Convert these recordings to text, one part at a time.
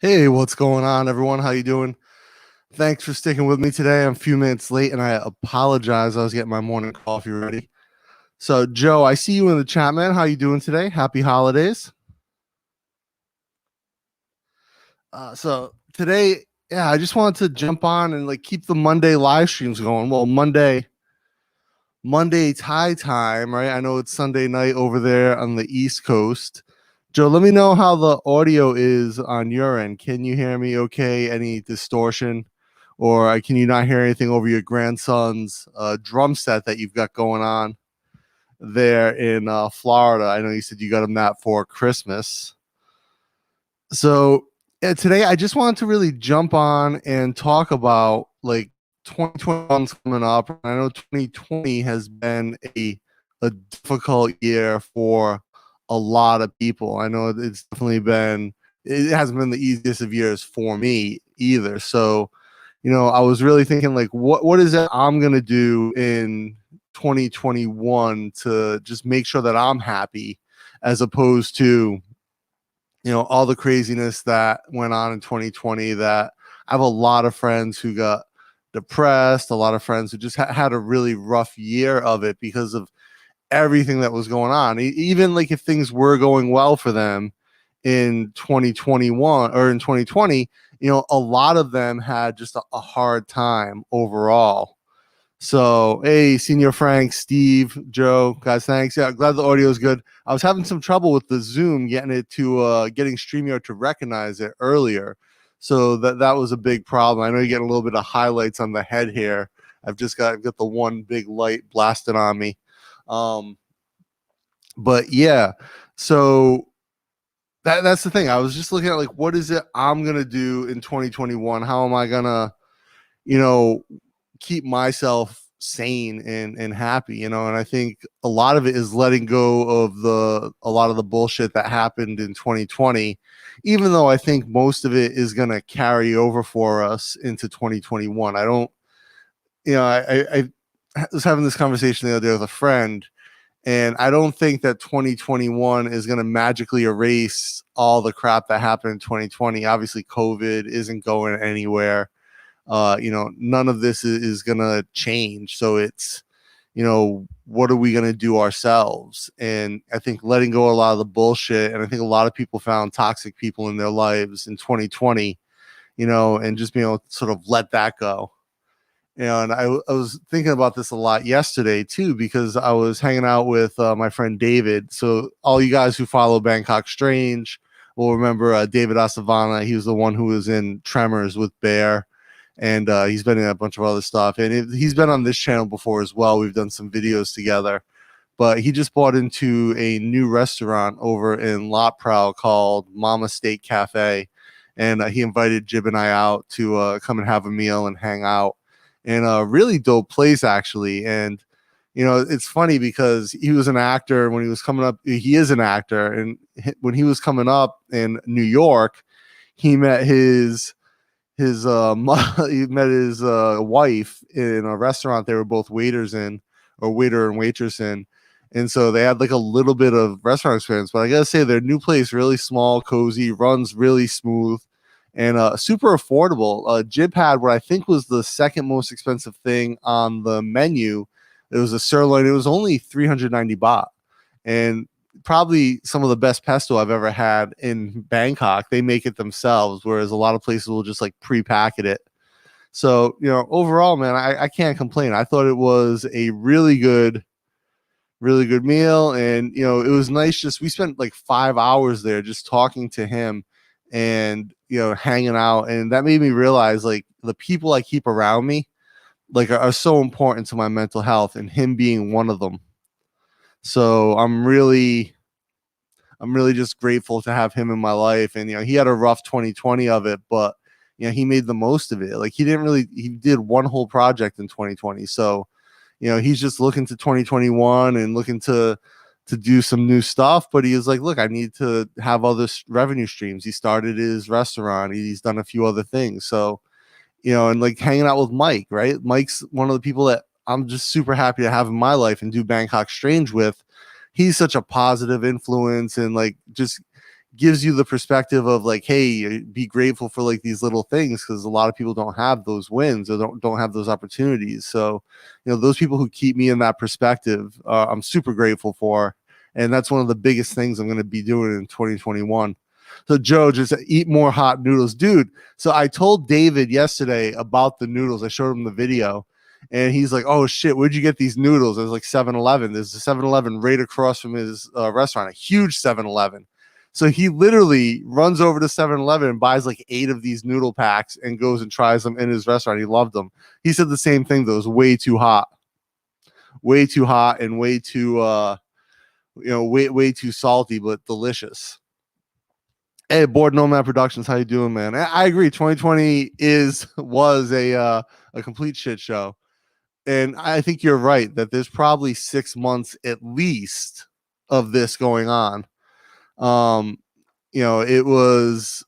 Hey, what's going on, everyone? How you doing? Thanks for sticking with me today. I'm a few minutes late, and I apologize. I was getting my morning coffee ready. So, Joe, I see you in the chat, man. How you doing today? Happy holidays. So today, yeah, I just wanted to jump on and like keep the Monday live streams going. Well, Monday Thai time, right? I know it's Sunday night over there on the East Coast. Joe, let me know how the audio is on your end. Can you hear me okay? Any distortion? Or can you not hear anything over your grandson's drum set that you've got going on there in Florida? I know you said you got him that for Christmas. So yeah, today I just wanted to really jump on and talk about like 2021's coming up. I know 2020 has been a difficult year for a lot of people. I know it's definitely been, it hasn't been the easiest of years for me either. So, I was really thinking like what is it I'm gonna do in 2021 to just make sure that I'm happy as opposed to all the craziness that went on in 2020. That I have a lot of friends who got depressed, a lot of friends who just had a really rough year of it because of everything that was going on. Even like if things were going well for them in 2021 or in 2020, a lot of them had just a hard time overall. So, hey, Senior Frank, Steve, Joe, guys, thanks. Yeah, glad the audio is good. I was having some trouble with the Zoom getting StreamYard to recognize it earlier. So that was a big problem. I know you're getting a little bit of highlights on the head here. I've got the one big light blasted on me. But yeah, so that's the thing. I was just looking at like what is it I'm gonna do in 2021? How am I gonna, you know, keep myself sane and happy, and I think a lot of it is letting go of a lot of the bullshit that happened in 2020, even though I think most of it is going to carry over for us into 2021. I don't, I was having this conversation the other day with a friend, and I don't think that 2021 is going to magically erase all the crap that happened in 2020. Obviously COVID isn't going anywhere. None of this is gonna change. So it's, what are we gonna do ourselves? And I think letting go a lot of the bullshit, and I think a lot of people found toxic people in their lives in 2020, and just being able to sort of let that go. And I was thinking about this a lot yesterday too, because I was hanging out with my friend David. So all you guys who follow Bangkok Strange will remember David Asavana. He was the one who was in Tremors with Bear, and he's been in a bunch of other stuff. And he's been on this channel before as well. We've done some videos together. But he just bought into a new restaurant over in La Prow called Mama Steak Cafe. And he invited Jib and I out to come and have a meal and hang out in a really dope place, actually. And, it's funny because he was an actor when he was coming up. He is an actor. And when he was coming up in New York, he met his he met his wife in a restaurant they were both waiters in, or waiter and waitress in. And so they had like a little bit of restaurant experience. But I gotta say, their new place, really small, cozy, runs really smooth, and super affordable. Jib had what I think was the second most expensive thing on the menu. It was a sirloin. It was only 390 baht, and probably some of the best pesto I've ever had in Bangkok. They make it themselves, whereas a lot of places will just like pre-packet it. So, overall, man, I can't complain. I thought it was a really good meal. And, it was nice. Just, we spent like 5 hours there just talking to him and, hanging out. And that made me realize like the people I keep around me, like are so important to my mental health, and him being one of them. So I'm really just grateful to have him in my life. And, he had a rough 2020 of it, but, he made the most of it. Like he did one whole project in 2020. So, he's just looking to 2021 and looking to do some new stuff. But he is like, look, I need to have other revenue streams. He started his restaurant. He's done a few other things. So, and like hanging out with Mike, right? Mike's one of the people that I'm just super happy to have in my life and do Bangkok Strange with. He's such a positive influence, and like just gives you the perspective of like, hey, be grateful for like these little things, because a lot of people don't have those wins or don't have those opportunities. So, those people who keep me in that perspective, I'm super grateful for. And that's one of the biggest things I'm going to be doing in 2021. So Joe, just eat more hot noodles, dude. So I told David yesterday about the noodles. I showed him the video, and he's like, oh shit, where'd you get these noodles? I was like, 7-Eleven. There's a 7-Eleven right across from his restaurant, a huge 7-Eleven. So he literally runs over to 7-Eleven and buys like 8 of these noodle packs and goes and tries them in his restaurant. He loved them. He said the same thing, though. It was way too hot and way too way too salty, but delicious. Hey, Board Nomad Productions, how you doing, man? I agree. 2020 was a complete shit show, and I think you're right that there's probably 6 months at least of this going on. It was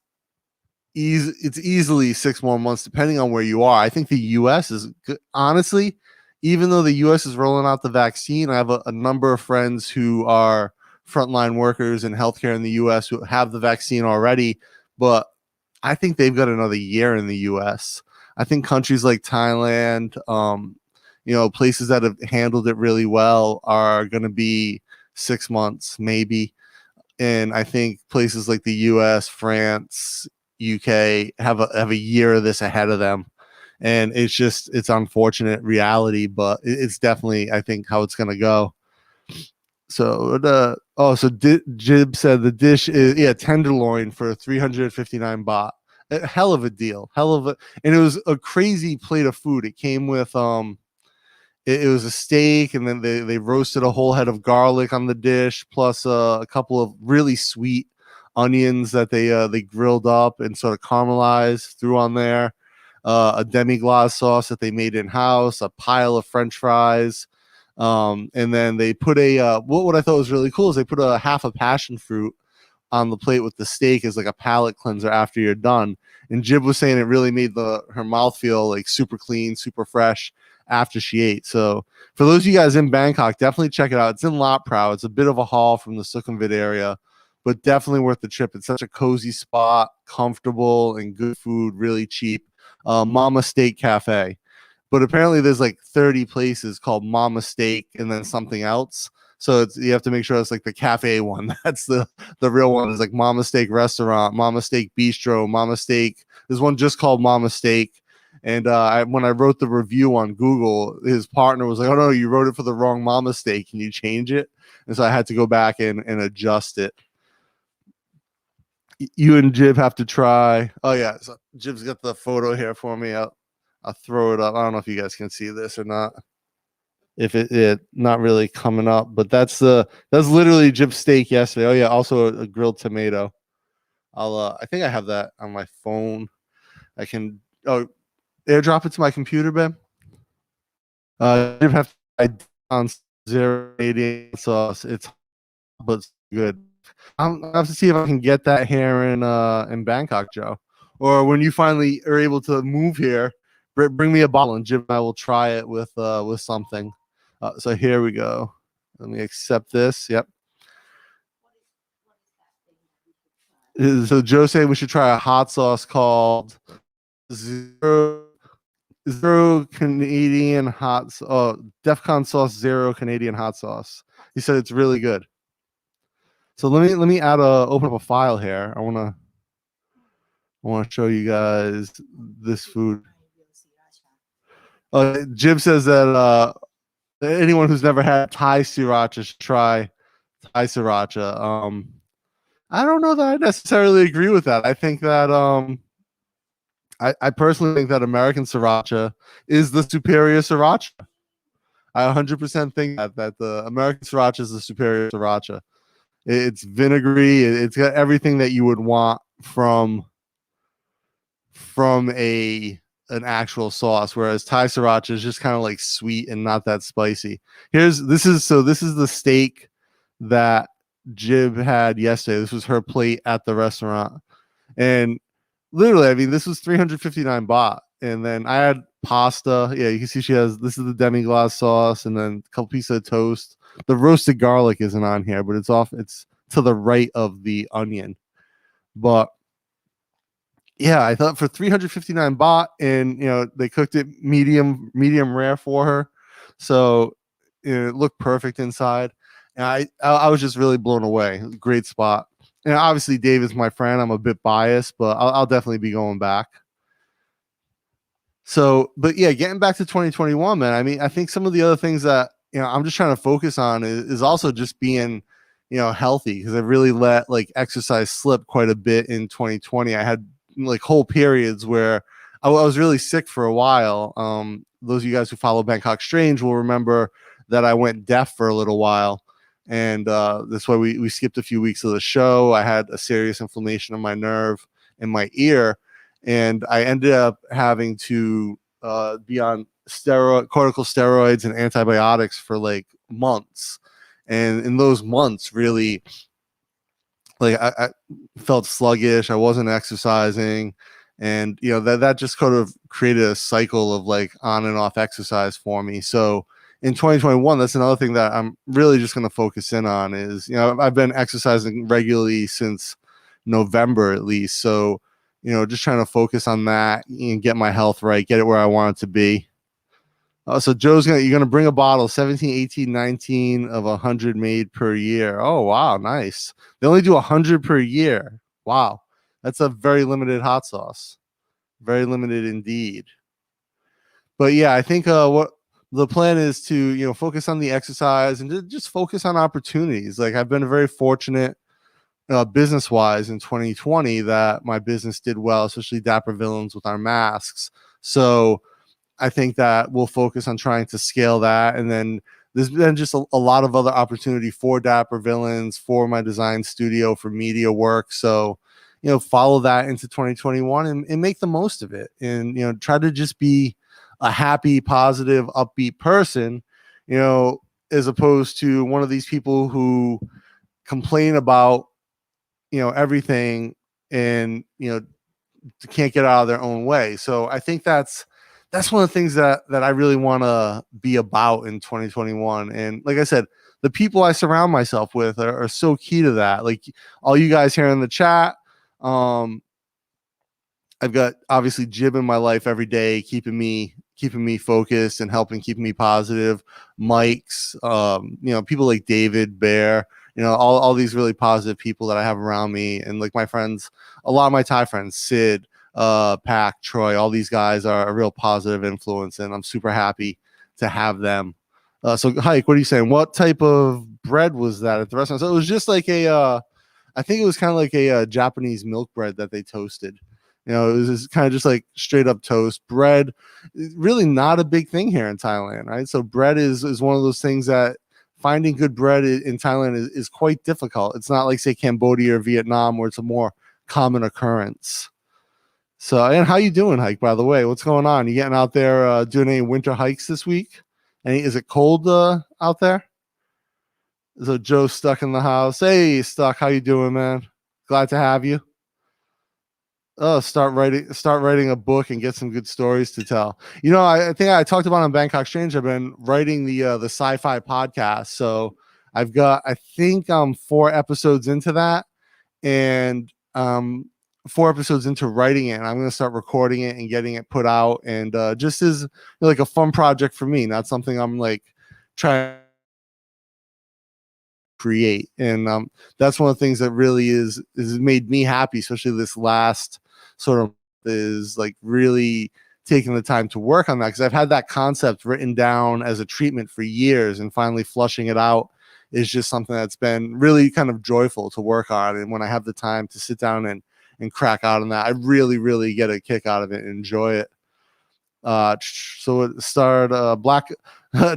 it's easily 6 more months depending on where you are. I think the U.S. is honestly, even though the U.S. is rolling out the vaccine, I have a number of friends who are frontline workers in healthcare in the U.S. who have the vaccine already, but I think they've got another year in the U.S. I think countries like Thailand, places that have handled it really well are going to be 6 months, maybe. And I think places like the U.S., France, UK have a year of this ahead of them. And it's unfortunate reality, but it's definitely, I think, how it's going to go. So Jib said the dish is tenderloin for 359 baht. A hell of a deal, and it was a crazy plate of food. It came with it was a steak, and then they roasted a whole head of garlic on the dish, plus a couple of really sweet onions that they grilled up and sort of caramelized, threw on there. A demi-glace sauce that they made in house, a pile of French fries. And then they put what I thought was really cool is they put a half a passion fruit on the plate with the steak as like a palate cleanser after you're done. And Jib was saying it really made her mouth feel like super clean, super fresh after she ate. So for those of you guys in Bangkok, definitely check it out. It's in Lat Phrao. It's a bit of a haul from the Sukhumvit area, but definitely worth the trip. It's such a cozy spot, comfortable and good food, really cheap. Mama Steak Cafe. But apparently there's like 30 places called Mama Steak and then something else. So you have to make sure it's like the cafe one. That's the real one. It's like Mama Steak Restaurant, Mama Steak Bistro, Mama Steak. There's one just called Mama Steak. And when I wrote the review on Google, his partner was like, oh, no, you wrote it for the wrong Mama Steak. Can you change it? And so I had to go back and adjust it. You and Jib have to try. Oh, yeah. So Jib's got the photo here for me. I'll throw it up. I don't know if you guys can see this or not. If it not really coming up, but that's literally Jib's steak yesterday. Oh, yeah. Also a grilled tomato. I think I have that on my phone. I can airdrop it to my computer, Ben. Jib have on zero Canadian sauce. It's but good. I'll have to see if I can get that here in Bangkok, Joe. Or when you finally are able to move here, bring me a bottle, and Jim and I will try it with something. So here we go. Let me accept this. Yep. So Joe said we should try a hot sauce called Zero Canadian Hot. DEFCON Sauce Zero Canadian Hot Sauce. He said it's really good. So let me open up a file here. I want to show you guys this food. Jim says that anyone who's never had Thai sriracha should try Thai sriracha. I don't know that I necessarily agree with that. I think that I personally think that American sriracha is the superior sriracha. I 100% think that the American sriracha is the superior sriracha. It's vinegary. It's got everything that you would want from an actual sauce, whereas Thai sriracha is just kind of like sweet and not that spicy. This is the steak that Jib had yesterday. This was her plate at the restaurant, and literally, I mean, this was 359 baht. And then I had pasta. Yeah, you can see this is the demi-glace sauce, and then a couple pieces of toast. The roasted garlic isn't on here, but it's to the right of the onion. But yeah, I thought for 359 baht, and they cooked it medium rare for her, so it looked perfect inside. And I was just really blown away. Great spot. And obviously, Dave is my friend. I'm a bit biased, but I'll definitely be going back. So, but yeah, getting back to 2021, man. I mean, I think some of the other things that I'm just trying to focus on is also just being healthy, because I really let like exercise slip quite a bit in 2020. I had like whole periods where I was really sick for a while. Those of you guys who follow Bangkok Strange will remember that I went deaf for a little while, and that's why we skipped a few weeks of the show. I had a serious inflammation of my nerve in my ear, and I ended up having to be on corticosteroids and antibiotics for like months. And in those months, really, like I felt sluggish. I wasn't exercising, and that just kind of created a cycle of like on and off exercise for me. So in 2021, that's another thing that I'm really just going to focus in on. Is I've been exercising regularly since November at least. So just trying to focus on that and get my health right, get it where I want it to be. So you're gonna bring a bottle 17, 18, 19 of 100 made per year. Oh wow, nice. They only do 100 per year. Wow, that's a very limited hot sauce. Very limited indeed. But yeah, I think what the plan is to focus on the exercise and just focus on opportunities. Like I've been very fortunate business wise in 2020 that my business did well, especially Dapper Villains with our masks. So I think that we'll focus on trying to scale that. And then there's been just a lot of other opportunity for Dapper Villains, for my design studio, for media work. So, follow that into 2021 and make the most of it. And, try to just be a happy, positive, upbeat person, as opposed to one of these people who complain about, everything and, can't get out of their own way. So I think that's one of the things that I really want to be about in 2021. And like I said, the people I surround myself with are so key to that. Like all you guys here in the chat, I've got obviously Jib in my life every day, keeping me focused and helping keep me positive. Mike's, people like David, Bear, all these really positive people that I have around me. And like my friends, a lot of my Thai friends, Sid, Pac, Troy, all these guys are a real positive influence, and I'm super happy to have them. So Hike, what are you saying? What type of bread was that at the restaurant? So it was just like I think it was kind of like a Japanese milk bread that they toasted. It was kind of just like straight up toast bread. Really not a big thing here in Thailand, right? So bread is one of those things that finding good bread in Thailand is quite difficult. It's not like say Cambodia or Vietnam where it's a more common occurrence. So, and how you doing, Hike, by the way? What's going on? You getting out there doing any winter hikes this week? Is it cold out there? So Joe's stuck in the house. Hey, Stuck, how you doing, man? Glad to have you. Oh, start writing a book and get some good stories to tell. I think I talked about on Bangkok Strange. I've been writing the sci-fi podcast. So I've got, I think 4 episodes into that, and 4 episodes into writing it, and I'm going to start recording it and getting it put out. And just as like a fun project for me, not something I'm like trying to create. And that's one of the things that really is made me happy, especially this last sort of is like really taking the time to work on that, because I've had that concept written down as a treatment for years, and finally flushing it out is just something that's been really kind of joyful to work on. And when I have the time to sit down and crack out on that, I really, really get a kick out of it and enjoy it. So it started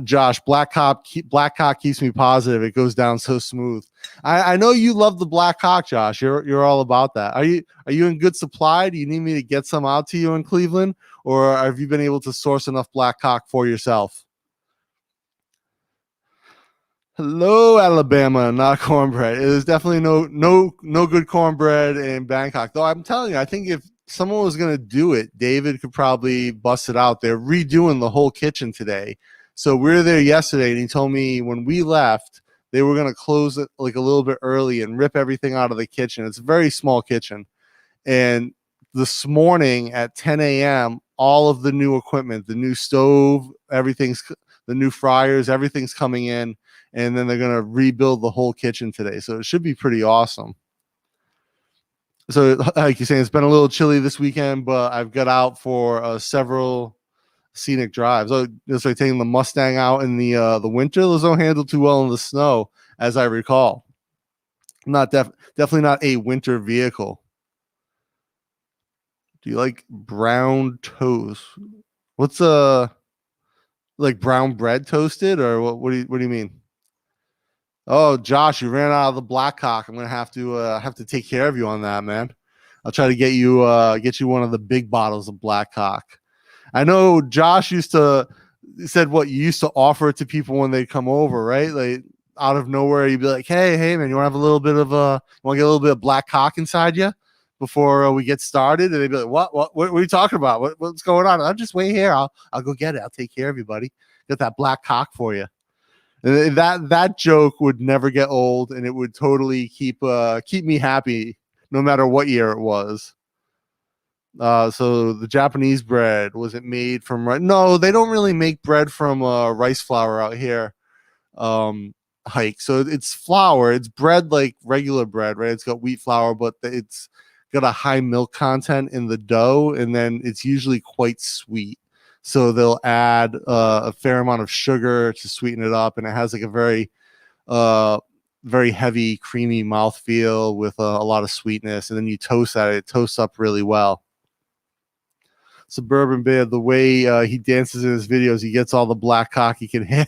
Josh, Black Cock keeps me positive. It goes down so smooth. I know you love the Black Cock, Josh. You're all about that. Are you in good supply? Do you need me to get some out to you in Cleveland, or have you been able to source enough Black Cock for yourself? Hello, Alabama, not cornbread. It was definitely no good cornbread in Bangkok. Though I'm telling you, I think if someone was gonna do it, David could probably bust it out. They're redoing the whole kitchen today. So we were there yesterday, and he told me when we left they were going to close it like a little bit early and rip everything out of the kitchen. It's a very small kitchen. And this morning at 10 a.m., all of the new equipment, the new stove, the new fryers, everything's coming in. And then they're going to rebuild the whole kitchen today. So it should be pretty awesome. So like you're saying, it's been a little chilly this weekend, but I've got out for several scenic drives. So it's like taking the Mustang out in the winter. Those don't handle too well in the snow, as I recall. Definitely not a winter vehicle. Do you like brown toast? What's like brown bread toasted, or what do you mean? Oh, Josh, you ran out of the black cock. I'm gonna have to take care of you on that, man. I'll try to get you one of the big bottles of black cock. I know Josh said what you used to offer it to people when they come over, right? Like out of nowhere, you'd be like, hey man, you want to have a little bit of you want to get a little bit of black cock inside you before we get started? And they'd be like, what are you talking about? What's going on? I'm just wait here. I'll go get it. I'll take care of you, buddy. Get that black cock for you. And that joke would never get old, and it would totally keep me happy no matter what year it was. So the Japanese bread, was it made from rice? No, they don't really make bread from rice flour out here. Hike. So it's flour. It's bread like regular bread, right? It's got wheat flour, but it's got a high milk content in the dough, and then it's usually quite sweet. So they'll add a fair amount of sugar to sweeten it up, and it has like a very very heavy, creamy mouthfeel with a lot of sweetness. And then you toast that; it toasts up really well. Suburban Bear, the way he dances in his videos, he gets all the black cock he can hit.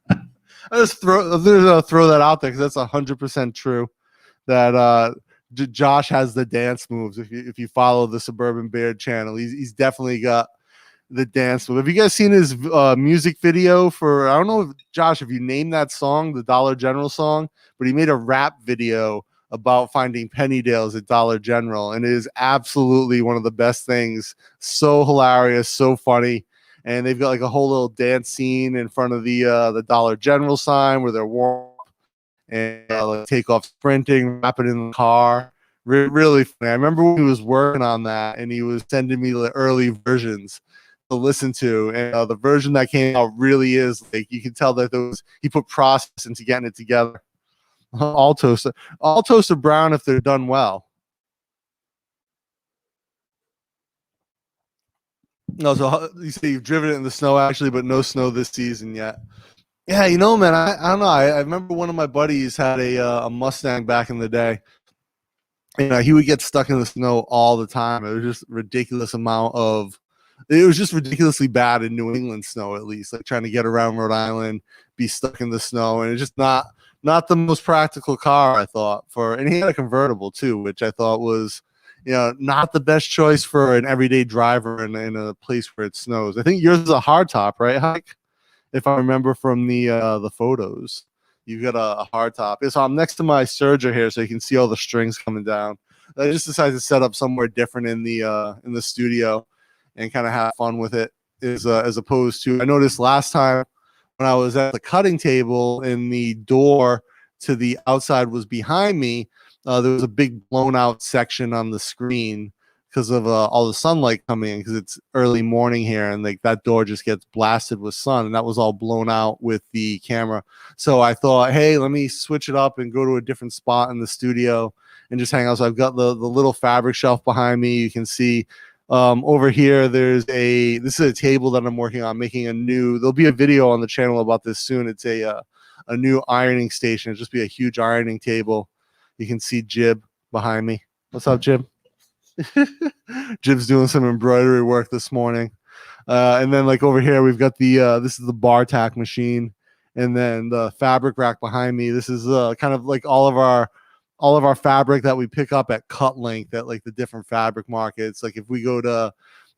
I just throw that out there because that's 100% true. That Josh has the dance moves. If you follow the Suburban Bear channel, he's definitely got the dance move. Have you guys seen his music video for? I don't know, Josh, if you named that song the Dollar General song, but he made a rap video about finding Pennydales at Dollar General, and it is absolutely one of the best things. So hilarious, so funny. And they've got like a whole little dance scene in front of the Dollar General sign where they're warm and like take off sprinting, wrap it in the car. Really funny. I remember when he was working on that, and he was sending me the early versions to listen to, and the version that came out really is like, you can tell that he put process into getting it together. All toasted brown if they're done well. No, so you say you've driven it in the snow actually, but no snow this season yet. Yeah, man, I don't know. I remember one of my buddies had a Mustang back in the day. He would get stuck in the snow all the time. It was just ridiculous amount of. It was just ridiculously bad in New England snow, at least, like trying to get around Rhode Island, be stuck in the snow, and it's just not the most practical car, I thought. And he had a convertible too, which I thought was, not the best choice for an everyday driver in a place where it snows. I think yours is a hardtop, right, Hike? If I remember from the photos, you've got a hardtop. So I'm next to my Serger here, so you can see all the strings coming down. I just decided to set up somewhere different in the studio and kind of have fun with it, as opposed to, I noticed last time when I was at the cutting table and the door to the outside was behind me, there was a big blown out section on the screen because of all the sunlight coming in, because it's early morning here, and like that door just gets blasted with sun, and that was all blown out with the camera. So I thought, hey, let me switch it up and go to a different spot in the studio and just hang out. So I've got the little fabric shelf behind me. You can see over here, this is a table that I'm working on making there'll be a video on the channel about this soon. It's a new ironing station. It'll just be a huge ironing table. You can see Jib behind me. What's up, Jib? Jib's doing some embroidery work this morning. And then like over here, we've got this is the bar tack machine. And then the fabric rack behind me. This is kind of like all of our fabric that we pick up at cut length at like the different fabric markets. Like if we go to,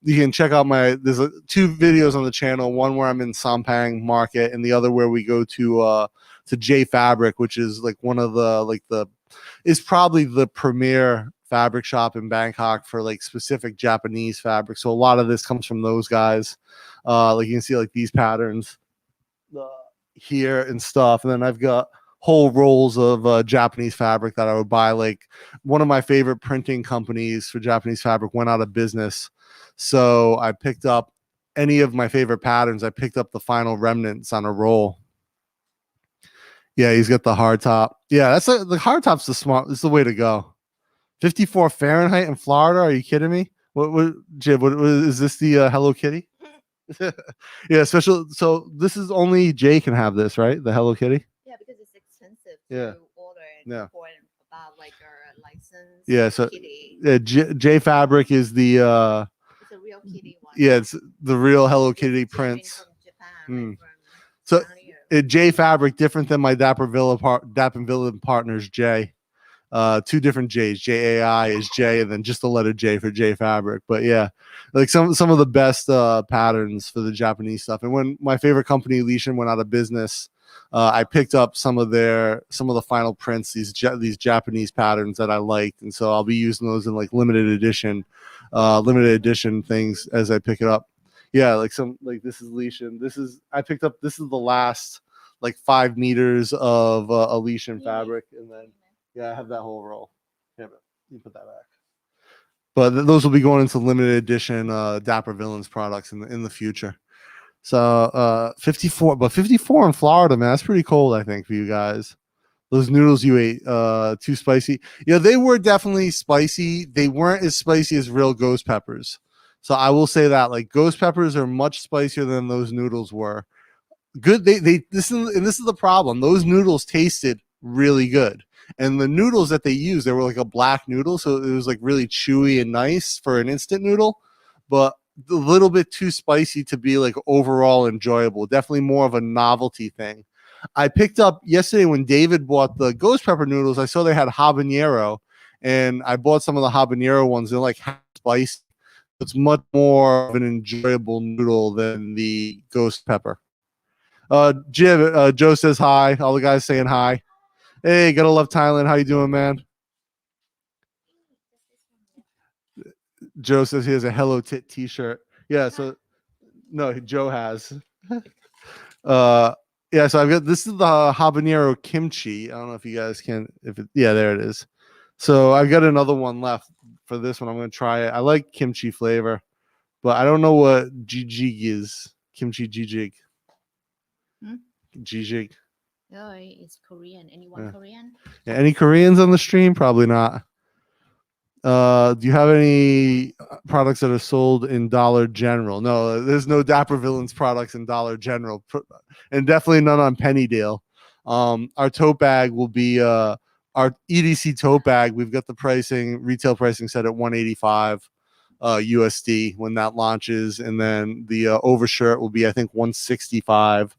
you can check out there's two videos on the channel, one where I'm in Sampang market and the other where we go to J Fabric, which is like one of is probably the premier fabric shop in Bangkok for like specific Japanese fabric. So a lot of this comes from those guys. Like you can see like these patterns here and stuff. And then I've got whole rolls of Japanese fabric that I would buy. Like one of my favorite printing companies for Japanese fabric went out of business. So I picked up any of my favorite patterns. I picked up the final remnants on a roll. Yeah, he's got the hard top. Yeah, the hard top's it's the way to go. 54 Fahrenheit in Florida. Are you kidding me? Jib, what is this the Hello Kitty? Yeah, special. So this is only Jay can have this, right? The Hello Kitty. Yeah, because it's expensive to order and for about like a license. Yeah, so kitty. J Fabric is the it's a real kitty one. Yeah, it's the real Hello Kitty prints. From Japan, so J Fabric different than my Dapper Villain partners J. Two different J's. JAI is J, and then just the letter J for J Fabric. But yeah, like some of the best patterns for the Japanese stuff. And when my favorite company Leishan went out of business, I picked up some of the final prints, these Japanese patterns that I liked, and so I'll be using those in like limited edition things as I pick it up. Yeah, like this is Leishan. This is the last like 5 meters of Leishan fabric, and then. Yeah, I have that whole roll. Yeah, but you put that back. But those will be going into limited edition Dapper Villains products in the future. So 54 in Florida, man, that's pretty cold, I think, for you guys. Those noodles you ate, too spicy. Yeah, they were definitely spicy. They weren't as spicy as real ghost peppers. So I will say that like ghost peppers are much spicier than those noodles were. Good. This is the problem. Those noodles tasted really good. And the noodles that they used, they were like a black noodle, so it was like really chewy and nice for an instant noodle, but a little bit too spicy to be like overall enjoyable. Definitely more of a novelty thing. I picked up yesterday when David bought the ghost pepper noodles. I saw they had habanero, and I bought some of the habanero ones. They're like half spicy. It's much more of an enjoyable noodle than the ghost pepper. Jib, Joe says hi. All the guys saying hi. Hey, gotta love Thailand. How you doing, man? Joe says he has a Hello Tit t-shirt. Yeah, so no, Joe has. Yeah, so I've got this is the habanero kimchi. I don't know if you guys can yeah, there it is. So I've got another one left for this one. I'm gonna try it. I like kimchi flavor, but I don't know what jijig is. Kimchi jijig. Jijig. Oh, it's Korean. Anyone Korean? Yeah, any Koreans on the stream? Probably not. Do you have any products that are sold in Dollar General? No, there's no Dapper Villains products in Dollar General, and definitely none on Pennydale. Our tote bag will be our EDC tote bag. We've got the retail pricing set at $185 USD when that launches, and then the overshirt will be I think $165.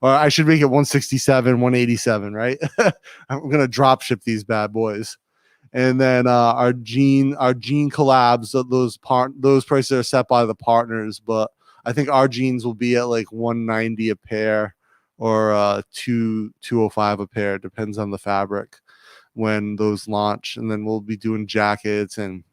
Or I should make it 167, 187, right? I'm gonna drop ship these bad boys. And then our jean collabs, those prices are set by the partners, but I think our jeans will be at like 190 a pair or 205 a pair. It depends on the fabric when those launch. And then we'll be doing jackets, and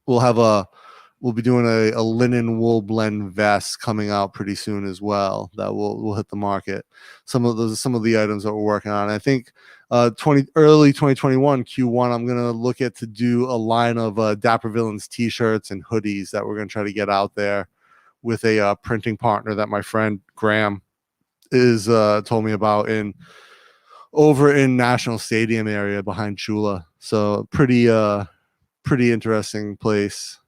we'll be doing a linen wool blend vest coming out pretty soon as well. That will hit the market. Some of the items that we're working on. I think early 2021 Q1, I'm gonna look to do a line of Dapper Villains t-shirts and hoodies that we're gonna try to get out there with a printing partner that my friend Graham is told me about over in National Stadium area behind Chula. So pretty interesting place.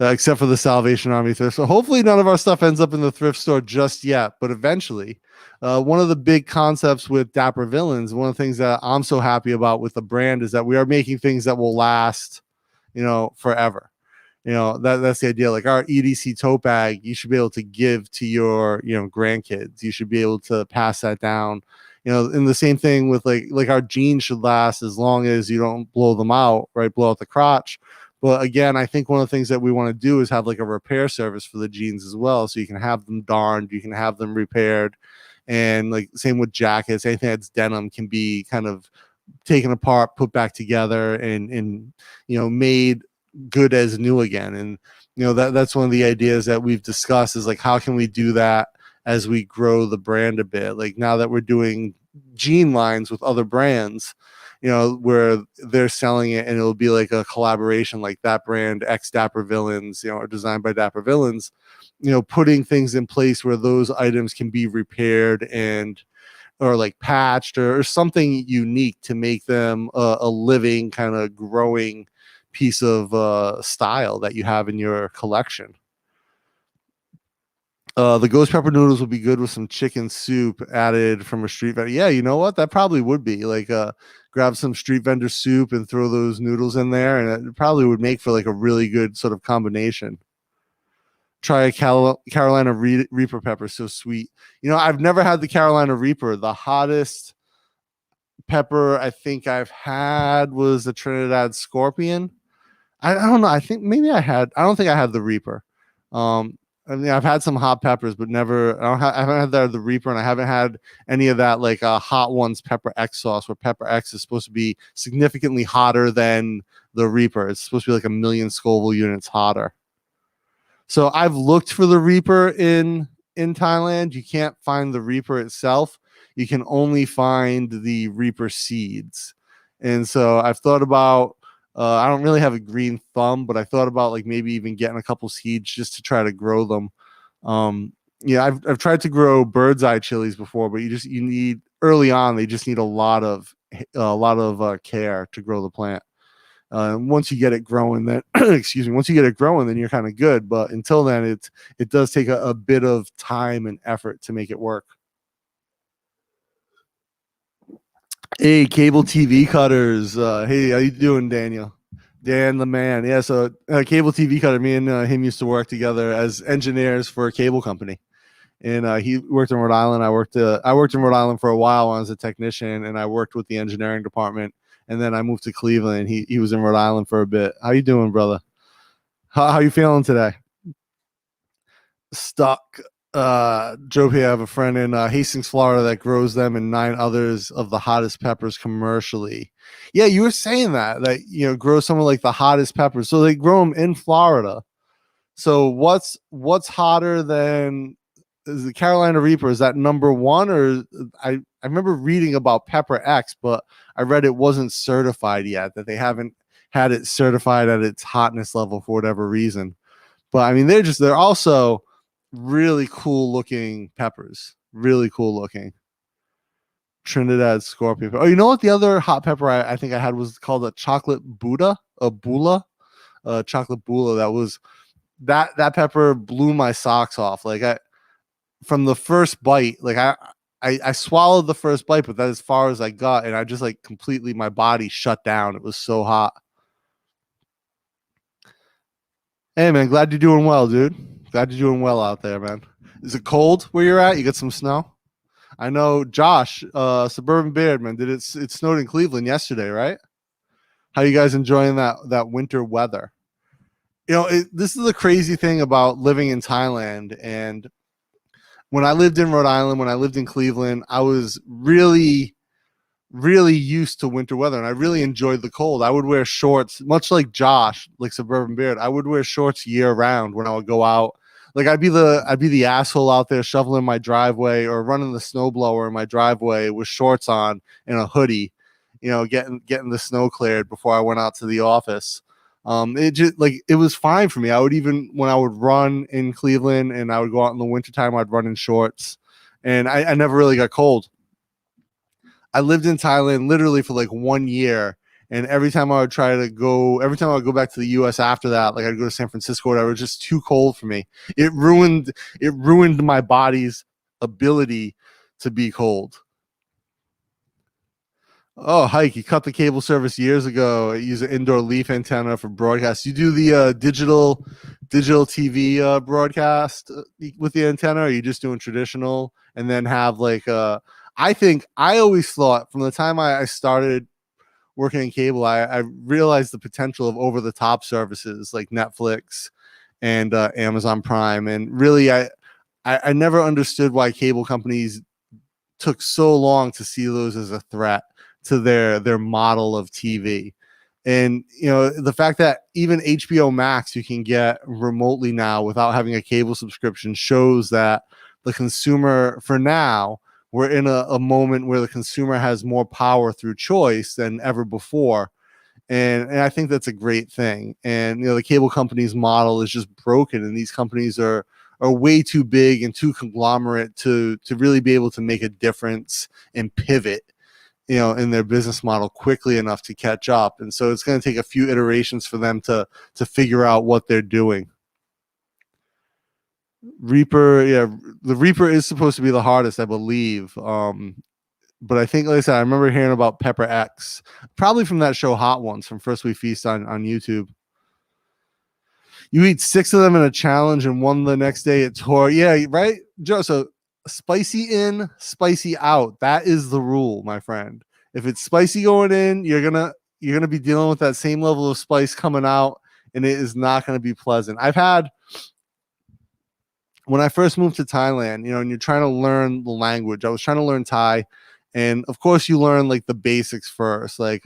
Except for the Salvation Army thrift. So hopefully none of our stuff ends up in the thrift store just yet, but eventually. One of the big concepts with Dapper Villains, one of the things that I'm so happy about with the brand is that we are making things that will last, forever. That's the idea. Like our EDC tote bag, you should be able to give to your, grandkids. You should be able to pass that down. And the same thing with like our jeans should last as long as you don't blow them out, right? Blow out the crotch. But again, I think one of the things that we want to do is have like a repair service for the jeans as well. So you can have them darned, you can have them repaired. And like same with jackets, anything that's denim can be kind of taken apart, put back together and made good as new again. And that's one of the ideas that we've discussed is like, how can we do that as we grow the brand a bit. Like now that we're doing jean lines with other brands, where they're selling it and it'll be like a collaboration, like that brand X Dapper Villains, or designed by Dapper Villains, putting things in place where those items can be repaired or like patched or something unique to make them a living kind of growing piece of style that you have in your collection. The ghost pepper noodles would be good with some chicken soup added from a street vendor. Yeah, you know what? That probably would be like grab some street vendor soup and throw those noodles in there, and it probably would make for like a really good sort of combination. Try a Carolina Reaper pepper, so sweet. I've never had the Carolina Reaper. The hottest pepper I think I've had was the Trinidad Scorpion. I don't know. I think maybe I don't think I had the Reaper. I mean, I've had some hot peppers, but never. I haven't had the Reaper, and I haven't had any of that like Hot Ones Pepper X sauce, where Pepper X is supposed to be significantly hotter than the Reaper. It's supposed to be like 1,000,000 Scoville units hotter. So I've looked for the Reaper in Thailand. You can't find the Reaper itself. You can only find the Reaper seeds. And so I've thought about, I don't really have a green thumb, but I thought about like maybe even getting a couple seeds just to try to grow them. I've tried to grow bird's eye chilies before, but you need early on, they just need a lot of care to grow the plant. Once you get it growing, then once you get it growing, then you're kind of good. But until then, it does take a bit of time and effort to make it work. Hey, cable TV cutters. Hey, how you doing, Daniel? Dan the man. Yeah, so cable TV cutter, me and him used to work together as engineers for a cable company. And he worked in Rhode Island. I worked in Rhode Island for a while as a technician, and I worked with the engineering department. And then I moved to Cleveland. He was in Rhode Island for a bit. How you doing, brother? How you feeling today? Stuck. Joe here. I have a friend in Hastings, Florida that grows them and 9 others of the hottest peppers commercially. Yeah, you were saying that grow some of like the hottest peppers. So they grow them in Florida. So what's hotter than is the Carolina Reaper? Is that number one? Or I remember reading about Pepper X, but I read it wasn't certified yet, that they haven't had it certified at its hotness level for whatever reason. But I mean, they're also really cool looking peppers. Really cool looking. Trinidad Scorpion. Oh, you know what? The other hot pepper I think I had was called a chocolate Buddha, chocolate Bula. That pepper blew my socks off. Like from the first bite, like I swallowed the first bite, but that's as far as I got, and I just like completely, my body shut down. It was so hot. Hey man, glad you're doing well, dude. Glad you're doing well out there, man. Is it cold where you're at? You got some snow? I know Josh, Suburban Beard, man, it snowed in Cleveland yesterday, right? How you guys enjoying that winter weather? This is the crazy thing about living in Thailand. And when I lived in Rhode Island, when I lived in Cleveland, I was really used to winter weather, and I really enjoyed the cold. I would wear shorts, much like Josh, like Suburban Beard. I would wear shorts year round when I would go out. Like I'd be the asshole out there shoveling my driveway or running the snowblower in my driveway with shorts on and a hoodie, getting the snow cleared before I went out to the office. It was fine for me. I would, even when I would run in Cleveland and I would go out in the wintertime, I'd run in shorts, and I never really got cold. I lived in Thailand literally for like 1 year. And every time I would go back to the US after that, like I'd go to San Francisco or whatever, it was just too cold for me. It ruined my body's ability to be cold. Oh, Hike, you cut the cable service years ago. I use an indoor leaf antenna for broadcast. You do the digital TV broadcast with the antenna, or are you just doing traditional and then have like I always thought from the time I started working in cable, I realized the potential of over-the-top services like Netflix and Amazon Prime. And really, I never understood why cable companies took so long to see those as a threat to their model of TV. And the fact that even HBO Max you can get remotely now without having a cable subscription shows that the consumer, for now, we're in a moment where the consumer has more power through choice than ever before. And I think that's a great thing. And, the cable company's model is just broken, and these companies are way too big and too conglomerate to really be able to make a difference and pivot, in their business model quickly enough to catch up. And so it's going to take a few iterations for them to figure out what they're doing. Reaper, yeah, the Reaper is supposed to be the hardest, I believe. But I think, like I said, I remember hearing about Pepper X, probably from that show Hot Ones from First We Feast on YouTube. You eat 6 of them in a challenge and one the next day at tour. Yeah, right, Joe. So spicy in, spicy out. That is the rule, my friend. If it's spicy going in, you're gonna be dealing with that same level of spice coming out, and it is not going to be pleasant. I've had, when I first moved to Thailand, and you're trying to learn the language. I was trying to learn Thai, and of course you learn like the basics first, like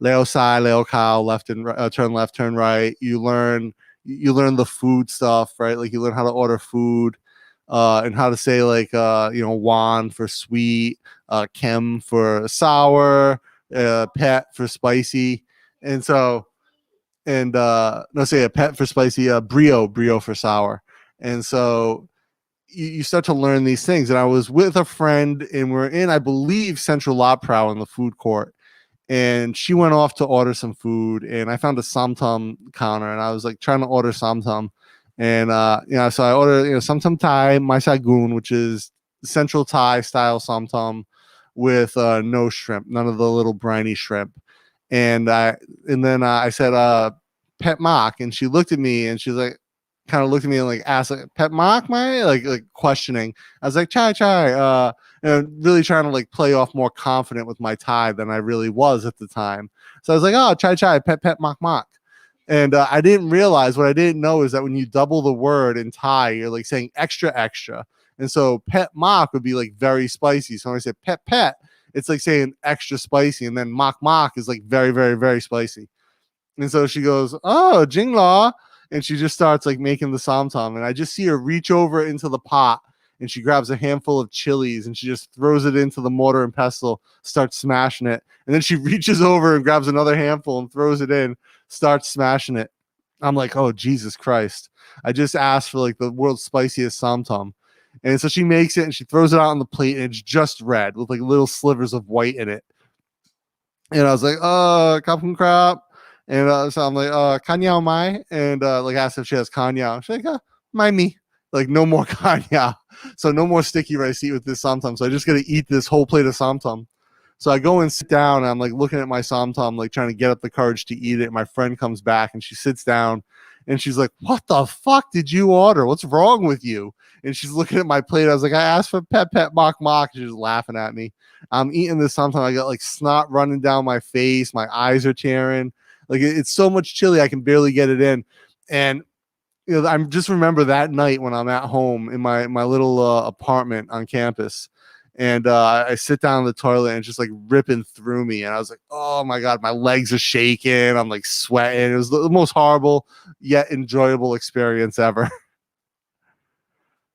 Leo Sai, Leo Kao, left and turn left, turn right. You learn the food stuff, right? Like you learn how to order food, and how to say like wan for sweet, kem for sour, pet for spicy, and so a pet for spicy, brio for sour, and so you start to learn these things. And I was with a friend, and we're in, I believe, Central Lot Prow in the food court. And she went off to order some food, and I found a samtam counter, and I was like trying to order samtam. And, so I ordered, samtam Thai, Mai Sagun, which is Central Thai style samtam with no shrimp, none of the little briny shrimp. And then I said, pet mock. And she looked at me, and she's like, kind of looked at me and like asked, like, pet mock, my like questioning. I was like, chai, really trying to like play off more confident with my Thai than I really was at the time. So I was like, oh, chai, pet mock. And I didn't realize, what I didn't know is that when you double the word in Thai, you're like saying extra. And so pet mock would be like very spicy. So when I say pet, it's like saying extra spicy. And then mock is like very, very, very spicy. And so she goes, oh, Jinglaw. And she just starts like making the samtam. And I just see her reach over into the pot, and she grabs a handful of chilies, and she just throws it into the mortar and pestle, starts smashing it. And then she reaches over and grabs another handful and throws it in, starts smashing it. I'm like, oh, Jesus Christ. I just asked for like the world's spiciest samtam. And so she makes it, and she throws it out on the plate, and it's just red with like little slivers of white in it. And I was like, kapun crap. And so I'm like, kanyao mai, and like asked if she has kanyao. She's like, my me, like no more kanyao. So no more sticky rice eat with this samtam. So I just got to eat this whole plate of samtam. So I go and sit down, and I'm like looking at my samtam, like trying to get up the courage to eat it. My friend comes back, and she sits down, and she's like, what the fuck did you order? What's wrong with you? And she's looking at my plate. I was like, I asked for pet mock. She's just laughing at me. I'm eating this samtam. I got like snot running down my face. My eyes are tearing. Like it's so much chili, I can barely get it in. And I just remember that night when I'm at home in my little apartment on campus, and I sit down in the toilet, and it's just like ripping through me. And I was like, oh my God, my legs are shaking. I'm like sweating. It was the most horrible yet enjoyable experience ever.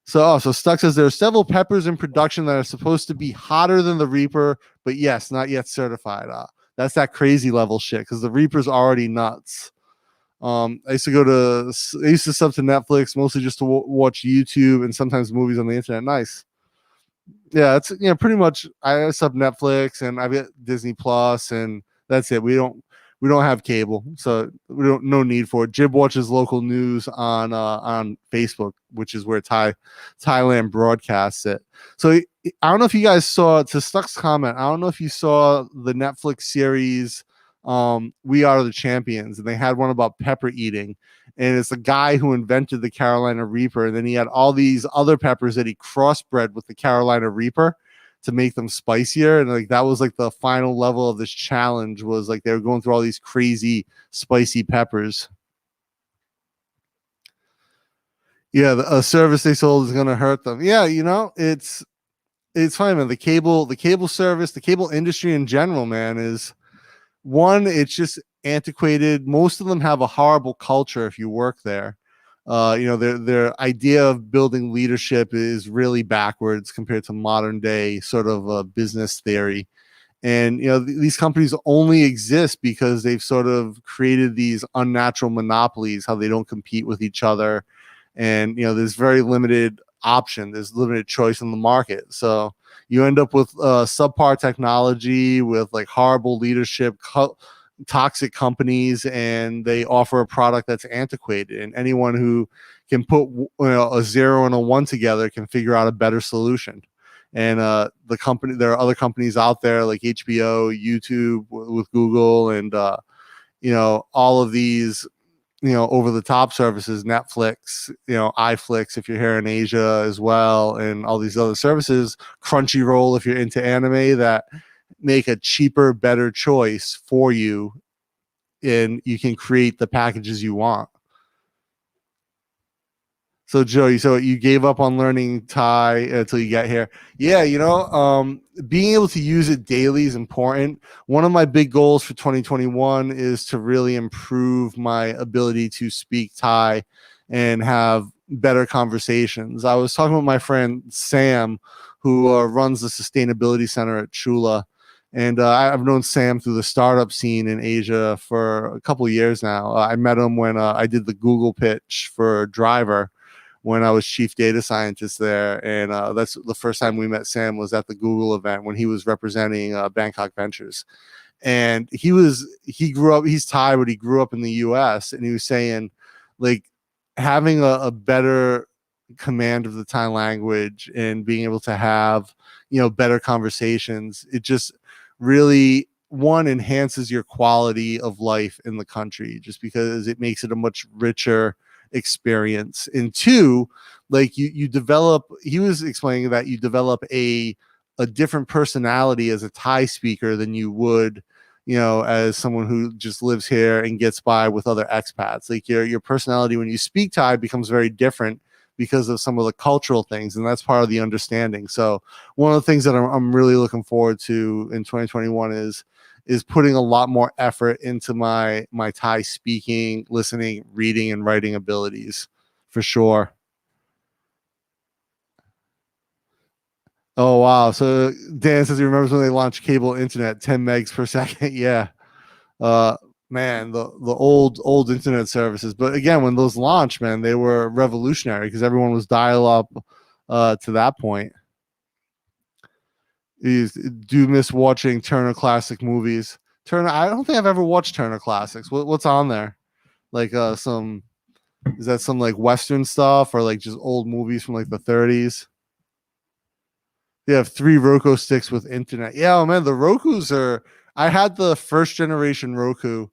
So Stuck says there are several peppers in production that are supposed to be hotter than the Reaper, but yes, not yet certified. That's that crazy level shit, because the Reaper's already nuts. I used to sub to Netflix mostly just to watch YouTube and sometimes movies on the internet. Nice. Yeah, it's pretty much. I sub Netflix and I get Disney Plus, and that's it. We don't have cable, so no need for it. Jib watches local news on Facebook, which is where Thailand broadcasts it. So I don't know if you guys saw, to Stuck's comment, I don't know if you saw the Netflix series We Are the Champions, and they had one about pepper eating, and it's the guy who invented the Carolina Reaper, and then he had all these other peppers that he crossbred with the Carolina Reaper to make them spicier. And like that was like the final level of this challenge, was like they were going through all these crazy spicy peppers. Yeah, a service they sold is gonna hurt them. Yeah, it's fine, man. The cable service, the cable industry in general, man, is one, it's just antiquated. Most of them have a horrible culture if you work there. Their idea of building leadership is really backwards compared to modern day sort of business theory. And these companies only exist because they've sort of created these unnatural monopolies, how they don't compete with each other. And there's very limited option, there's limited choice in the market, so you end up with subpar technology, with like horrible leadership, toxic companies, and they offer a product that's antiquated, and anyone who can put a 0 and a 1 together can figure out a better solution. And there are other companies out there like HBO, YouTube with Google, and all of these over the top services, Netflix, iFlix if you're here in Asia as well, and all these other services, Crunchyroll if you're into anime, that make a cheaper, better choice for you, and you can create the packages you want. So Joe, so you gave up on learning Thai until you get here. Yeah, being able to use it daily is important. One of my big goals for 2021 is to really improve my ability to speak Thai and have better conversations. I was talking with my friend Sam, who runs the sustainability center at Chula. And I've known Sam through the startup scene in Asia for a couple of years now. I met him when I did the Google pitch for Driver, when I was chief data scientist there. And that's the first time we met Sam, was at the Google event when he was representing Bangkok Ventures. And he grew up, he's Thai, but he grew up in the US. And he was saying, like, having a better command of the Thai language and being able to have, better conversations, it just really, one, enhances your quality of life in the country, just because it makes it a much richer experience. And two, like you develop, he was explaining that you develop a different personality as a Thai speaker than you would as someone who just lives here and gets by with other expats. Like your personality when you speak Thai becomes very different because of some of the cultural things, and that's part of the understanding. So one of the things that I'm really looking forward to in 2021 is putting a lot more effort into my Thai speaking, listening, reading, and writing abilities, for sure. Oh wow! So Dan says he remembers when they launched cable internet, 10 megs per second. Yeah, uh, man, the old internet services. But again, when those launched, man, they were revolutionary because everyone was dial up to that point. Do miss watching Turner Classic movies. Turner, I don't think I've ever watched Turner Classics. What's on there? Like is that some like Western stuff, or like just old movies from like the 30s? They have 3 Roku sticks with internet. Yeah, oh man, the Rokus are. I had the first generation Roku,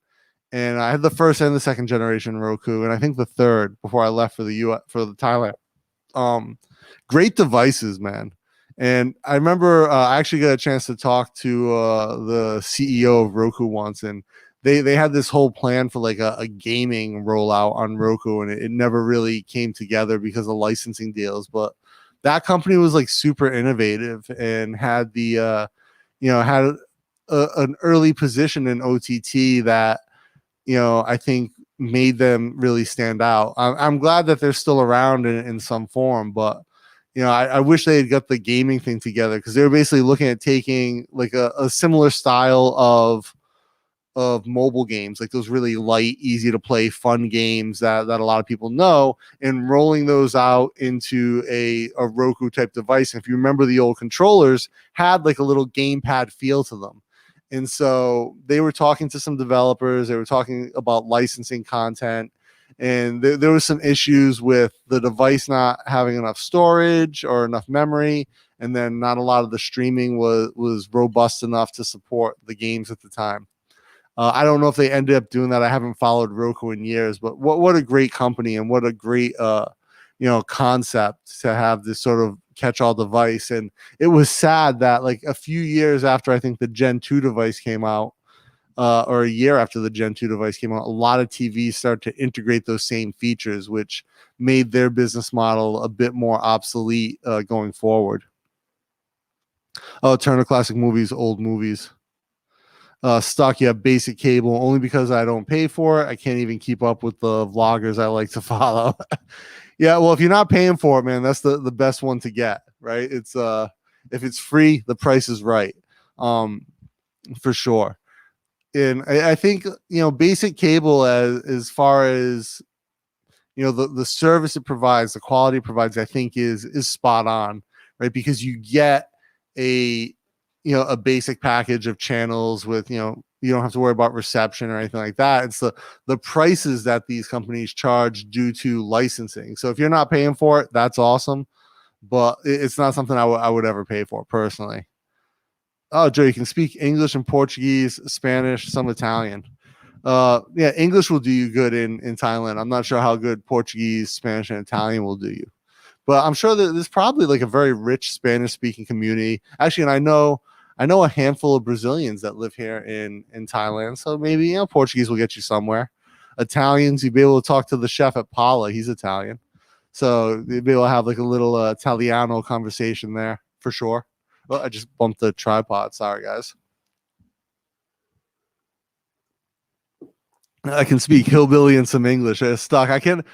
and I had the first and the second generation Roku, and I think the third before I left for the US, for the Thailand. Great devices, man. And I remember I actually got a chance to talk to the CEO of Roku once, and they had this whole plan for like a gaming rollout on Roku, and it never really came together because of licensing deals. But that company was like super innovative and had the had an early position in OTT that I think made them really stand out. I'm glad that they're still around in some form, but I wish they had got the gaming thing together, because they were basically looking at taking like a similar style of mobile games, like those really light, easy to play, fun games that a lot of people know, and rolling those out into a Roku type device. And if you remember, the old controllers had like a little gamepad feel to them. And so they were talking to some developers, they were talking about licensing content, and there was some issues with the device not having enough storage or enough memory, and then not a lot of the streaming was robust enough to support the games at the time. I don't know if they ended up doing that. I haven't followed Roku in years, but what a great company, and what a great concept to have this sort of catch-all device. And it was sad that like a few years after I think the Gen 2 device came out, or a year after the Gen 2 device came out, a lot of TVs started to integrate those same features, which made their business model a bit more obsolete going forward. Oh, Turner Classic Movies, old movies. Stuck, you have basic cable. Only because I don't pay for it, I can't even keep up with the vloggers I like to follow. Yeah, well, if you're not paying for it, man, that's the best one to get, right? It's if it's free, the price is right, for sure. And I think, basic cable, as far as the service it provides, the quality it provides, I think is spot on, right? Because you get a a basic package of channels with, you don't have to worry about reception or anything like that. It's the prices that these companies charge due to licensing. So if you're not paying for it, that's awesome, but it's not something I would ever pay for personally. Oh, Joe, you can speak English and Portuguese, Spanish, some Italian. Yeah, English will do you good in Thailand. I'm not sure how good Portuguese, Spanish, and Italian will do you, but I'm sure that there's probably like a very rich Spanish speaking community. Actually, and I know a handful of Brazilians that live here in Thailand, so maybe Portuguese will get you somewhere. Italians, you'd be able to talk to the chef at Paula. He's Italian, so you'd be able to have like a little Italiano conversation there for sure. Oh, I just bumped the tripod. Sorry, guys. I can speak hillbilly and some English. Stuck. I can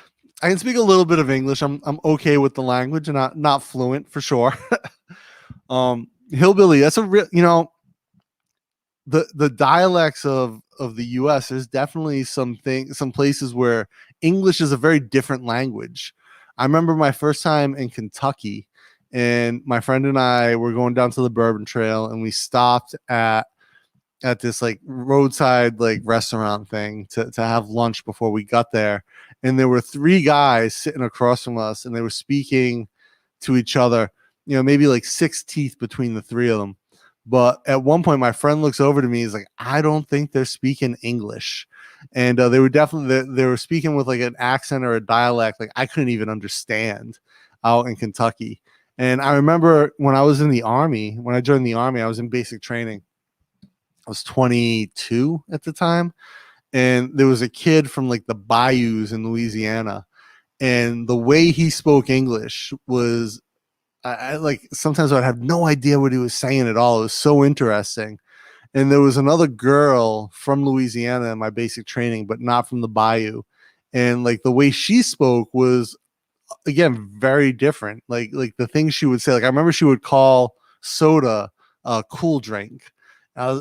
speak a little bit of English. I'm okay with the language and not fluent for sure. Hillbilly. That's a real. The dialects of the U.S. There's definitely some places where English is a very different language. I remember my first time in Kentucky, and my friend and I were going down to the Bourbon Trail, and we stopped at this like roadside like restaurant thing to have lunch before we got there. And there were three guys sitting across from us, and they were speaking to each other, maybe like 6 teeth between the three of them. But at one point, my friend looks over to me. He's like, I don't think they're speaking English. And they were definitely, they were speaking with like an accent or a dialect like I couldn't even understand out in Kentucky. And I remember when I was in the Army, when I joined the Army, I was in basic training. I was 22 at the time, and there was a kid from like the bayous in Louisiana, and the way he spoke English was, I like sometimes I'd have no idea what he was saying at all. It was so interesting. And there was another girl from Louisiana in my basic training, but not from the bayou, and like the way she spoke was again very different. Like the things she would say, like I remember she would call soda a cool drink. I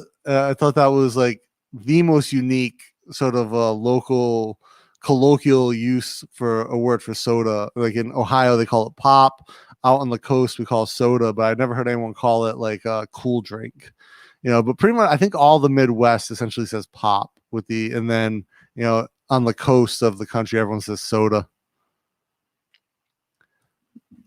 thought that was like the most unique sort of local colloquial use for a word for soda. Like in Ohio, they call it pop. Out on the coast, we call soda, but I never heard anyone call it like a cool drink. But pretty much, I think all the Midwest essentially says pop and then on the coast of the country, everyone says soda.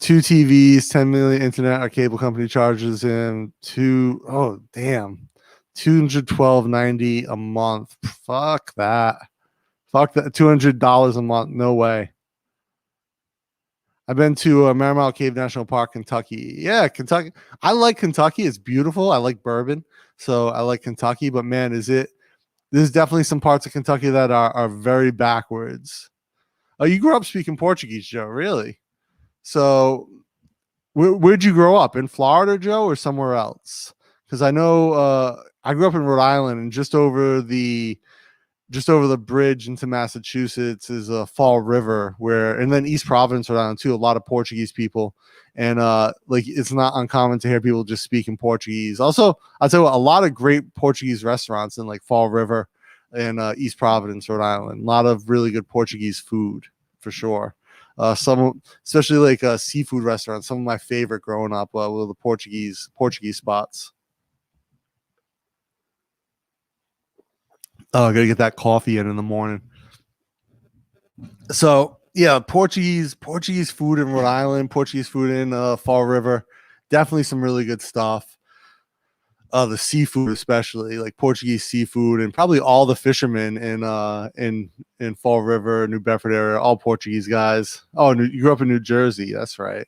2 TVs, 10 million internet. Our cable company charges him $212.90 a month. Fuck that. $200 a month. No way. I've been to Marymount Cave National Park, Kentucky. Yeah, Kentucky. I like Kentucky. It's beautiful. I like bourbon, so I like Kentucky. But man, there's definitely some parts of Kentucky that are very backwards. Oh, you grew up speaking Portuguese, Joe? Really? So, where'd you grow up? In Florida, Joe, or somewhere else? Because I know I grew up in Rhode Island, and just over the bridge into Massachusetts is a Fall River, and then East Providence, Rhode Island too. A lot of Portuguese people, and like it's not uncommon to hear people just speaking Portuguese. Also, I'll tell you what, a lot of great Portuguese restaurants in like Fall River and East Providence, Rhode Island. A lot of really good Portuguese food for sure. Some, especially like seafood restaurants. Some of my favorite growing up were the Portuguese spots. Oh, I gotta get that coffee in the morning. So yeah, Portuguese food in Rhode Island, Portuguese food in Fall River, definitely some really good stuff. The seafood, especially like Portuguese seafood, and probably all the fishermen in Fall River, New Bedford area, all Portuguese guys. Oh, you grew up in New Jersey, that's right.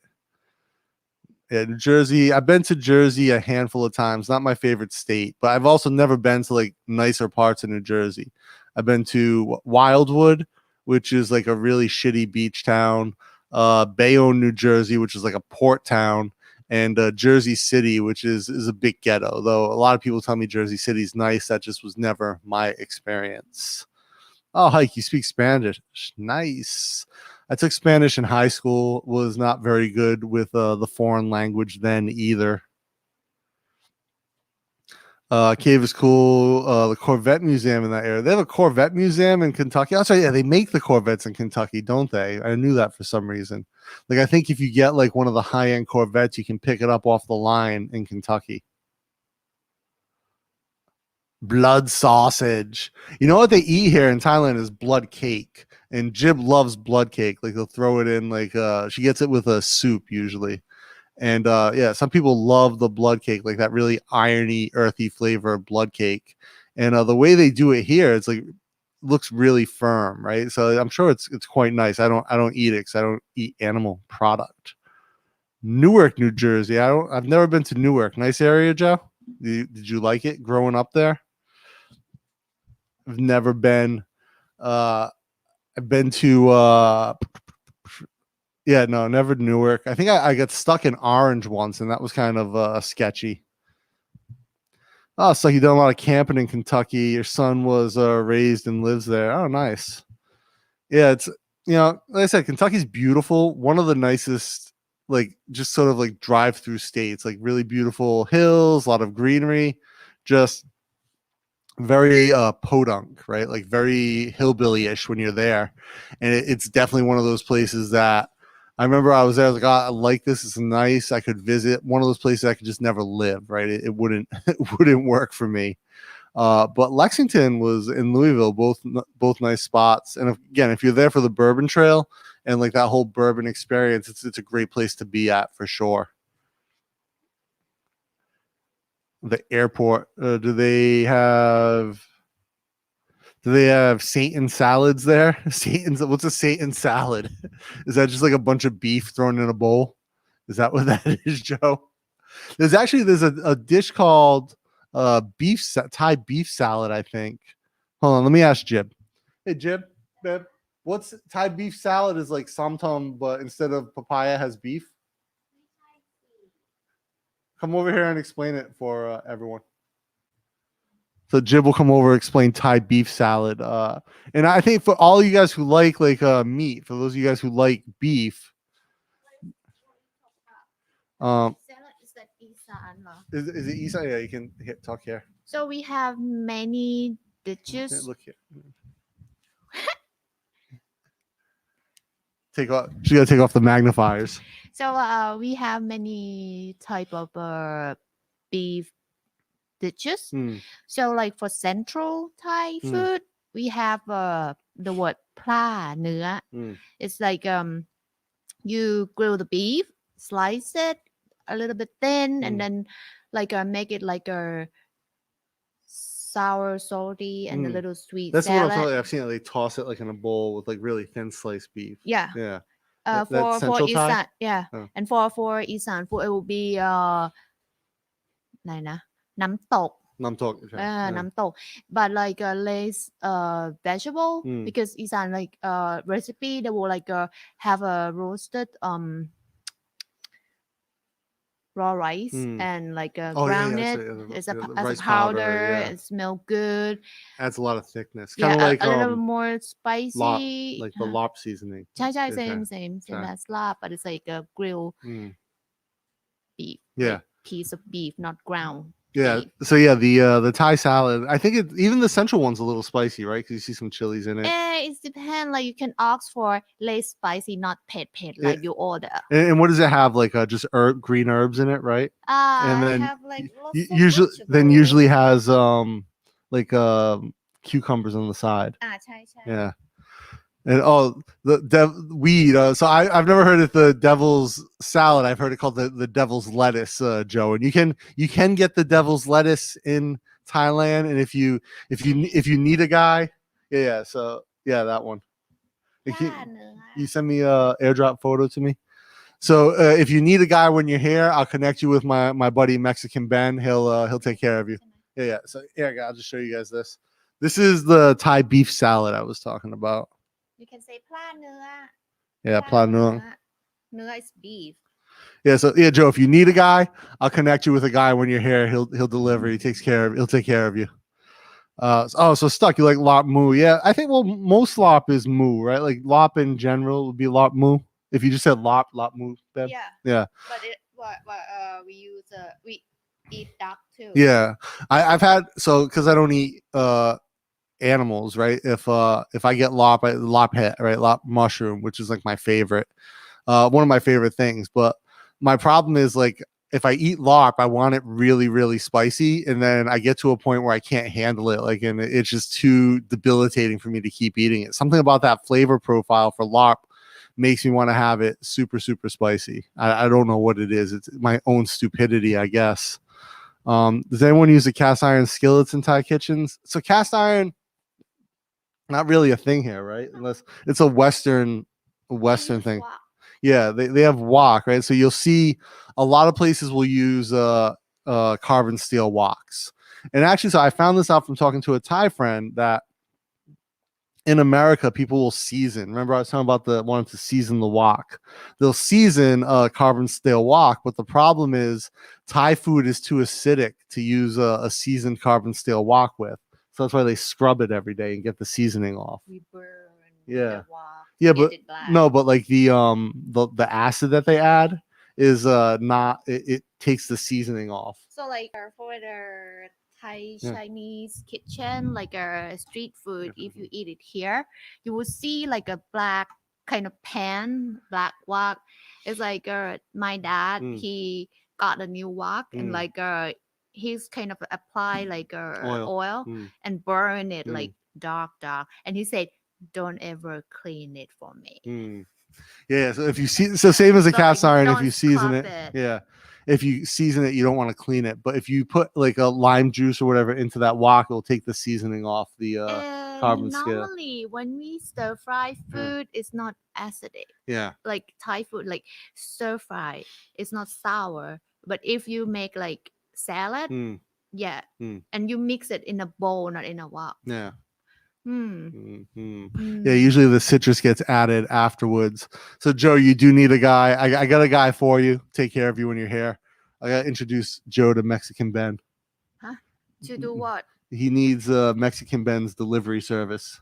Yeah, New Jersey. I've been to Jersey a handful of times. Not my favorite state, but I've also never been to like nicer parts of New Jersey. I've been to Wildwood, which is like a really shitty beach town. Bayonne, New Jersey, which is like a port town, and Jersey City, which is a big ghetto. Though a lot of people tell me Jersey City's nice. That just was never my experience. Oh, Hike, you speak Spanish. Nice. I took Spanish in high school. Was not very good with the foreign language then either. Cave is cool. The Corvette Museum in that area. They have a Corvette Museum in Kentucky. Oh, sorry, yeah, they make the Corvettes in Kentucky, don't they? I knew that for some reason. Like, I think if you get like one of the high-end Corvettes, you can pick it up off the line in Kentucky. Blood sausage. You know what they eat here in Thailand is blood cake. And Jib loves blood cake. Like, they'll throw it in, like, she gets it with a soup usually. And yeah, some people love the blood cake, like that really irony, earthy flavor of blood cake. And the way they do it here, it's like looks really firm, right? So I'm sure it's quite nice. I don't eat it because I don't eat animal product. Newark, New Jersey. I've never been to Newark. Nice area, Joe. Did you like it growing up there? I've never been. I've been to yeah, no, never Newark. I think I got stuck in Orange once, and that was kind of sketchy. Oh, so you done a lot of camping in Kentucky. Your son was raised and lives there. Oh, nice. Yeah, it's, like I said, Kentucky's beautiful. One of the nicest, like, just sort of like drive-through states. Like, really beautiful hills, a lot of greenery, just very podunk, right? Like, very hillbilly-ish when you're there. And it's definitely one of those places that I remember I was there. I was like, oh, I like this. It's nice. I could visit. One of those places I could just never live. Right? It wouldn't it wouldn't work for me. But Lexington was in Louisville, both nice spots. And again, if you're there for the Bourbon Trail and like that whole bourbon experience, it's a great place to be at for sure. The airport. Do they have Satan salads there? What's a Satan salad? Is that just like a bunch of beef thrown in a bowl? Is that what that is, Joe? There's a dish called Thai beef salad, I think. Hold on, let me ask Jib. Hey Jib, babe, what's Thai beef salad is like somtam, but instead of papaya has beef? Come over here and explain it for everyone. So Jib will come over and explain Thai beef salad. And I think for all you guys who like meat, for those of you guys who like beef, is it Isan? Yeah, you can talk here. So we have many dishes. Yeah, look here. She gotta take off the magnifiers. So we have many type of beef dishes. So like for central Thai food, we have the word pla nứa. It's like you grill the beef, slice it a little bit thin, and then like make it like a sour, salty, and a little sweet. That's salad. What I'm talking. I've seen it. They toss it like in a bowl with like really thin sliced beef. Yeah. Yeah. For Isan, yeah. And for Isan food, it will be này nè, nắm tộc. Nắm tộc. But like less vegetable because Isan like recipe they will like have a roasted raw rice and like ground it. It's a powder. It smells good. Adds a lot of thickness. Kind of like a little more spicy. Like the lop seasoning. Same as lop, but it's like a grilled beef. Yeah. Like piece of beef, not ground. Yeah. Beef. So yeah, the Thai salad. I think even the central one's a little spicy, right? Because you see some chilies in it. It depends. Like you can ask for less spicy, not pet like you order. And what does it have? Like just green herbs in it, right? And then have like usually has like cucumbers on the side. Yeah. And the weed. So I've never heard of the devil's salad. I've heard it called the devil's lettuce, Joe. And you can get the devil's lettuce in Thailand. And if you need a guy, yeah. So yeah, that one. You send me a airdrop photo to me. So if you need a guy when you're here, I'll connect you with my buddy Mexican Ben. He'll take care of you. Yeah. So here, I'll just show you guys this. This is the Thai beef salad I was talking about. You can say pla nứa. Yeah, pla nứa. Nứa is beef. Yeah. So yeah, Joe, if you need a guy, I'll connect you with a guy when you're here. He'll deliver. He'll take care of you. So Stuck, you like lop moo? Yeah, I think most lop is moo, right? Like lop in general would be lop moo. If you just said lop moo, Ben. Yeah. But we use we eat duck too. Yeah, I've had because I don't eat animals, right? If I get lop head, right, lop mushroom, which is like my favorite, one of my favorite things. But my problem is like if I eat lop, I want it really, really spicy, and then I get to a point where I can't handle it. Like, and it's just too debilitating for me to keep eating it. Something about that flavor profile for lop makes me want to have it super, super spicy. I don't know what it is. It's my own stupidity, I guess. Does anyone use the cast iron skillets in Thai kitchens? So cast iron, not really a thing here, right? Unless it's a Western thing. Wok. Yeah, they have wok, right? So you'll see a lot of places will use carbon steel woks. And actually, so I found this out from talking to a Thai friend that in America, people will season. Remember, I was talking about wanting to season the wok. They'll season carbon steel wok, but the problem is Thai food is too acidic to use a seasoned carbon steel wok with. So that's why they scrub it every day and get the seasoning off. We burn Yeah. the wok. Yeah, but no, but like the acid that they add is not it takes the seasoning off. So like for the Thai Chinese kitchen, like a street food, if you eat it here, you will see like a black kind of pan, black wok. It's like my dad, he got a new wok and like he's kind of apply like oil and burn it like dark, and he said, "Don't ever clean it for me." Yeah, so if you see, so same as a cast iron, if you season it, yeah, if you season it, you don't want to clean it. But if you put like a lime juice or whatever into that wok, it'll take the seasoning off the carbon scale. Normally, when we stir fry food, it's not acidic. Yeah, like Thai food, like stir fry, it's not sour. But if you make like salad, and you mix it in a bowl, not in a wok. Yeah. Yeah, usually the citrus gets added afterwards. So Joe, you do need a guy. I got a guy for you. Take care of you when you're here. I gotta introduce Joe to Mexican Ben. Huh? To do what? He needs Mexican Ben's delivery service.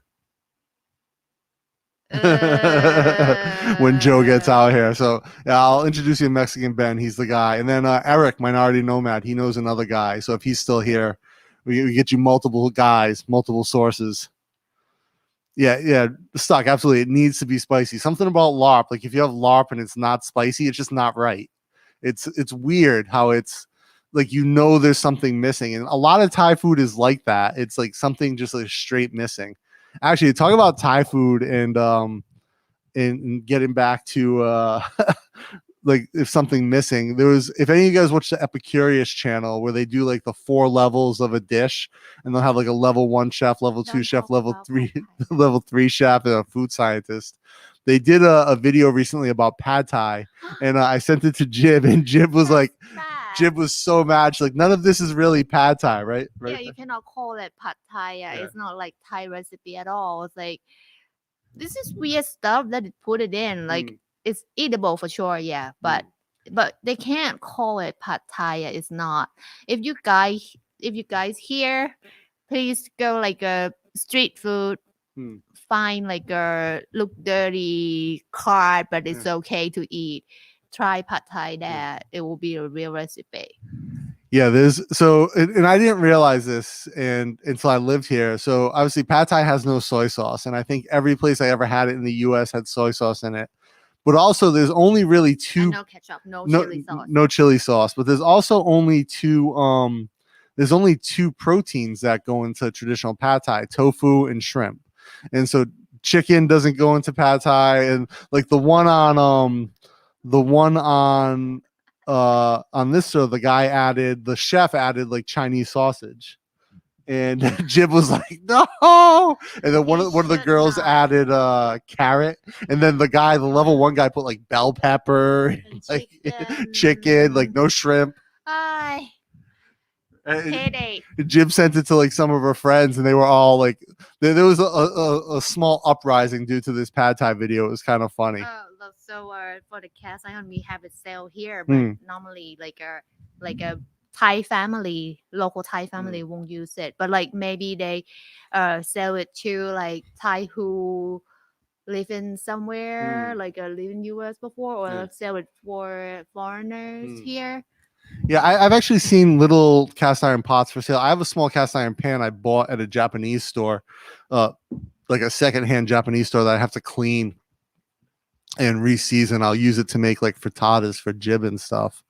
When Joe gets out here. So yeah, I'll introduce you to Mexican Ben. He's the guy. And then Eric, Minority Nomad, he knows another guy. So if he's still here, we get you multiple guys, multiple sources. Yeah, Stuck, absolutely. It needs to be spicy. Something about LARP, like if you have LARP and it's not spicy, it's just not right. It's weird how it's like, there's something missing. And a lot of Thai food is like that. It's like something just like straight missing. Actually, talk about Thai food and getting back to like if something missing. If any of you guys watch the Epicurious channel where they do like the 4 levels of a dish, and they'll have like a level 1 chef, level 2 chef, level 3 level 3 chef, and a food scientist. They did a video recently about pad thai, and I sent it to Jib, and Jib was like, Jib was so mad. She's like, none of this is really pad thai, right? Yeah, you cannot call it pad thai. Yeah. It's not like Thai recipe at all. It's like, this is weird stuff that it put it in. Like, it's eatable for sure, yeah, but they can't call it pad thai. It's not. If you guys here, please go like a street food, find like a look dirty card, but it's okay to eat. Try pad thai there. It will be a real recipe. Yeah, and I didn't realize this until I lived here. So obviously pad thai has no soy sauce, and I think every place I ever had it in the US had soy sauce in it. But also, there's only really 2. And no ketchup, no chili sauce. No chili sauce. But there's also only 2. There's only 2 proteins that go into traditional pad thai: tofu and shrimp. And so chicken doesn't go into pad thai. And like the one on this show, the chef added like Chinese sausage. And Jib was like, no. And then one of the girls added carrot. And then the level 1 guy put like bell pepper, and like chicken, like no shrimp. Payday. Jim sent it to like some of her friends, and they were all like, there was a small uprising due to this pad thai video. It was kind of funny. So for the cast iron, we have a sale here, but normally like a Thai family, local Thai family won't use it, but like maybe they sell it to like Thai who live in somewhere like live in US before, or sell it for foreigners here. Yeah, I've actually seen little cast iron pots for sale. I have a small cast iron pan I bought at a Japanese store, like a secondhand Japanese store that I have to clean and reseason. I'll use it to make like frittatas for Jib and stuff.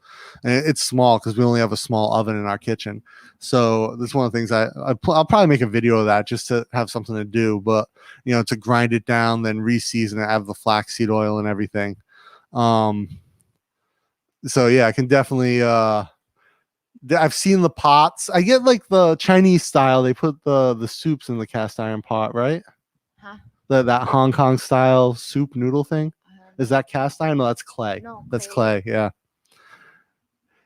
And it's small because we only have a small oven in our kitchen. So that's one of the things I'll probably make a video of that just to have something to do. But to grind it down, then reseason it, have the flaxseed oil and everything. So yeah, I can definitely I've seen the pots. I get like the Chinese style. They put the soups in the cast iron pot, right? Huh? That Hong Kong style soup noodle thing. Is that cast iron? No, that's clay. No, that's clay. Yeah.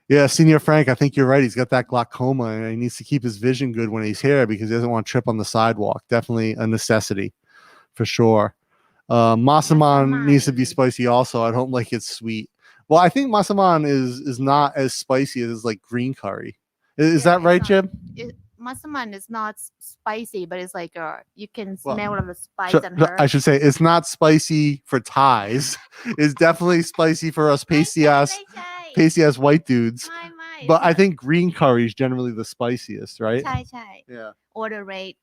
Yeah, Senior Frank, I think you're right. He's got that glaucoma and he needs to keep his vision good when he's here because he doesn't want to trip on the sidewalk. Definitely a necessity for sure. Masaman needs to be spicy also. I don't like it sweet. Well, I think masaman is not as spicy as like green curry. Is that right, Jim? Masaman is not spicy, but it's like you can smell the spice and herb. I should say it's not spicy for Thais. It's definitely spicy for us pasty ass white dudes. But I think green curry is generally the spiciest, right? Chai. Yeah. Or the red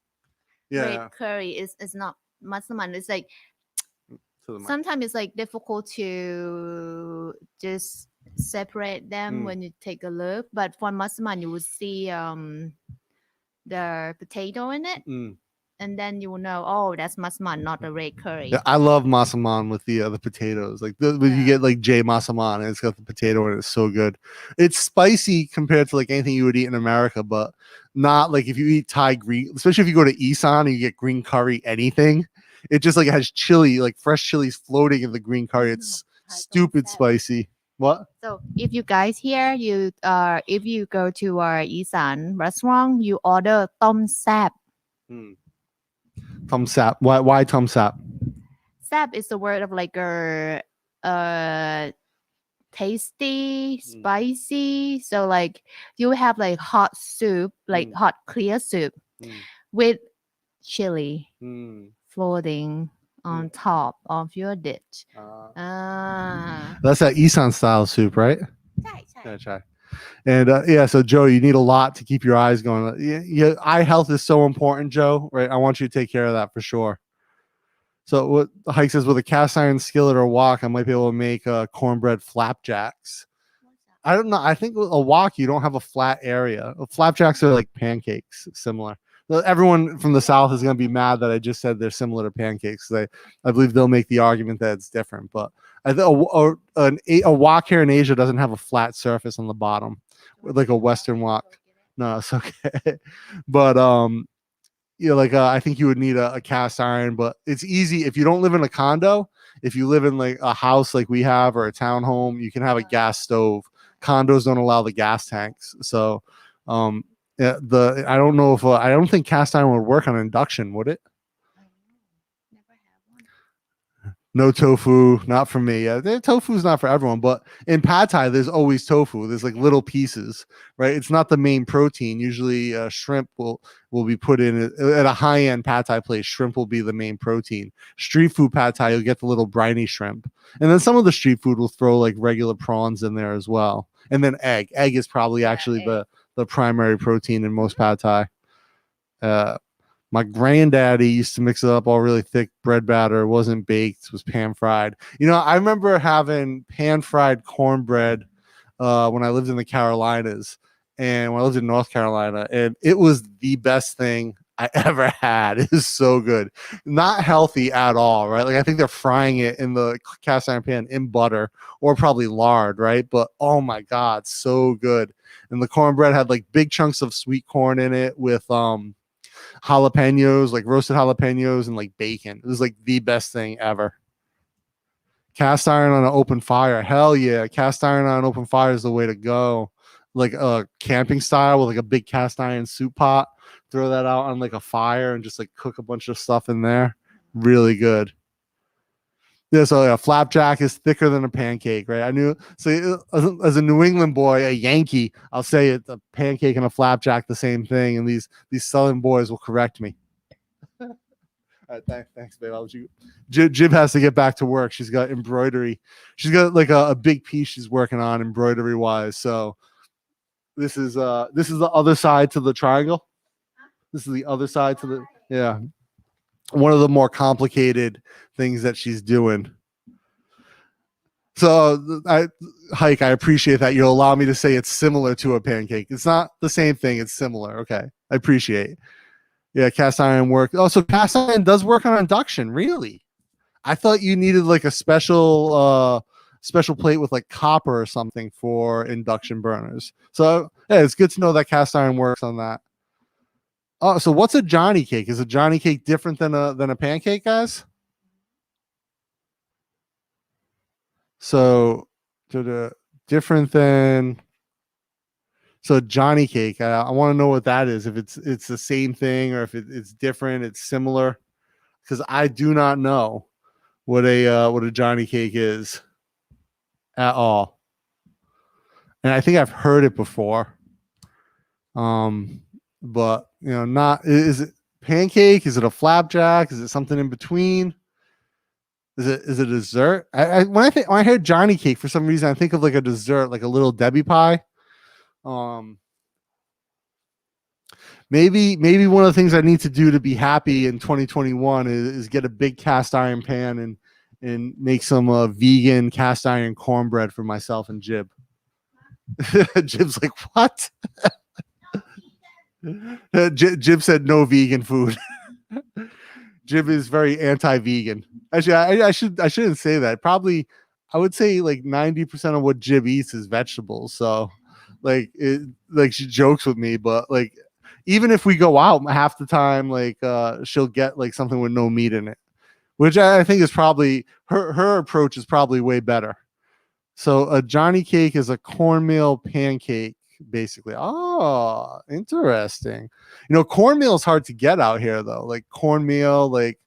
curry is not masaman. It's like sometimes it's like difficult to just separate them when you take a look. But for masaman, you will see the potato in it, and then you will know, oh, that's masaman, not the red curry. Yeah, I love masaman with the potatoes. Like when you get like J masaman, and it's got the potato and it's so good. It's spicy compared to like anything you would eat in America, but not like if you eat Thai green, especially if you go to Isan and you get green curry, anything. It just like has chili, like fresh chilies floating in the green curry. It's stupid spicy. What? So if you guys here, if you go to our Isan restaurant, you order tom sap. Tom sap. Why tom sap? Sap is the word of like a tasty, spicy. So like you have like hot soup, like hot clear soup with chili floating on top of your dish. That's that Isan style soup, right? Chai. And so Joe, you need a lot to keep your eyes going. Yeah, eye health is so important, Joe. Right? I want you to take care of that for sure. So what Hike says, with a cast iron skillet or wok, I might be able to make cornbread flapjacks. I don't know. I think a wok, you don't have a flat area. Flapjacks are like pancakes, similar. Everyone from the South is going to be mad that I just said they're similar to pancakes. I believe they'll make the argument that it's different. But I think a wok here in Asia doesn't have a flat surface on the bottom, like a Western wok. No, it's okay. But I think you would need a cast iron. But it's easy if you don't live in a condo. If you live in like a house like we have or a townhome, you can have a gas stove. Condos don't allow the gas tanks, so I don't know if I don't think cast iron would work on induction, would it? No tofu, not for me. Yeah, tofu's not for everyone, but in pad thai, there's always tofu. There's like little pieces, right? It's not the main protein. Usually, shrimp will be put in at a high end pad thai place. Shrimp will be the main protein. Street food pad thai, you'll get the little briny shrimp, and then some of the street food will throw like regular prawns in there as well, and then egg. Egg is probably actually the primary protein in most pad thai. My granddaddy used to mix it up all really thick bread batter. It wasn't baked, it was pan fried. I remember having pan fried cornbread when I lived in the Carolinas and when I lived in North Carolina, and it was the best thing I ever had. It is so good. Not healthy at all, right? Like I think they're frying it in the cast iron pan in butter or probably lard, right? But oh my God, so good. And the cornbread had like big chunks of sweet corn in it with jalapenos, like roasted jalapenos and like bacon. It was like the best thing ever. Cast iron on an open fire. Hell yeah. Cast iron on an open fire is the way to go. like a camping style with like a big cast iron soup pot. Throw that out on like a fire and just like cook a bunch of stuff in there. Really good. Yeah, so a flapjack is thicker than a pancake, right? I knew. So as a New England boy, a Yankee, I'll say it: a pancake and a flapjack, the same thing. And these Southern boys will correct me. All right, thanks, babe. Jib has to get back to work. She's got embroidery. She's got like a big piece she's working on embroidery wise. So this is the other side to the triangle. This is the other side to the one of the more complicated things that she's doing. So Hike, I appreciate that you'll allow me to say it's similar to a pancake. It's not the same thing. It's similar. Okay. I appreciate. Yeah. Cast iron work. Oh, so cast iron does work on induction. Really? I thought you needed like a special plate with like copper or something for induction burners. So yeah, it's good to know that cast iron works on that. Oh, so what's a Johnny cake? Is a Johnny cake different than a pancake, guys? So, different than Johnny cake. I want to know what that is. If it's the same thing or if it's different, it's similar. Because I do not know what a Johnny cake is at all, and I think I've heard it before. But not is it pancake? Is it a flapjack? Is it something in between? Is it a dessert? When I hear Johnny cake, for some reason I think of like a dessert, like a little Debbie pie. Maybe one of the things I need to do to be happy in 2021 is get a big cast iron pan and make some vegan cast iron cornbread for myself and Jib. Jib's like, what? Jib said no vegan food. Jib is very anti-vegan. Actually, I shouldn't say that. Probably, I would say like 90% of what Jib eats is vegetables. So, like she jokes with me, but like even if we go out, half the time, like she'll get like something with no meat in it, which I think is probably her approach is probably way better. So a Johnny cake is a cornmeal pancake. Basically. Oh, interesting. Cornmeal is hard to get out here though. Like cornmeal, like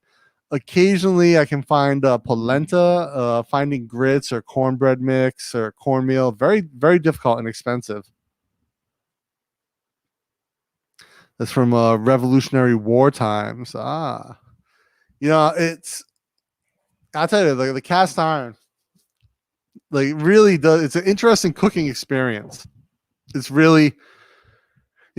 occasionally I can find polenta, finding grits or cornbread mix or cornmeal, very, very difficult and expensive. That's from Revolutionary War times. I'll tell you, the cast iron, like really does, it's an interesting cooking experience. It's really,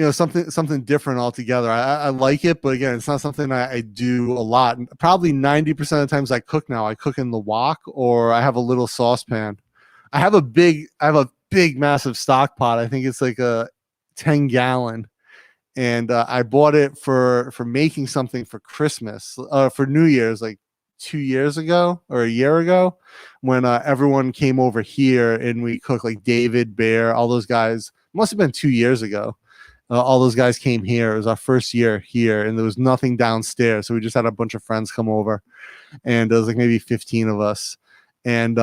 something different altogether. I like it, but again, it's not something I do a lot. Probably 90% of the times I cook now, I cook in the wok or I have a little saucepan. I have a big, massive stock pot. I think it's like a 10-gallon. And I bought it for making something for Christmas, for New Year's, like 2 years ago or a year ago, when everyone came over here and we cooked, like David, Bear, all those guys. Must have been 2 years ago. All those guys came here. It was our first year here, and there was nothing downstairs, so we just had a bunch of friends come over, and there was like maybe 15 of us. And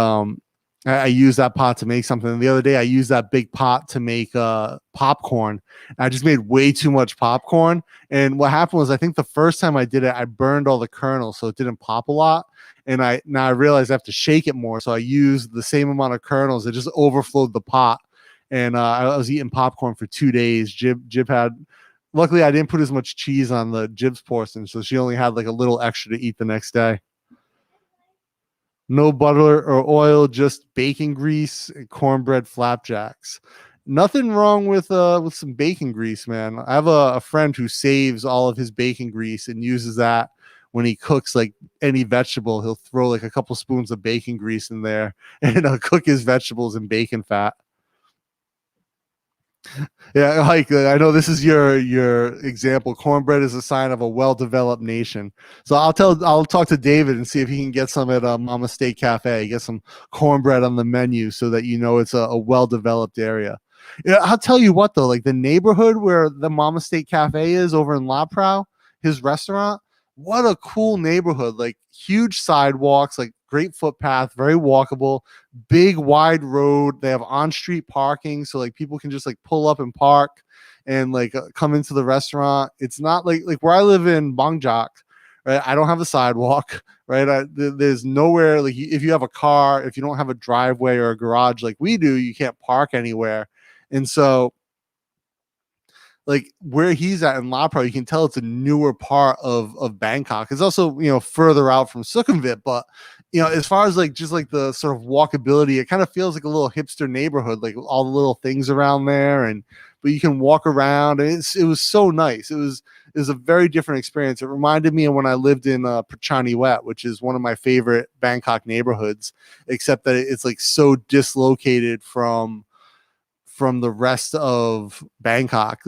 I used that pot to make something. And the other day, I used that big pot to make popcorn. I just made way too much popcorn. And what happened was, I think the first time I did it, I burned all the kernels, so it didn't pop a lot. And now I realized I have to shake it more. So I used the same amount of kernels. It just overflowed the pot. And I was eating popcorn for 2 days. Jib had, luckily I didn't put as much cheese on the Jib's portion, so she only had like a little extra to eat the next day. No butter or oil, just bacon grease and cornbread flapjacks. Nothing wrong with some bacon grease, man. I have a friend who saves all of his bacon grease and uses that when he cooks like any vegetable. He'll throw like a couple spoons of bacon grease in there and cook his vegetables in bacon fat. Yeah, Hike, I know this is your example. Cornbread is a sign of a well-developed nation. So I'll talk to David and see if he can get some at Mama Steak Cafe. Get some cornbread on the menu so that it's a well-developed area. Yeah, I'll tell you what though, like the neighborhood where the Mama Steak Cafe is over in La Prow, his restaurant, what a cool neighborhood. Like huge sidewalks, like great footpath, very walkable, big wide road. They have on-street parking, so like people can just like pull up and park and like come into the restaurant. It's not like where I live in Bongjak, right? I don't have a sidewalk, right? There's nowhere, like if you have a car, if you don't have a driveway or a garage like we do, you can't park anywhere. And so like where he's at in La Pro, you can tell it's a newer part of Bangkok. It's also, further out from Sukhumvit, but as far as like just like the sort of walkability, it kind of feels like a little hipster neighborhood, like all the little things around there, and but you can walk around, and it was so nice. It was a very different experience. It reminded me of when I lived in Prachani Wet, which is one of my favorite Bangkok neighborhoods, except that it's like so dislocated from the rest of Bangkok.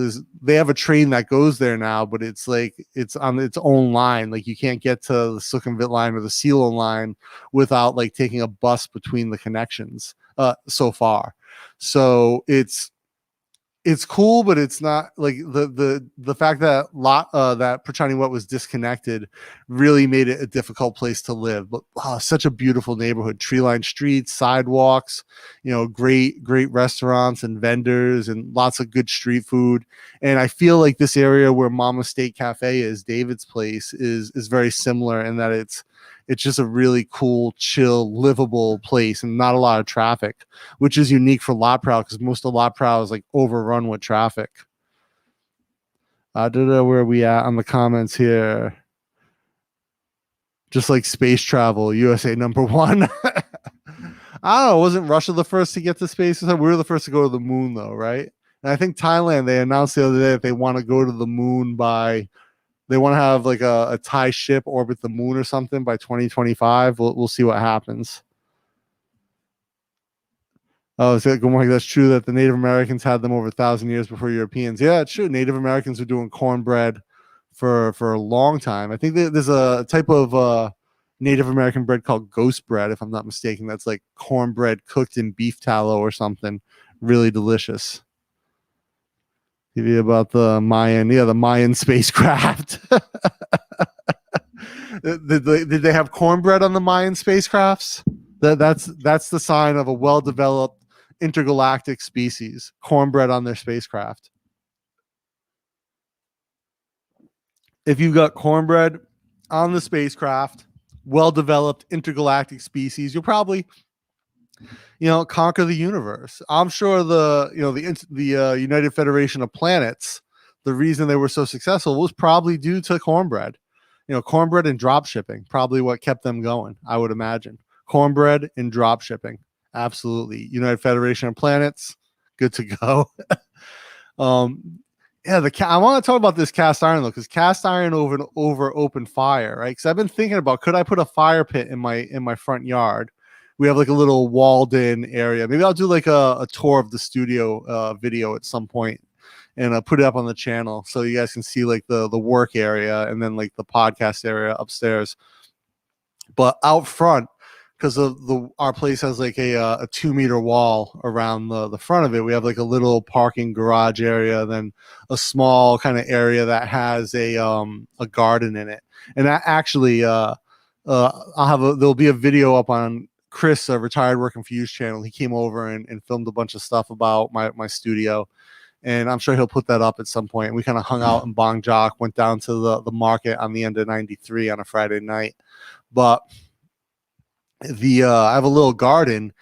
They have a train that goes there now, but it's like it's on its own line. Like you can't get to the Sukhumvit line or the Ceylon line without like taking a bus between the connections so far. So it's cool, but it's not like the fact that that Prachani Wet was disconnected really made it a difficult place to live. But such a beautiful neighborhood, tree-lined streets, sidewalks, great restaurants and vendors, and lots of good street food. And I feel like this area where Mama Steak Cafe is, David's place, is very similar in that it's just a really cool, chill, livable place and not a lot of traffic, which is unique for Lot Prow because most of Lot Prow is like overrun with traffic. I don't know where we at on the comments here. Just like space travel, USA #1. I don't know. Wasn't Russia the first to get to space? We were the first to go to the moon, though, right? And I think Thailand, they announced the other day that they want to go to the moon they want to have like a Thai ship orbit the moon or something by 2025. We'll see what happens. Oh, so good morning. That's true that the Native Americans had them over 1,000 years before Europeans. Yeah, it's true. Native Americans were doing cornbread for a long time. I think there's a type of Native American bread called ghost bread, if I'm not mistaken. That's like cornbread cooked in beef tallow or something. Really delicious. About the Mayan spacecraft. Did they have cornbread on the Mayan spacecrafts? That's the sign of a well-developed intergalactic species. Cornbread on their spacecraft. If you've got cornbread on the spacecraft, well-developed intergalactic species, you'll probably conquer the universe. I'm sure the United Federation of Planets, the reason they were so successful was probably due to cornbread. Cornbread and drop shipping, probably what kept them going, I would imagine. Cornbread and drop shipping. Absolutely. United Federation of Planets, good to go. I want to talk about this cast iron though, because cast iron over open fire, right? Because I've been thinking about, could I put a fire pit in my front yard? We have like a little walled in area. Maybe I'll do like a tour of the studio video at some point and put it up on the channel so you guys can see like the work area and then like the podcast area upstairs. But out front, because our place has like a 2-meter wall around the front of it, we have like a little parking garage area, then a small kind of area that has a garden in it. And that actually there'll be a video up on Chris, a Retired Work Confused channel. He came over and filmed a bunch of stuff about my studio, and I'm sure he'll put that up at some point. And we kind of hung out in Bongjak, went down to the market on the end of 93 on a Friday night. But I have a little garden,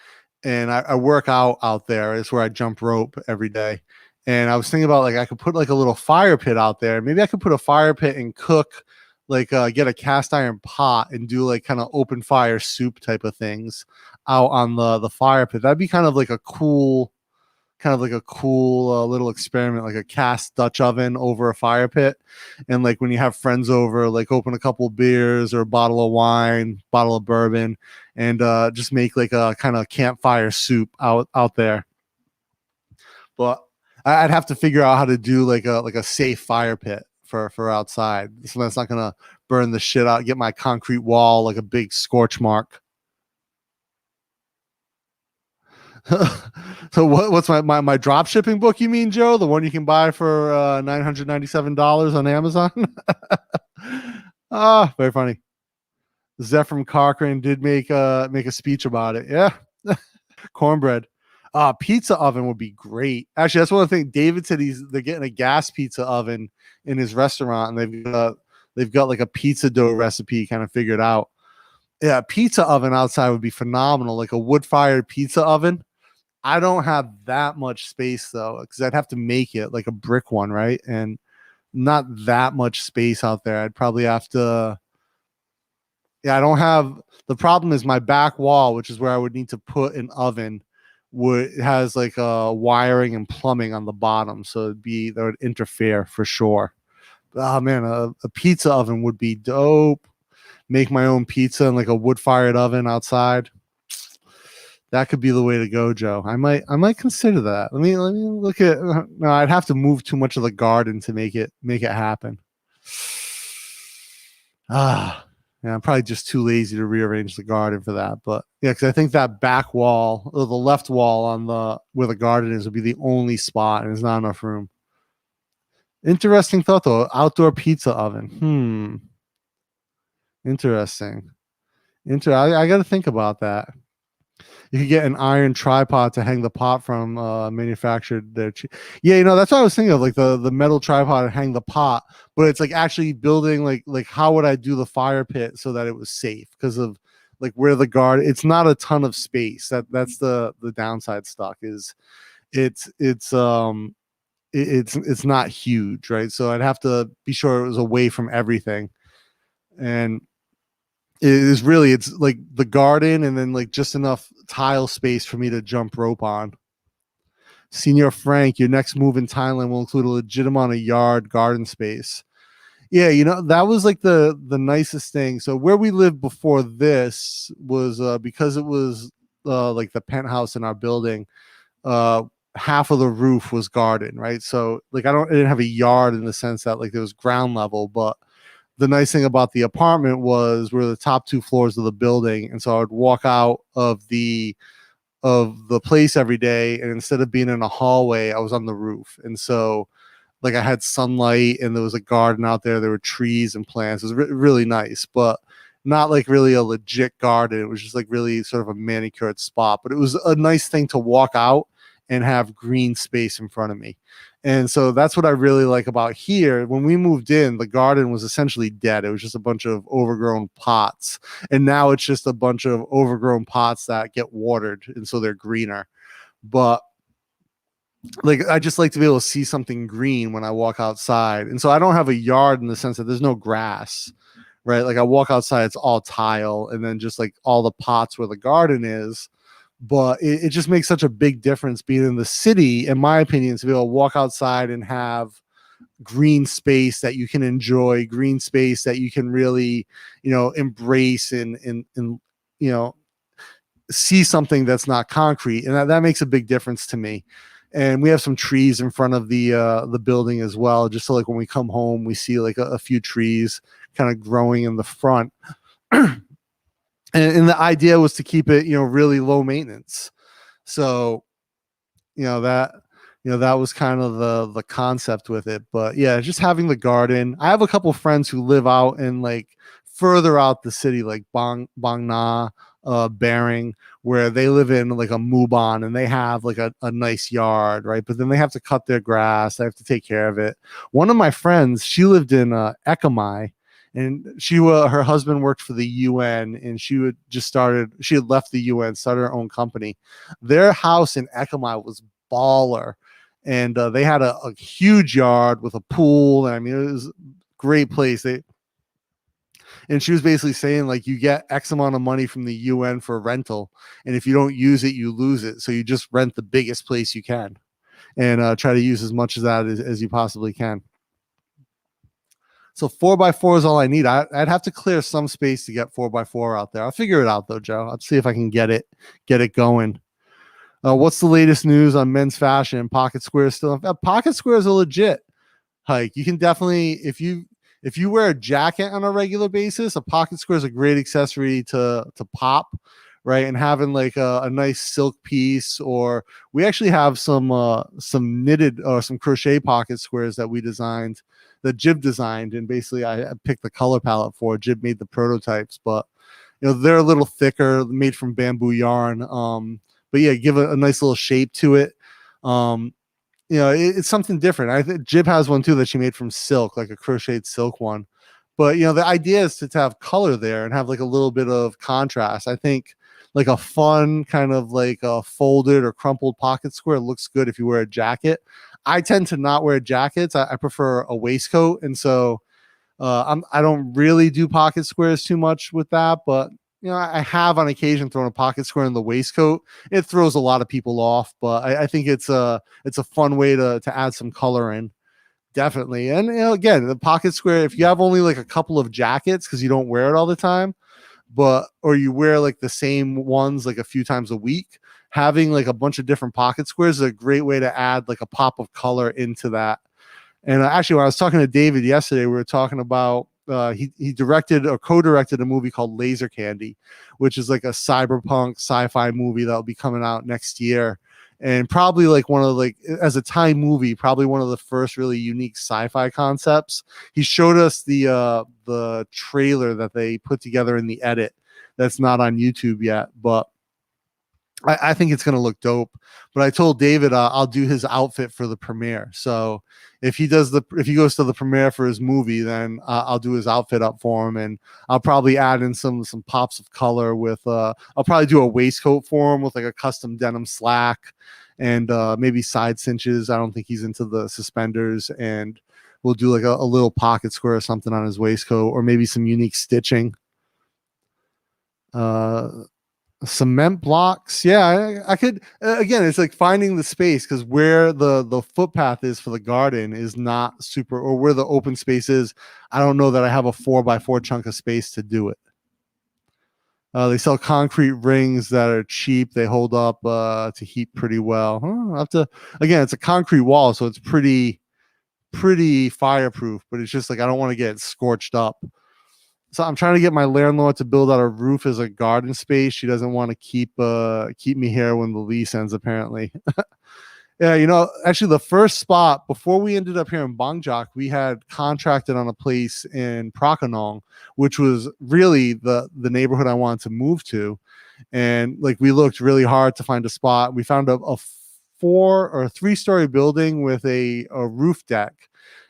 and I work out there. It's where I jump rope every day. And I was thinking about like I could put like a little fire pit out there. Maybe I could put a fire pit and cook, like get a cast iron pot and do like kind of open fire soup type of things out on the fire pit. That'd be kind of like a cool little experiment, like a cast Dutch oven over a fire pit. And like when you have friends over, like open a couple beers or a bottle of wine, bottle of bourbon, and just make like a kind of campfire soup out there. But I'd have to figure out how to do like a safe fire pit for outside, so that's not gonna burn the shit out, get my concrete wall like a big scorch mark. So what's my drop shipping book, you mean, Joe? The one you can buy for $997 on Amazon? Ah, very funny. Zephram Cochran did make a speech about it. Yeah. Cornbread. Pizza oven would be great. Actually, that's one thing. David said they're getting a gas pizza oven in his restaurant, and they've got like a pizza dough recipe kind of figured out. Yeah, pizza oven outside would be phenomenal, like a wood fired pizza oven. I don't have that much space though, because I'd have to make it like a brick one, right? And not that much space out there. I'd probably have to. Yeah, I don't have. The problem is my back wall, which is where I would need to put an oven, would has like wiring and plumbing on the bottom, so that would interfere for sure. Oh man, a pizza oven would be dope. Make my own pizza in like a wood fired oven outside. That could be the way to go, Joe. I might consider that. Let me look at. No, I'd have to move too much of the garden to make it happen. Yeah, I'm probably just too lazy to rearrange the garden for that. But yeah, because I think that back wall, or the left wall on the where the garden is, would be the only spot, and there's not enough room. Interesting thought though. Outdoor pizza oven. Interesting. I got to think about that. You could get an iron tripod to hang the pot from manufactured there. Yeah, that's what I was thinking of, like the metal tripod to hang the pot, but it's like actually building like how would I do the fire pit so that it was safe, because of like where the garden, it's not a ton of space. That's the downside stock is it's not huge, right? So I'd have to be sure it was away from everything. And it's like the garden and then like just enough tile space for me to jump rope on. Senior Frank, your next move in Thailand will include a legit amount of yard garden space. Yeah, that was like the nicest thing. So where we lived before this was because it was like the penthouse in our building, half of the roof was garden, right? So like I didn't have a yard in the sense that like there was ground level, but the nice thing about the apartment was we're the top two floors of the building, and so I would walk out of the place every day, and instead of being in a hallway, I was on the roof, and so like I had sunlight, and there was a garden out there. There were trees and plants. It was really nice, but not like really a legit garden. It was just like really sort of a manicured spot, but it was a nice thing to walk out and have green space in front of me. And so that's what I really like about here. When we moved in, the garden was essentially dead. It was just a bunch of overgrown pots. And now it's just a bunch of overgrown pots that get watered. And so they're greener. But like, I just like to be able to see something green when I walk outside. And so I don't have a yard in the sense that there's no grass, right? Like I walk outside, it's all tile, and then just like all the pots where the garden is. But it just makes such a big difference being in the city, in my opinion, to be able to walk outside and have green space that you can enjoy, green space that you can really, embrace and see something that's not concrete. And that makes a big difference to me. And we have some trees in front of the building as well, just so like when we come home, we see like a few trees kind of growing in the front. And the idea was to keep it, really low maintenance. So, that was kind of the concept with it. But yeah, just having the garden. I have a couple friends who live out in like further out the city, like Bang Na, Bering, where they live in like a Mubon, and they have like a nice yard, right? But then they have to cut their grass. They have to take care of it. One of my friends, she lived in Ekamai, and her husband worked for the UN, and she had left the UN, started her own company. Their house in Ekamai was baller, and they had a huge yard with a pool. And I mean, it was a great place. And she was basically saying like, you get X amount of money from the UN for rental, and if you don't use it, you lose it. So you just rent the biggest place you can, and try to use as much of that as you possibly can. So 4x4 is all I need. I'd have to clear some space to get 4x4 out there. I'll figure it out though, Joe. I'll see if I can get it going. What's the latest news on men's fashion? Pocket squares still. Pocket squares are legit. Hike. You can definitely, if you wear a jacket on a regular basis, a pocket square is a great accessory to pop, right? And having like a nice silk piece, or we actually have some knitted or some crochet pocket squares that we designed Jib designed, and basically I picked the color palette for. Jib made the prototypes, but they're a little thicker, made from bamboo yarn. But yeah, give a nice little shape to it. It's something different. I think Jib has one too that she made from silk, like a crocheted silk one. But the idea is to have color there and have like a little bit of contrast. I think like a fun kind of like a folded or crumpled pocket square looks good if you wear a jacket. I tend to not wear jackets. I prefer a waistcoat, and so I don't really do pocket squares too much with that. But I have on occasion thrown a pocket square in the waistcoat. It throws a lot of people off, but I think it's a fun way to add some color in. Definitely. And again, the pocket square, if you have only like a couple of jackets because you don't wear it all the time, or you wear like the same ones like a few times a week, having like a bunch of different pocket squares is a great way to add like a pop of color into that. And actually, when I was talking to David yesterday, we were talking about he directed or co-directed a movie called Laser Candy, which is like a cyberpunk sci-fi movie that'll be coming out next year. And probably like one of as a Thai movie, probably one of the first really unique sci-fi concepts. He showed us the trailer that they put together in the edit that's not on YouTube yet, but I think it's going to look dope. But I told David I'll do his outfit for the premiere. So if he goes to the premiere for his movie, then I'll do his outfit up for him, and I'll probably add in some pops of color with I'll probably do a waistcoat for him with like a custom denim slack and maybe side cinches. I don't think he's into the suspenders, and we'll do like a little pocket square or something on his waistcoat, or maybe some unique stitching. Cement blocks, yeah, I could again, it's like finding the space, because where the footpath is for the garden is not super, or where the open space is, I don't know that I have a 4x4 chunk of space to do it. They sell concrete rings that are cheap. They hold up to heat pretty well. I'll have to, again, it's a concrete wall, so it's pretty fireproof, but it's just like I don't want to get scorched up. So I'm trying to get my landlord to build out a roof as a garden space. She doesn't want to keep me here when the lease ends, apparently. Yeah, actually the first spot before we ended up here in Bangjak, we had contracted on a place in Prakanong, which was really the neighborhood I wanted to move to. And like we looked really hard to find a spot. We found a 4 or 3-story building with a roof deck.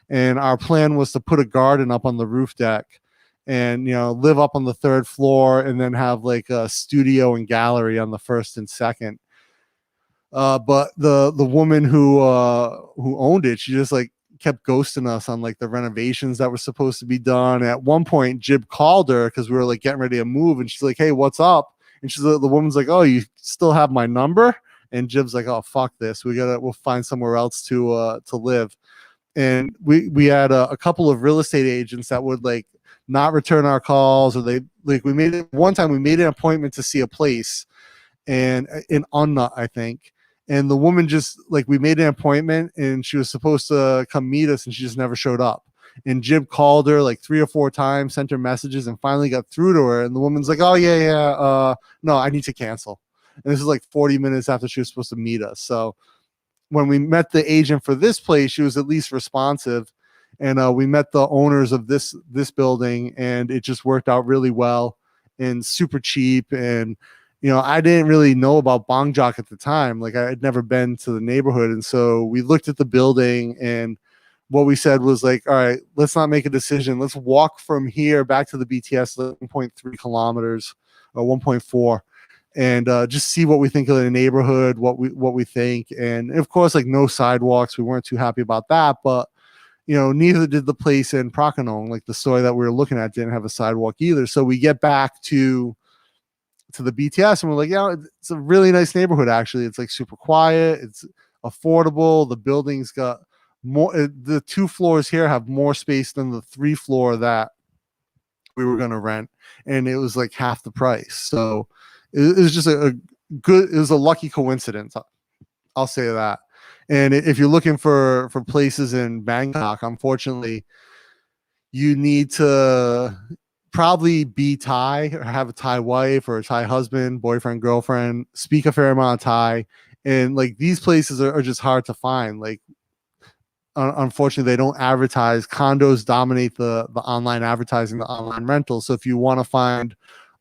And our plan was to put a garden up on the roof deck and live up on the 3rd floor, and then have like a studio and gallery on the 1st and 2nd. But the woman who owned it, she just like kept ghosting us on like the renovations that were supposed to be done. At one point, Jib called her because we were like getting ready to move, and she's like, "Hey, what's up?" And the woman's like, "Oh, you still have my number?" And Jib's like, "Oh, fuck this. We'll find somewhere else to live." And we had a couple of real estate agents that would like not return our calls, or they like we made an appointment to see a place, and in Unnut, I think. And the woman just like, we made an appointment and she was supposed to come meet us, and she just never showed up. And Jib called her like 3 or 4 times, sent her messages, and finally got through to her. And the woman's like, "Oh yeah, no, I need to cancel." And this is like 40 minutes after she was supposed to meet us. So when we met the agent for this place, she was at least responsive. And we met the owners of this building, and it just worked out really well and super cheap. And I didn't really know about Bangjak at the time. Like I had never been to the neighborhood, and so we looked at the building, and what we said was like, all right, let's not make a decision. Let's walk from here back to the BTS 1.3 kilometers or 1.4. And just see what we think of the neighborhood, what we think. And of course, like no sidewalks. We weren't too happy about that, but neither did the place in Prakanong. Like the store that we were looking at didn't have a sidewalk either. So we get back to the BTS, and we're like, yeah, it's a really nice neighborhood. Actually, it's like super quiet. It's affordable. The building's got more. The 2 floors here have more space than the 3 floor that we were going to rent, and it was like half the price. So it was just it was a lucky coincidence. I'll say that. And if you're looking for places in Bangkok, unfortunately, you need to probably be Thai, or have a Thai wife or a Thai husband, boyfriend, girlfriend, speak a fair amount of Thai. And like these places are just hard to find. Like unfortunately they don't advertise. Condos dominate the online advertising, the online rentals. So if you want to find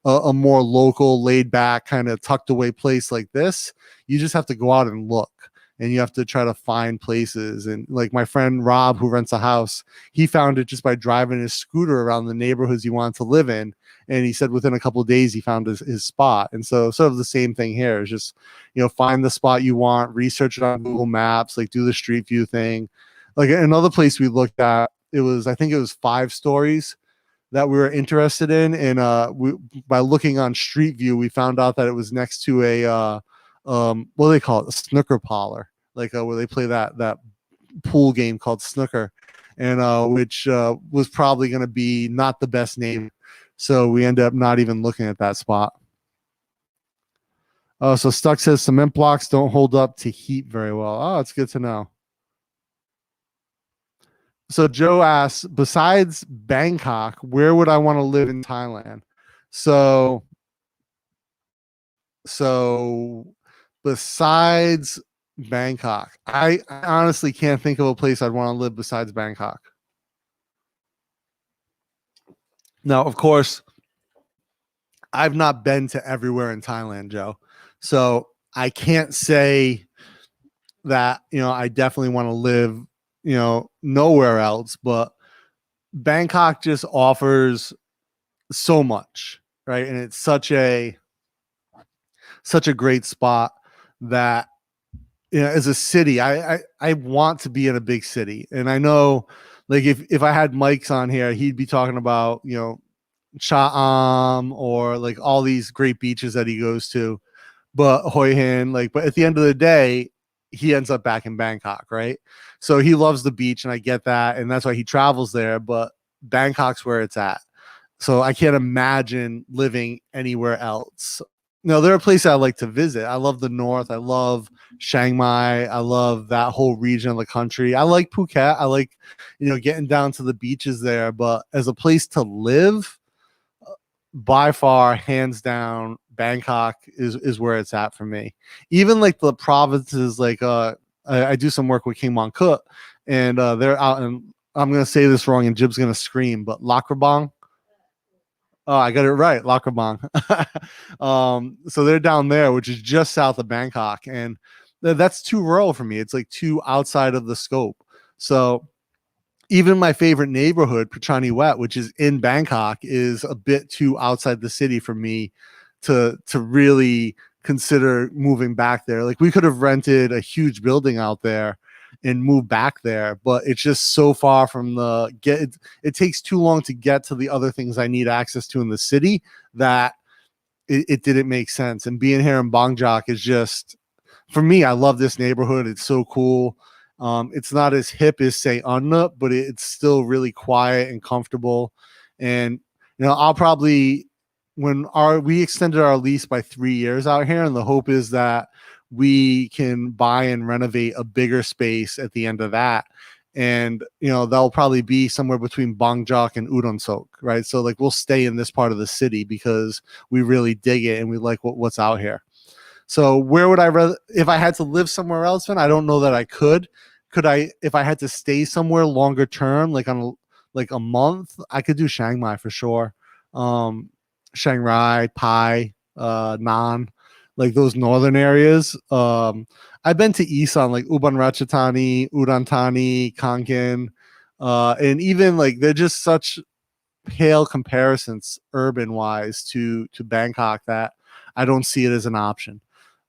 a more local, laid back, kind of tucked away place like this, you just have to go out and look, and you have to try to find places. And like my friend Rob, who rents a house, he found it just by driving his scooter around the neighborhoods he wanted to live in. And he said within a couple of days he found his spot. And so sort of the same thing here is just, find the spot you want, research it on Google Maps, like do the street view thing. Like another place we looked at, I think it was 5 stories that we were interested in. And by looking on Street View, we found out that it was next to a what do they call it? A snooker parlor, like where they play that pool game called snooker, and which was probably going to be not the best name. So we ended up not even looking at that spot. So Stuck says cement blocks don't hold up to heat very well. Oh, it's good to know. So Joe asks, besides Bangkok, where would I want to live in Thailand? So besides Bangkok, I honestly can't think of a place I'd want to live besides Bangkok. Now, of course, I've not been to everywhere in Thailand, Joe. So I can't say that, I definitely want to live, nowhere else, but Bangkok just offers so much, right? And it's such a great spot that, as a city, I want to be in a big city. And I know, like, if I had Mike's on here, he'd be talking about, Chaam or like all these great beaches that he goes to, but Hoi Hin, but at the end of the day, he ends up back in Bangkok, right? So he loves the beach, and I get that, and that's why he travels there, but Bangkok's where it's at. So I can't imagine living anywhere else. There are places I like to visit. I love the north. I love Chiang Mai. I love that whole region of the country. I like Phuket. I like, getting down to the beaches there. But as a place to live, by far, hands down, Bangkok is where it's at for me. Even like the provinces, like I do some work with King Mon Kut, and they're out in, I'm gonna say this wrong and Jib's gonna scream, but Luang Prabang. Oh, I got it right, Luang Prabang. So they're down there, which is just south of Bangkok, and that's too rural for me. It's like too outside of the scope. So even my favorite neighborhood, Prachani Wet, which is in Bangkok, is a bit too outside the city for me to really consider moving back there. Like we could have rented a huge building out there and moved back there, but it's just so far from it takes too long to get to the other things I need access to in the city that it didn't make sense. And being here in Bongjak is just, for me, I love this neighborhood. It's so cool. It's not as hip as say Unnut, but it's still really quiet and comfortable. And I'll probably, we extended our lease by 3 years out here, and the hope is that we can buy and renovate a bigger space at the end of that. And that'll probably be somewhere between Bongjak and Udon-sok, right? So like we'll stay in this part of the city because we really dig it and we like what's out here. So where would I rather, if I had to live somewhere else, then I don't know that I could. Could I, if I had to stay somewhere longer term, like on a month, I could do Chiang Mai for sure. Chiang Rai, Pai, Nan, like those northern areas. I've been to Isan, like Ubon Ratchathani, Udon Thani, Konkan, and even like they're just such pale comparisons urban wise to Bangkok that I don't see it as an option.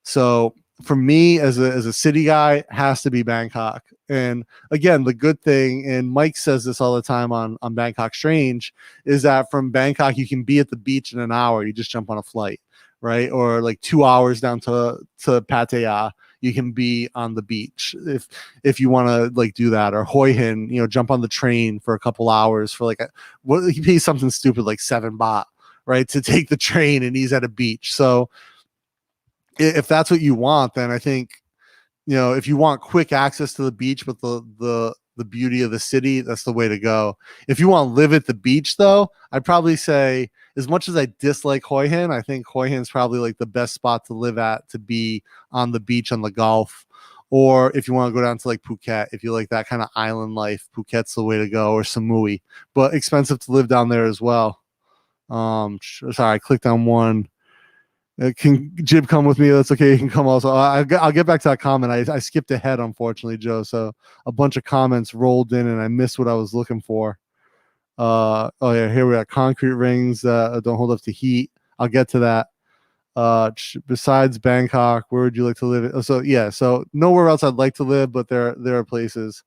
So for me, as a city guy, has to be Bangkok. And again, the good thing, and Mike says this all the time on Bangkok Strange, is that from Bangkok you can be at the beach in an hour. You just jump on a flight, right? Or like 2 hours down to Pattaya, you can be on the beach if you want to like do that. Or Hoi Hin, jump on the train for a couple hours for like you pay something stupid like 7 baht, right, to take the train, and he's at a beach. So if that's what you want, then I think, if you want quick access to the beach but the beauty of the city, that's the way to go. If you want to live at the beach, though, I'd probably say, as much as I dislike Hoi Hin, I think Hoi Hin is probably like the best spot to live at, to be on the beach on the Gulf, Or if you want to go down to like Phuket, if you like that kind of island life, Phuket's the way to go, or Samui, but expensive to live down there as well. Sorry, I clicked on one. Can Jib come with me? That's okay. You can come also. I'll get back to that comment. I skipped ahead, unfortunately, Joe. So a bunch of comments rolled in and I missed what I was looking for. Oh yeah, here we are. Concrete rings don't hold up to heat. I'll get to that. Besides Bangkok, where would you like to live? So yeah, so nowhere else I'd like to live, but there are places.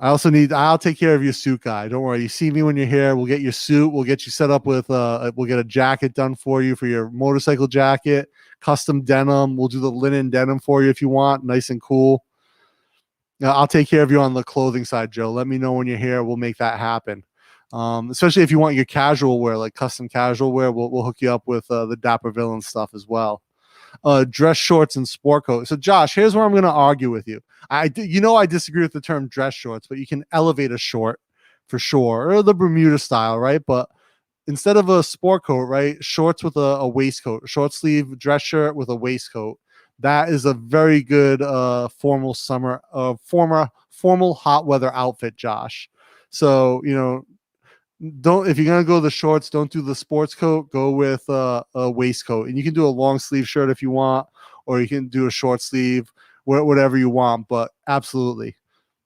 I'll take care of your suit guy. Don't worry. You see me when you're here. We'll get your suit. We'll get you set up with we'll get a jacket done for you for your motorcycle jacket, custom denim. We'll do the linen denim for you if you want, nice and cool. I'll take care of you on the clothing side, Joe. Let me know when you're here. We'll make that happen. Especially if you want your casual wear, like custom casual wear, we'll hook you up with the Dapper Villain stuff as well. Dress shorts and sport coat. So Josh, here's where I'm going to argue with you. I disagree with the term dress shorts, but you can elevate a short for sure, or the Bermuda style, right? But instead of a sport coat, right, shorts with a waistcoat, short sleeve dress shirt with a waistcoat. That is a very good formal hot weather outfit, Josh. So if you're gonna go the shorts, don't do the sports coat. Go with a waistcoat, and you can do a long sleeve shirt if you want, or you can do a short sleeve, whatever you want. But absolutely,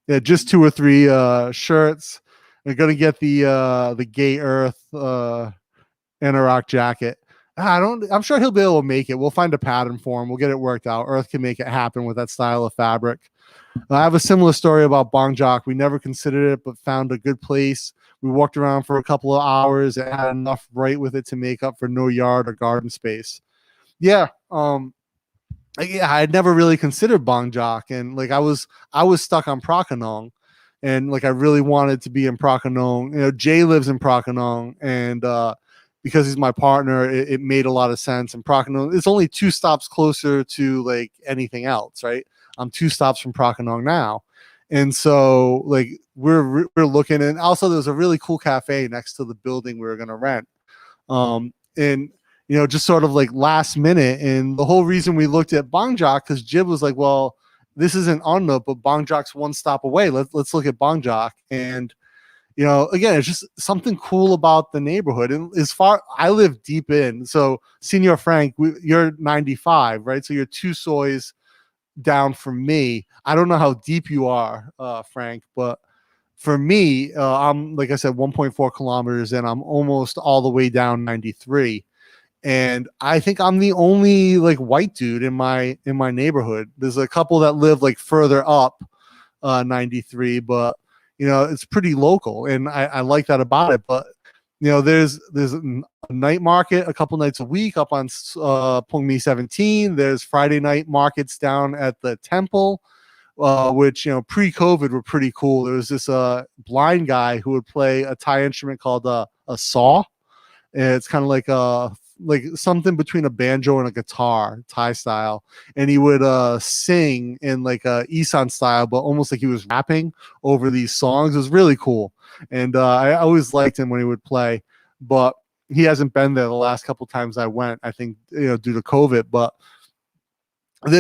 yeah, just 2 or 3 shirts. You're gonna get the Gay Earth Anorak jacket. I'm sure he'll be able to make it. We'll find a pattern for him. We'll get it worked out. Earth can make it happen with that style of fabric. I have a similar story about Bongjak. We never considered it, but found a good place. We walked around for a couple of hours. It had enough right with it to make up for no yard or garden space. Yeah. I had never really considered Bongjak, and like I was stuck on Prakanong, and like I really wanted to be in Prakanong. Jay lives in Prakanong, and because he's my partner, it made a lot of sense. And Prakanong, it's only 2 stops closer to like anything else, right? I'm 2 stops from Prakanong now. And so like we're looking, and also there's a really cool cafe next to the building we were going to rent. And just sort of like last minute. And the whole reason we looked at Bongjak, because Jib was like, well, this isn't Unnuk, but Bongjak's 1 stop away. Let's look at Bongjak. And again, it's just something cool about the neighborhood. And I live deep in. So Senior Frank, you're 95, right? So you're 2 soys down from me. I don't know how deep you are, Frank, but for me, I'm, like I said, 1.4 kilometers in. I'm almost all the way down 93. And I think I'm the only like white dude in my neighborhood. There's a couple that live like further up 93, but it's pretty local, and I like that about it. But there's a night market a couple nights a week up on Pungmi 17. There's Friday night markets down at the temple, which pre-COVID were pretty cool. There was this blind guy who would play a Thai instrument called a saw. And it's kind of like something between a banjo and a guitar, Thai style. And he would sing in like a Isan style, but almost like he was rapping over these songs. It was really cool. And I always liked him when he would play, but he hasn't been there the last couple times I went, I think, due to COVID. But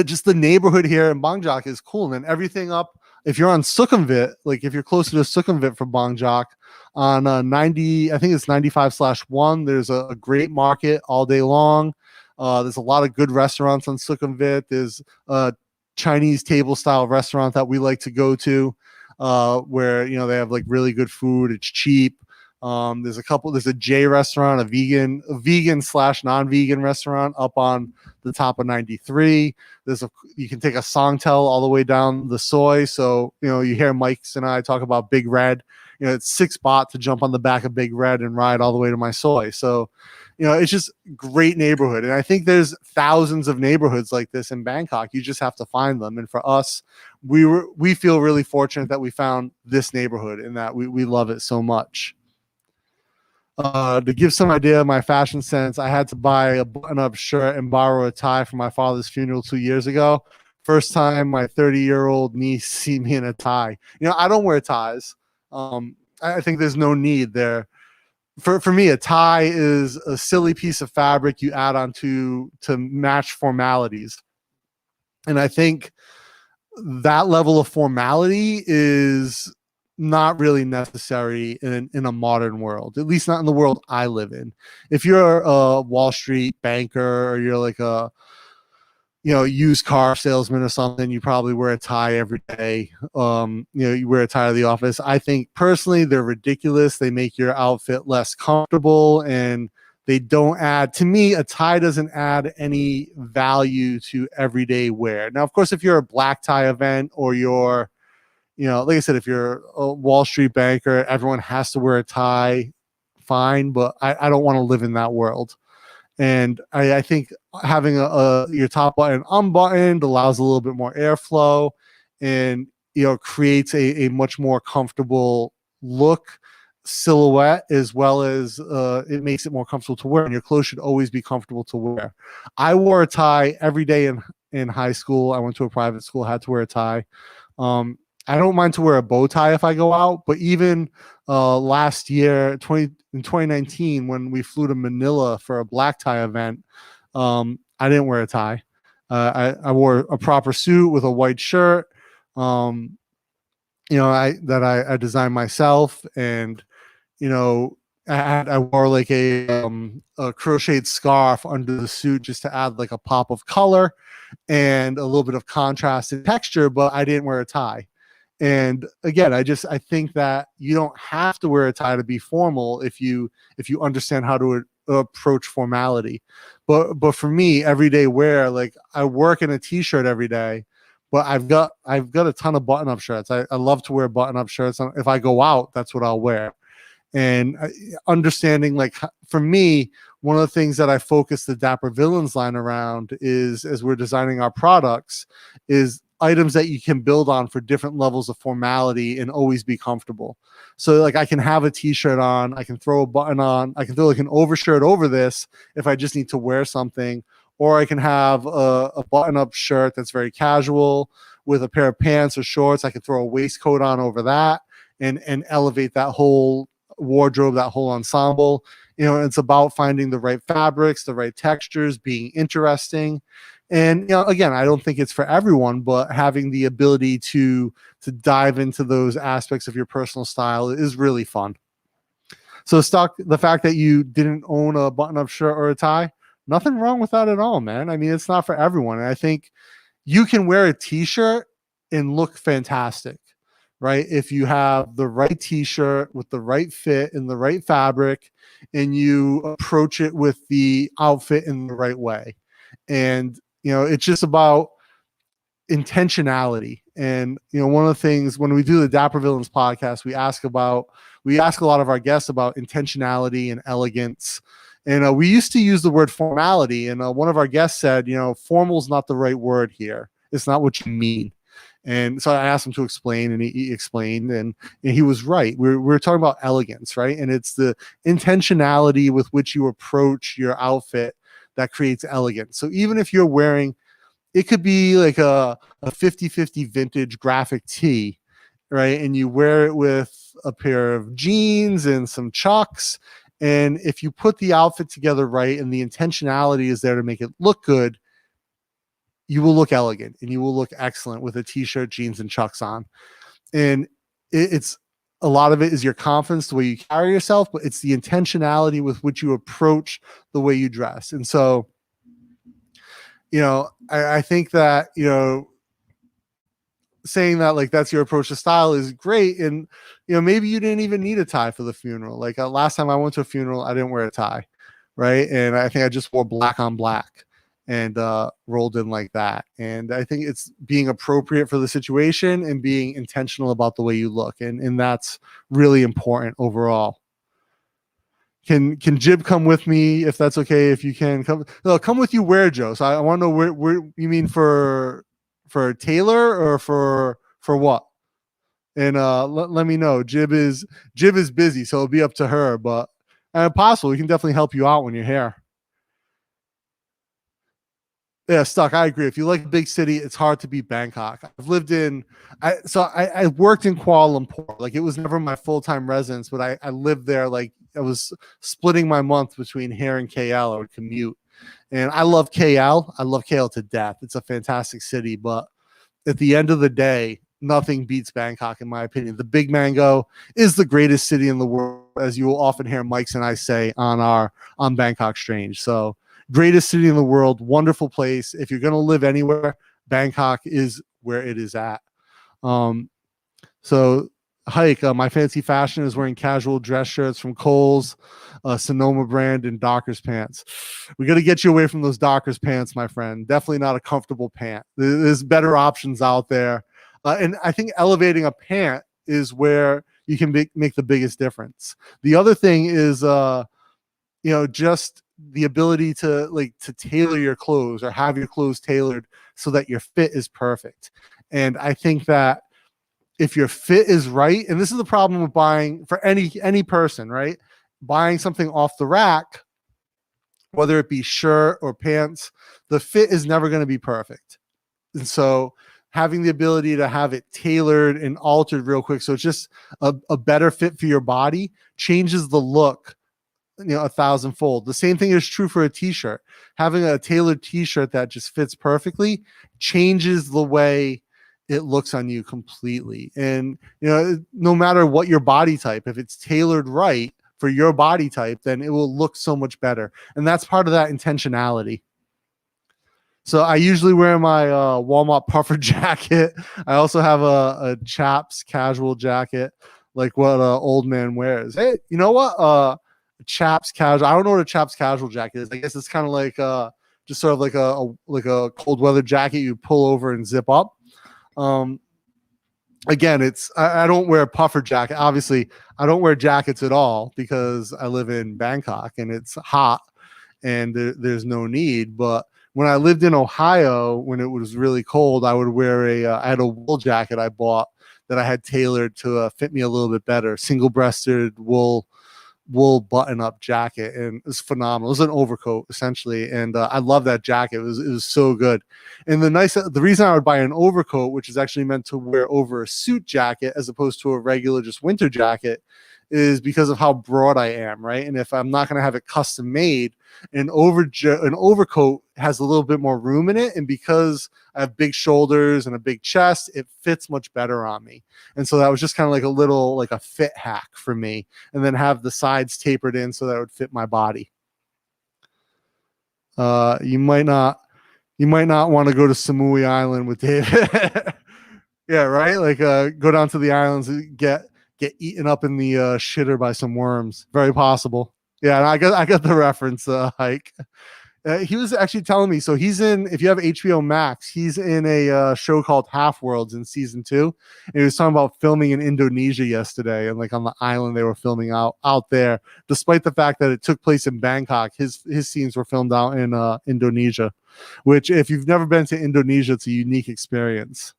just the neighborhood here in Bongjak is cool. And then everything up, if you're on Sukhumvit, like if you're closer to Sukhumvit from Bongjak, on 90, I think it's 95/1, there's a great market all day long. There's a lot of good restaurants on Sukhumvit. There's a Chinese table style restaurant that we like to go to, where they have like really good food. It's cheap. There's a J restaurant, a vegan/non-vegan restaurant up on the top of 93. You can take a Songtel all the way down the soy. So, you hear Mike's and I talk about Big Red. It's 6 baht to jump on the back of Big Red and ride all the way to my soy. So, it's just great neighborhood. And I think there's thousands of neighborhoods like this in Bangkok. You just have to find them. And for us, we feel really fortunate that we found this neighborhood and that we love it so much. To give some idea of my fashion sense, I had to buy a button-up shirt and borrow a tie for my father's funeral 2 years ago. First time my 30-year-old niece see me in a tie. I don't wear ties. I think there's no need there. For me, a tie is a silly piece of fabric you add on to match formalities. And I think that level of formality is not really necessary in a modern world, at least not in the world I live in. If you're a Wall Street banker, or you're like a used car salesman or something, you probably wear a tie every day. You wear a tie to the office. I think personally they're ridiculous. They make your outfit less comfortable, and they don't add, to me, a tie doesn't add any value to everyday wear. Now, of course, if you're a black tie event, or you're, like I said, if you're a Wall Street banker, everyone has to wear a tie, fine. But I don't want to live in that world. And I think having your top button unbuttoned allows a little bit more airflow, and creates a much more comfortable look, silhouette, as well as it makes it more comfortable to wear. And your clothes should always be comfortable to wear. I wore a tie every day in high school. I went to a private school, had to wear a tie. I don't mind to wear a bow tie if I go out, but even last year, in 2019, when we flew to Manila for a black tie event, I didn't wear a tie. I wore a proper suit with a white shirt, I designed myself, and I wore like a crocheted scarf under the suit just to add like a pop of color and a little bit of contrast and texture, but I didn't wear a tie. And again, I think that you don't have to wear a tie to be formal if you understand how to approach formality. But for me, everyday wear, like I work in a t-shirt every day, but I've got a ton of button-up shirts. I love to wear button-up shirts. If I go out, that's what I'll wear. And understanding, like, for me, one of the things that I focus the Dapper Villains line around is, as we're designing our products, is items that you can build on for different levels of formality and always be comfortable. So like I can have a t-shirt on, I can throw a button on, I can throw like an overshirt over this if I just need to wear something, or I can have a button-up shirt that's very casual with a pair of pants or shorts. I can throw a waistcoat on over that and elevate that whole wardrobe, that whole ensemble. It's about finding the right fabrics, the right textures, being interesting. And again, I don't think it's for everyone, but having the ability to dive into those aspects of your personal style is really fun. So, Stock, the fact that you didn't own a button-up shirt or a tie, nothing wrong with that at all, man. I mean, it's not for everyone. And I think you can wear a t-shirt and look fantastic, right? If you have the right t-shirt with the right fit and the right fabric, and you approach it with the outfit in the right way. And it's just about intentionality. And one of the things when we do the Dapper Villains podcast, we ask a lot of our guests about intentionality and elegance. And we used to use the word formality, and one of our guests said, formal is not the right word here. It's not what you mean. And so I asked him to explain, and he explained, and he was right. We're talking about elegance, right? And it's the intentionality with which you approach your outfit that creates elegance. So even if you're wearing, it could be like a 50-50 vintage graphic tee, right? And you wear it with a pair of jeans and some chucks. And if you put the outfit together right, and the intentionality is there to make it look good, you will look elegant and you will look excellent with a t-shirt, jeans, and chucks on. And it's a lot of it is your confidence, the way you carry yourself, but it's the intentionality with which you approach the way you dress. And so, I think that, saying that like that's your approach to style is great. And, maybe you didn't even need a tie for the funeral. Like last time I went to a funeral, I didn't wear a tie. Right. And I think I just wore black on black and rolled in like that. And I think it's being appropriate for the situation and being intentional about the way you look. And that's really important overall. Can Jib come with me if that's okay? If you can come with you where, Joe? So I want to know where you mean for Taylor or for what? And let me know. Jib is busy, so it'll be up to her. But possible, we can definitely help you out when you're here. Yeah, Stuck. I agree. If you like a big city, it's hard to beat Bangkok. I've lived in, I worked in Kuala Lumpur. Like it was never my full-time residence, but I lived there. Like I was splitting my month between here and KL. I would commute. And I love KL. I love KL to death. It's a fantastic city, but at the end of the day, nothing beats Bangkok, in my opinion. The Big Mango is the greatest city in the world, as you will often hear Mike's and I say on Bangkok Strange. So, greatest city in the world, wonderful place. If you're going to live anywhere, Bangkok is where it is at. So, Hike, my fancy fashion is wearing casual dress shirts from Kohl's, Sonoma brand, and Dockers pants. We got to get you away from those Dockers pants, my friend. Definitely not a comfortable pant. There's better options out there. And I think elevating a pant is where you can make the biggest difference. The other thing is, just the ability to tailor your clothes or have your clothes tailored so that your fit is perfect. And I think that if your fit is right, and this is the problem with buying for any person, right? Buying something off the rack, whether it be shirt or pants, the fit is never going to be perfect. And so having the ability to have it tailored and altered real quick, so it's just a better fit for your body, changes the look 1,000-fold. The same thing is true for a t-shirt. Having a tailored t-shirt that just fits perfectly changes the way it looks on you completely. And no matter what your body type, if it's tailored right for your body type, then it will look so much better. And that's part of that intentionality. So I usually wear my Walmart puffer jacket. I also have a Chaps casual jacket, like what old man wears. Hey, you know what? Chaps casual. I don't know what a Chaps casual jacket is. I guess it's kind of like just sort of like a cold weather jacket you pull over and zip up. Again, I don't wear a puffer jacket. Obviously, I don't wear jackets at all because I live in Bangkok and it's hot and there's no need. But when I lived in Ohio, when it was really cold, I would wear I had a wool jacket I bought that I had tailored to fit me a little bit better. Single-breasted wool button-up jacket, and it was phenomenal. It was an overcoat essentially, and I love that jacket. It was so good. And the reason I would buy an overcoat, which is actually meant to wear over a suit jacket as opposed to a regular just winter jacket, is because of how broad I am, right? And if I'm not going to have it custom made, an overcoat has a little bit more room in it, and because I have big shoulders and a big chest, it fits much better on me. And so that was just kind of like a fit hack for me, and then have the sides tapered in so that it would fit my body. You might not want to go to Samui Island with David. Yeah, right? Like go down to the islands and get eaten up in the shitter by some worms. Very possible. Yeah, I got the reference, Hike. He was actually telling me, so he's in, if you have HBO Max, he's in a show called Half Worlds in season 2. And he was talking about filming in Indonesia yesterday, and like on the island they were filming out there, despite the fact that it took place in Bangkok. His scenes were filmed out in Indonesia, which if you've never been to Indonesia, it's a unique experience.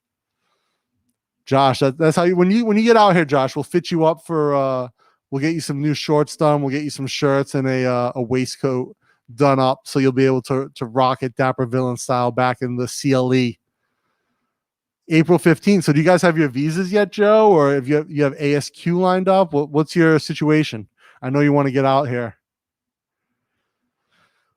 Josh, that's how when you get out here, Josh, we'll fit you up for we'll get you some new shorts done, we'll get you some shirts and a waistcoat done up so you'll be able to rock it Dapper Villain style back in the CLE. April 15th. So do you guys have your visas yet, Joe, or if you have ASQ lined up? What's your situation? I know you want to get out here.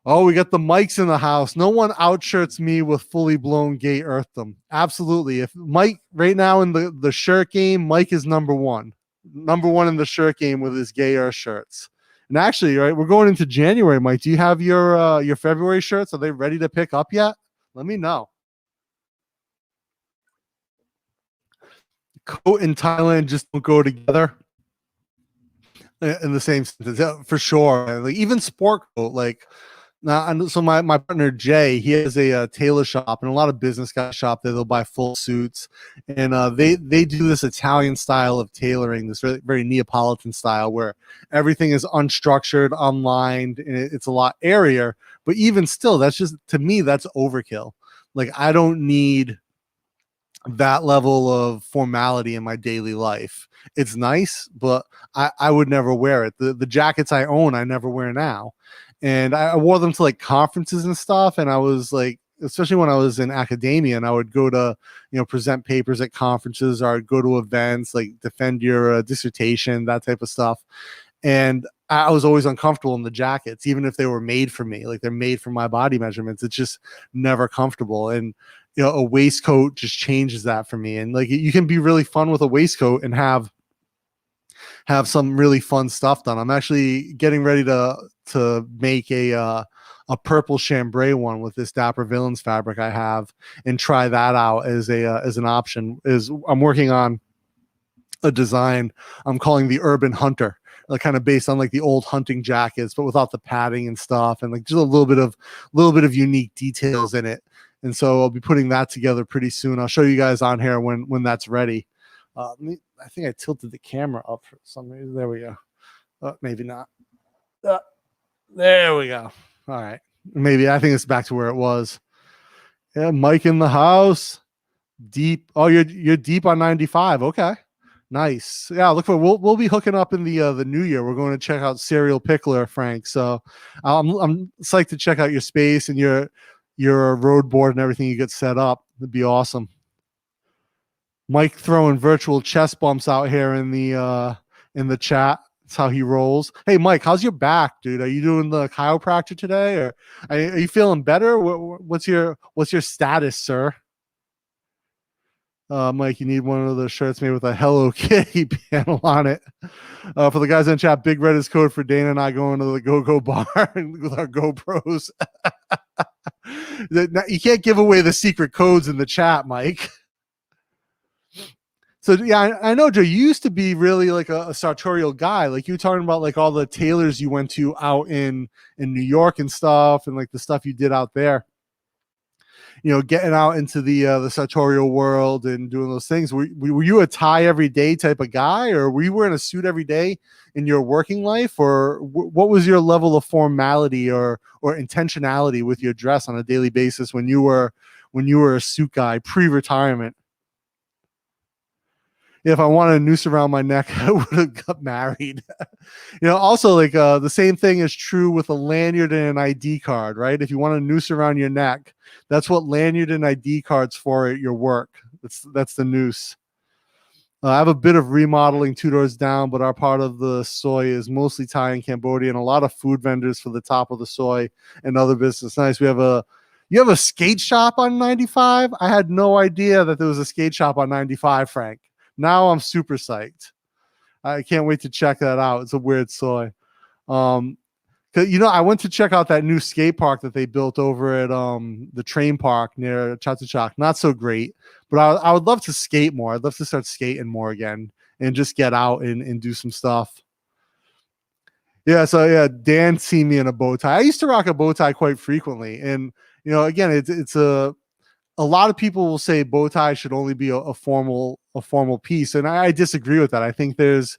Oh, we got the mics in the house. No one outshirts me with fully blown gay earthdom. Absolutely. If Mike right now in the shirt game, Mike is number one in the shirt game with his gay earth shirts. And actually, right, we're going into January, Mike. Do you have your February shirts? Are they ready to pick up yet? Let me know. Coat and Thailand just don't go together in the same sentence, for sure. Like even sport coat, like. So my partner Jay, he has a tailor shop, and a lot of business guys shop there. They'll buy full suits, and they do this Italian style of tailoring, this very, very Neapolitan style, where everything is unstructured, unlined, and it's a lot airier. But even still, that's just, to me, that's overkill. Like I don't need that level of formality in my daily life. It's nice, but I would never wear it. The jackets I own, I never wear now. And I wore them to like conferences and stuff. And I was like, especially when I was in academia and I would go to, present papers at conferences, or I'd go to events, like defend your dissertation, that type of stuff. And I was always uncomfortable in the jackets, even if they were made for me, like they're made for my body measurements. It's just never comfortable. And a waistcoat just changes that for me. And like you can be really fun with a waistcoat and have some really fun stuff done. I'm actually getting ready to make a purple chambray one with this Dapper Villains fabric I have, and try that out as an option. I'm working on a design I'm calling the Urban Hunter, kind of based on like the old hunting jackets, but without the padding and stuff, and like just a little bit of unique details in it. And so I'll be putting that together pretty soon. I'll show you guys on here when that's ready. I think I tilted the camera up for some reason. There we go. Maybe not. There we go. All right. Maybe I think it's back to where it was. Yeah, Mike in the house. Deep. Oh, you're deep on 95. Okay. Nice. Yeah, look for we'll be hooking up in the new year. We're going to check out Serial Pickler, Frank. So I'm psyched to check out your space and your road board and everything you get set up. It'd be awesome. Mike throwing virtual chest bumps out here in the chat. That's how he rolls. Hey, Mike, how's your back, dude? Are you doing the chiropractor today, or are you feeling better? What's your status, sir? Mike, you need one of the shirts made with a Hello Kitty panel on it. For the guys in chat, Big Red is code for Dana and I going to the Go-Go bar with our GoPros. You can't give away the secret codes in the chat, Mike. So yeah, I know, Joe, you used to be really like a sartorial guy. Like you were talking about like all the tailors you went to out in New York and stuff, and like the stuff you did out there. Getting out into the sartorial world and doing those things. Were you a tie every day type of guy, or were you wearing a suit every day in your working life, or what was your level of formality or intentionality with your dress on a daily basis when you were a suit guy pre-retirement? If I wanted a noose around my neck, I would have got married. Also like the same thing is true with a lanyard and an ID card, right? If you want a noose around your neck, that's what lanyard and ID cards for at your work. That's the noose. I have a bit of remodeling 2 doors down, but our part of the soy is mostly Thai and Cambodian. A lot of food vendors for the top of the soy and other business. Nice. You have a skate shop on 95? I had no idea that there was a skate shop on 95, Frank. Now I'm super psyched. I can't wait to check that out. It's a weird soy. I went to check out that new skate park that they built over at the train park near Chatuchak. Not so great, but I would love to skate more. I'd love to start skating more again and just get out and do some stuff. Yeah, so yeah, Dan seen me in a bow tie. I used to rock a bow tie quite frequently, and again, it's a lot of people will say bow tie should only be a formal piece, and I disagree with that. I think there's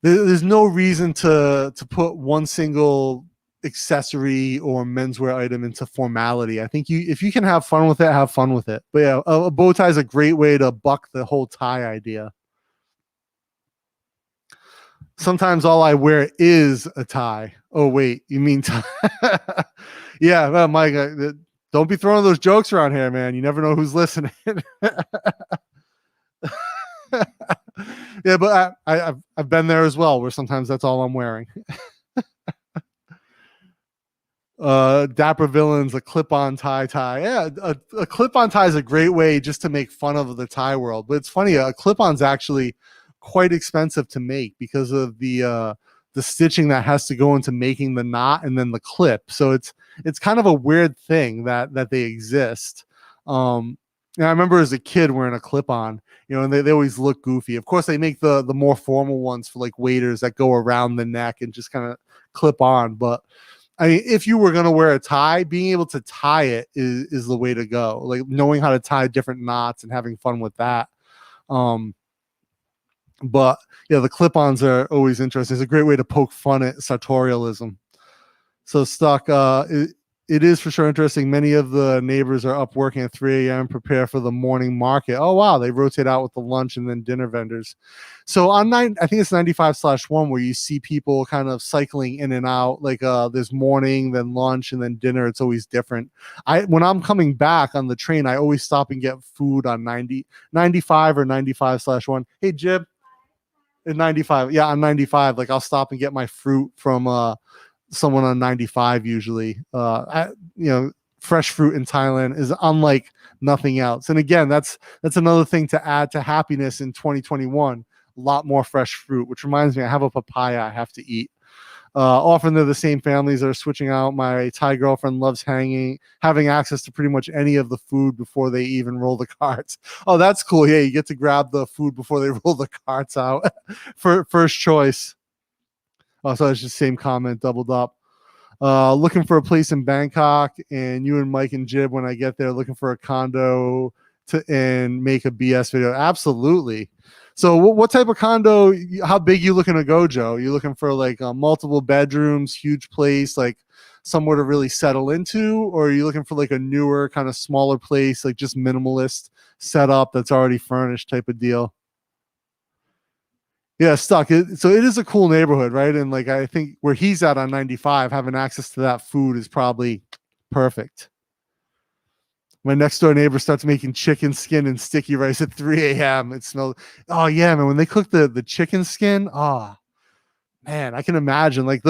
no reason to put one single accessory or menswear item into formality. I think if you can have fun with it, have fun with it. But yeah, a bow tie is a great way to buck the whole tie idea. Sometimes all I wear is a tie. Oh wait, you mean tie? Yeah, well, Mike, don't be throwing those jokes around here, man. You never know who's listening. Yeah, but I've been there as well, where sometimes that's all I'm wearing. Dapper Villains, a clip-on tie. Yeah, a clip-on tie is a great way just to make fun of the tie world. But it's funny, a clip-on's actually quite expensive to make because of the stitching that has to go into making the knot and then the clip. So it's kind of a weird thing that they exist. And I remember as a kid wearing a clip-on, and they always look goofy. Of course, they make the more formal ones for like waiters that go around the neck and just kind of clip on. But I mean, if you were going to wear a tie, being able to tie it is the way to go. Like knowing how to tie different knots and having fun with that. But yeah, the clip-ons are always interesting. It's a great way to poke fun at sartorialism. So Stuck, it is for sure interesting. Many of the neighbors are up working at 3 a.m. prepare for the morning market. Oh wow, they rotate out with the lunch and then dinner vendors. So on I think it's 95/1 where you see people kind of cycling in and out. Like there's morning, then lunch, and then dinner. It's always different. When I'm coming back on the train, I always stop and get food on 95 or 95/1. Hey Jib. In 95. Yeah, on 95. Like I'll stop and get my fruit from someone on 95 usually. Fresh fruit in Thailand is unlike nothing else. And again, that's another thing to add to happiness in 2021. A lot more fresh fruit, which reminds me, I have a papaya I have to eat. Often they're the same families that are switching out. My Thai girlfriend loves having access to pretty much any of the food before they even roll the carts. Oh, that's cool. Yeah, you get to grab the food before they roll the carts out for first choice. Oh, so it's just same comment doubled up. Looking for a place in Bangkok, and you and Mike and Jib, when I get there, looking for a condo and make a BS video. Absolutely. So what type of condo, how big you looking to go, Joe? You looking for like multiple bedrooms, huge place, like somewhere to really settle into? Or are you looking for like a newer kind of smaller place, like just minimalist setup that's already furnished type of deal? Yeah, stuck. So it is a cool neighborhood, right? And like I think where he's at on 95, having access to that food is probably perfect. My next door neighbor starts making chicken skin and sticky rice at 3 a.m. It smells. Oh yeah, man. When they cook the chicken skin, oh man, I can imagine. Like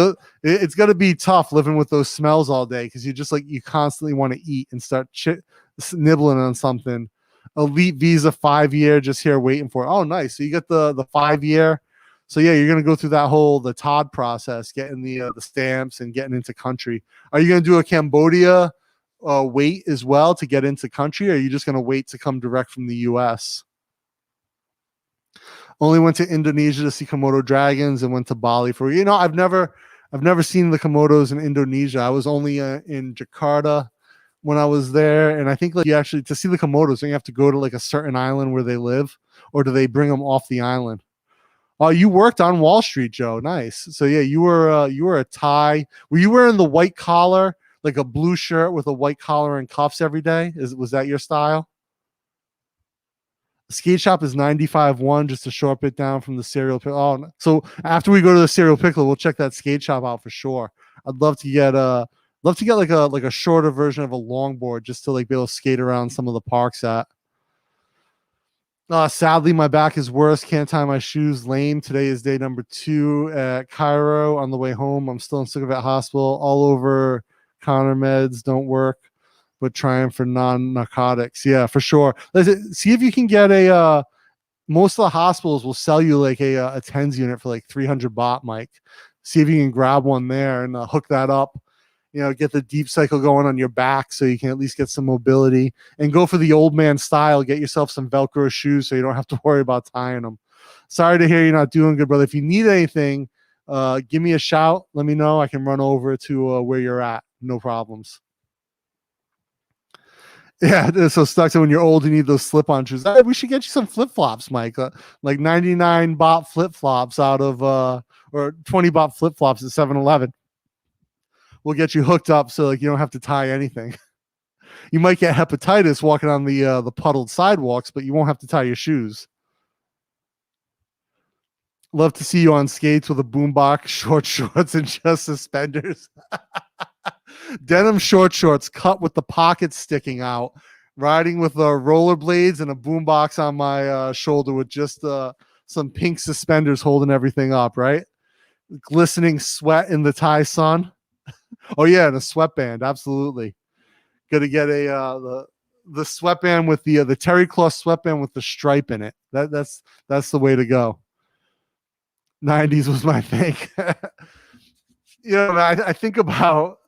it's got to be tough living with those smells all day because you constantly want to eat and start nibbling on something. Elite Visa 5-year, just here waiting for it. Oh, nice. So you get the 5-year. So yeah, you're gonna go through the Todd process, getting the stamps and getting into country. Are you gonna do a Cambodia wait as well to get into country, or are you just gonna wait to come direct from the U.S.? Only went to Indonesia to see Komodo dragons and went to Bali for I've never seen the Komodos in Indonesia. I was only in Jakarta when I was there, and I think like you actually to see the Komodos, you have to go to like a certain island where they live, or do they bring them off the island? Oh, you worked on Wall Street, Joe. Nice. So yeah, you were a Thai. Were you wearing the white collar, like a blue shirt with a white collar and cuffs every day? Was that your style? The skate shop is 95.1, just a short bit down from the cereal pickle. Oh, so after we go to the cereal pickle, we'll check that skate shop out for sure. I'd love to get like a shorter version of a longboard just to like be able to skate around some of the parks at. Sadly, my back is worse. Can't tie my shoes. Lame. Today is day number 2 at Cairo. On the way home, I'm still in Sukkot Hospital. All over Connor meds don't work, but trying for non-narcotics. Yeah, for sure. See if you can get a. Most of the hospitals will sell you like a TENS unit for like 300 baht, Mike. See if you can grab one there and hook that up. Get the deep cycle going on your back so you can at least get some mobility, and go for the old man style. Get yourself some Velcro shoes so you don't have to worry about tying them. Sorry to hear you're not doing good, brother. If you need anything, give me a shout. Let me know. I can run over to where you're at. No problems. Yeah, so stuck. So when you're old, you need those slip-on shoes. We should get you some flip-flops, Mike. Like 99 baht flip-flops out of or 20 baht flip-flops at 7-Eleven. We'll get you hooked up so like you don't have to tie anything. You might get hepatitis walking on the puddled sidewalks, but you won't have to tie your shoes. Love to see you on skates with a boombox, short shorts, and just suspenders. Denim short shorts cut with the pockets sticking out, riding with rollerblades and a boombox on my shoulder with just some pink suspenders holding everything up, right? Glistening sweat in the Thai sun. Oh yeah, and a sweatband, absolutely. Gonna get the sweatband with the terry cloth sweatband with the stripe in it. That's the way to go. 90s was my thing. I think about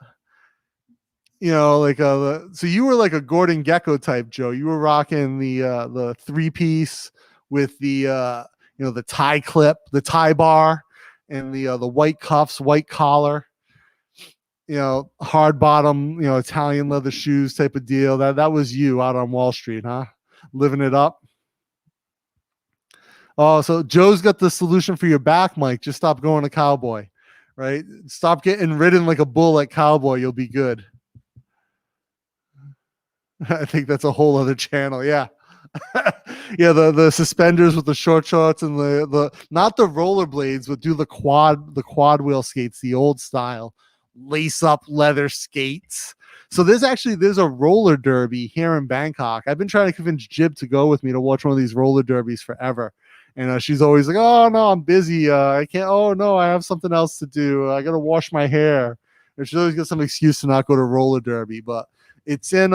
so you were like a Gordon Gekko type, Joe. You were rocking the 3-piece with the the tie clip, the tie bar, and the white cuffs, white collar. Hard bottom, Italian leather shoes type of deal. That was you out on Wall Street, huh? Living it up. Oh, so Joe's got the solution for your back, Mike. Just stop going to Cowboy, right? Stop getting ridden like a bull at Cowboy. You'll be good. I think that's a whole other channel. Yeah. Yeah, the suspenders with the short shorts and the not the rollerblades, but do the quad wheel skates, the old style. Lace up leather skates. So there's a roller derby here in Bangkok. I've been trying to convince Jib to go with me to watch one of these roller derbies forever. And she's always like, "Oh no, I'm busy. I can't. Oh no, I have something else to do. I gotta wash my hair." And she's always got some excuse to not go to roller derby. But it's in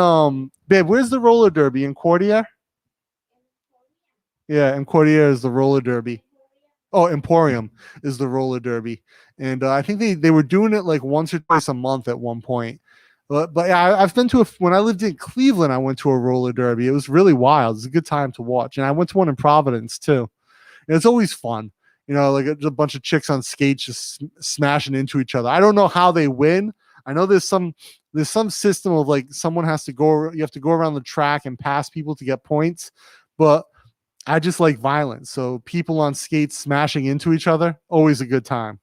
babe. Where's the roller derby in Cordier? Yeah, and Cordier is the roller derby. Oh, Emporium is the roller derby, and I think they were doing it like once or twice a month at one point. But yeah, I've been to when I lived in Cleveland. I went to a roller derby. It was really wild. It's a good time to watch, and I went to one in Providence too. And it's always fun, like a bunch of chicks on skates just smashing into each other. I don't know how they win. I know there's some system of like someone has to go. You have to go around the track and pass people to get points, but I just like violence. So people on skates smashing into each other, always a good time.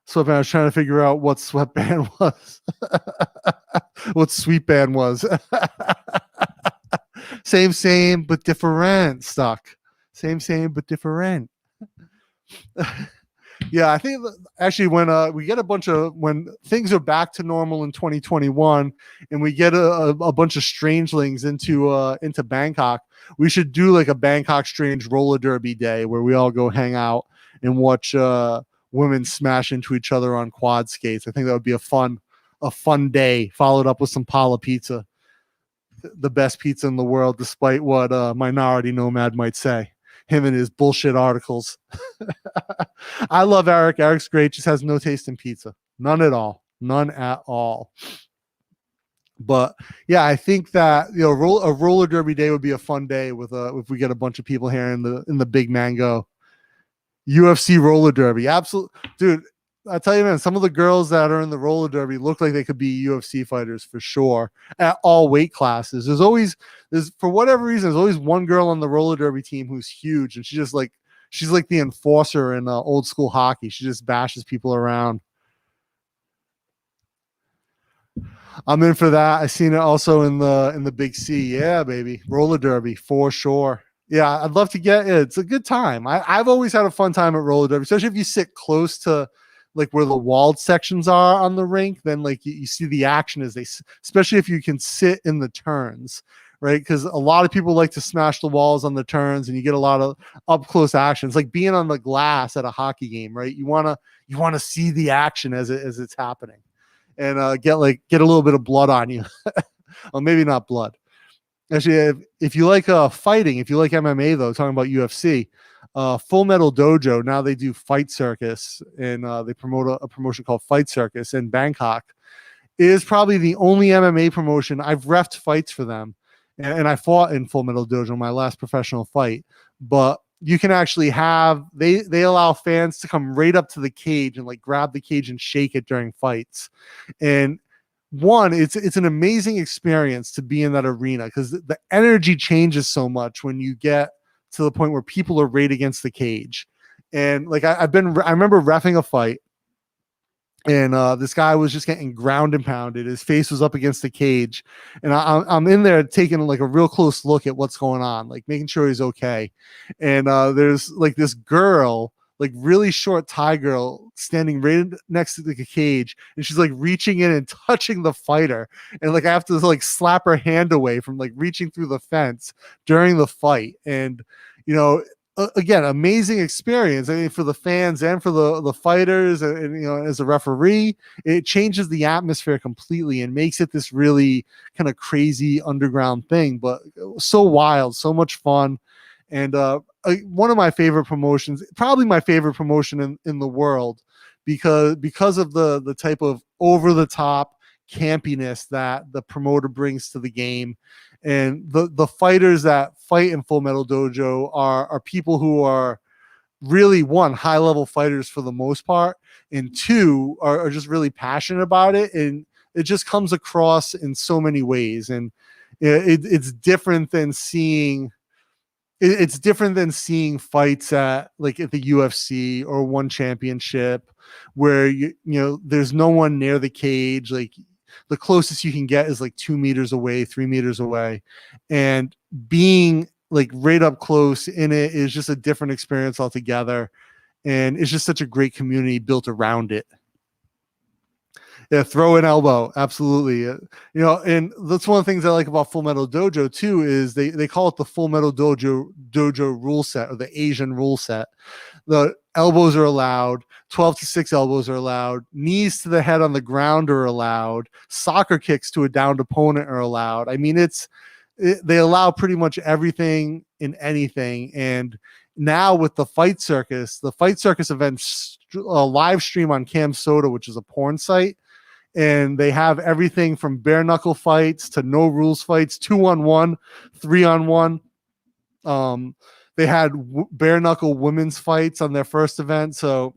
So I was trying to figure out what sweatband was, what sweet band was. Same, but different. Stuck. Same, but different. Yeah, I think actually when we get when things are back to normal in 2021 and we get a bunch of strangelings into Bangkok, we should do like a Bangkok Strange roller derby day where we all go hang out and watch women smash into each other on quad skates. I think that would be a fun day, followed up with some Pala pizza, the best pizza in the world, despite what Minority Nomad might say. Him and his bullshit articles. I love Eric. Eric's great. Just has no taste in pizza. None at all. None at all. But yeah, I think that a roller derby day would be a fun day with if we get a bunch of people here in the Big Mango. UFC roller derby. Absolutely, dude. I tell you, man, some of the girls that are in the roller derby look like they could be UFC fighters for sure at all weight classes. There's for whatever reason, there's always one girl on the roller derby team who's huge, and she's like the enforcer in old school hockey. She just bashes people around. I'm in for that. I seen it also in the Big C. Yeah, baby, roller derby for sure. Yeah, I'd love to get it. It's a good time. I've always had a fun time at roller derby, especially if you sit close to like where the walled sections are on the rink. Then like you see the action as especially if you can sit in the turns, right? Because a lot of people like to smash the walls on the turns, and you get a lot of up close action. It's like being on the glass at a hockey game, right? You wanna see the action as it's happening, and get a little bit of blood on you, or maybe not blood. Actually, if you like fighting, if you like MMA, though, talking about UFC, Full Metal Dojo, now they do Fight Circus, and they promote a promotion called Fight Circus in Bangkok. It is probably the only MMA promotion. I've reffed fights for them, and I fought in Full Metal Dojo, my last professional fight. But you can actually they allow fans to come right up to the cage and like grab the cage and shake it during fights. And it's an amazing experience to be in that arena because the energy changes so much when you get to the point where people are right against the cage. And like I remember reffing a fight, and this guy was just getting ground and pounded. His face was up against the cage, and I'm in there taking like a real close look at what's going on, like making sure he's okay. And there's like this girl, like really short Thai girl, standing right next to the cage, and she's like reaching in and touching the fighter, and like I have to like slap her hand away from like reaching through the fence during the fight. And again, amazing experience. I mean, for the fans and for the fighters, and as a referee, it changes the atmosphere completely and makes it this really kind of crazy underground thing, but so wild, so much fun. And one of my favorite promotions, probably my favorite promotion in the world, because of the type of over the top campiness that the promoter brings to the game. And the fighters that fight in Full Metal Dojo are people who are really, one, high level fighters for the most part, and two, are just really passionate about it. And it just comes across in so many ways. And it's different than seeing fights at the UFC or one championship where there's no one near the cage. Like the closest you can get is like 2 meters away, 3 meters away, and being like right up close in it is just a different experience altogether. And it's just such a great community built around it. Yeah, throw an elbow. Absolutely. And that's one of the things I like about Full Metal Dojo too, is they call it the Full Metal Dojo rule set, or the Asian rule set. The elbows are allowed, 12 to 6 elbows are allowed, knees to the head on the ground are allowed, soccer kicks to a downed opponent are allowed. I mean, they allow pretty much everything in anything. And now with the Fight Circus events live stream on Cam Soda, which is a porn site, and they have everything from bare knuckle fights to no rules fights, 2-on-1, 3-on-1. They had bare knuckle women's fights on their first event, so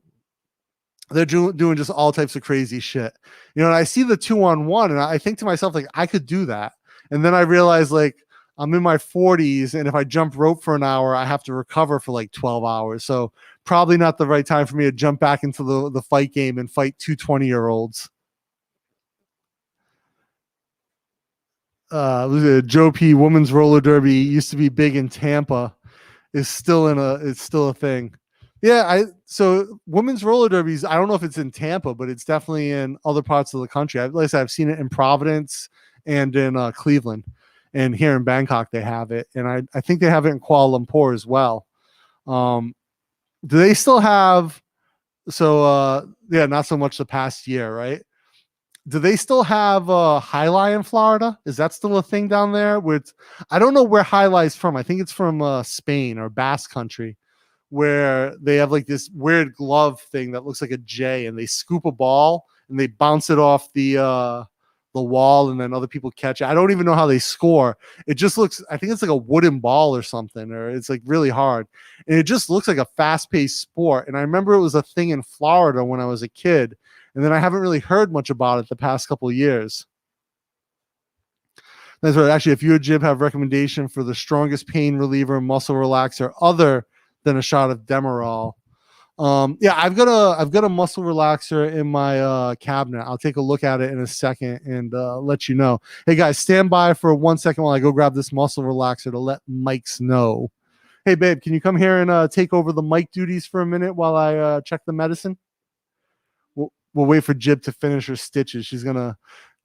they're doing just all types of crazy shit. And I see the 2-on-1, and I think to myself, like, I could do that. And then I realize, like, I'm in my 40s, and if I jump rope for an hour, I have to recover for like 12 hours. So probably not the right time for me to jump back into the fight game and fight 220-year-olds. Joe P. Women's roller derby used to be big in Tampa. It's still a thing. Yeah, so women's roller derbies, I don't know if it's in Tampa, but it's definitely in other parts of the country. Like I said, I've seen it in Providence and in Cleveland, and here in Bangkok they have it, and I think they have it in Kuala Lumpur as well. Do they still have? So yeah, not so much the past year, right? Do they still have Highlight in Florida? Is that still a thing down there? I don't know where Highlight is from. I think it's from Spain or Basque Country, where they have like this weird glove thing that looks like a J, and they scoop a ball and they bounce it off the wall, and then other people catch it. I don't even know how they score. It just looks, I think it's like a wooden ball or something, or it's like really hard. And it just looks like a fast-paced sport. And I remember it was a thing in Florida when I was a kid. And then I haven't really heard much about it the past couple of years. That's right. Actually, if you or Jib have recommendation for the strongest pain reliever, muscle relaxer, other than a shot of Demerol. Yeah, I've got a muscle relaxer in my cabinet. I'll take a look at it in a second and let you know. Hey guys, stand by for 1 second while I go grab this muscle relaxer to let Mike's know. Hey babe, can you come here and take over the mic duties for a minute while I check the medicine? We'll wait for Jib to finish her stitches.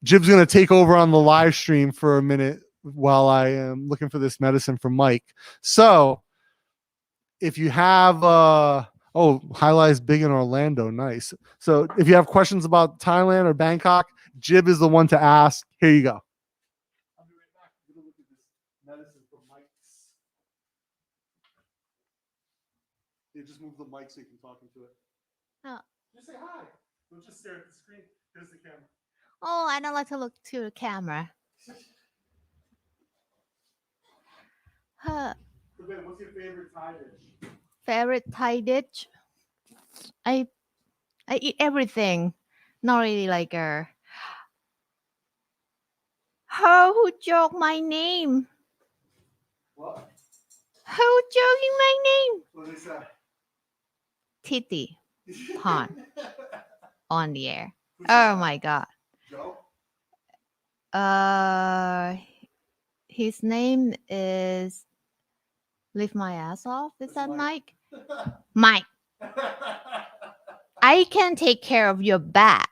Jib's gonna take over on the live stream for a minute while I am looking for this medicine for Mike. So if you have Highlight is big in Orlando, nice. So if you have questions about Thailand or Bangkok, Jib is the one to ask. Here you go. I'll be right back. I'm gonna look at this medicine for Mike's. You just move the mic so you can talk into it. Oh. Just say hi. Don't just stare at the screen. Here's the camera. Oh, I don't like to look to the camera. What's your favorite Thai dish? Favorite Thai dish? I eat everything. Not really like a. Who joked my name? What? Who joking my name? What did they say? Titi Pon on the air. Oh my god. Joe? His name is Lift My Ass Off. Is that Mike? Mike. I can take care of your back.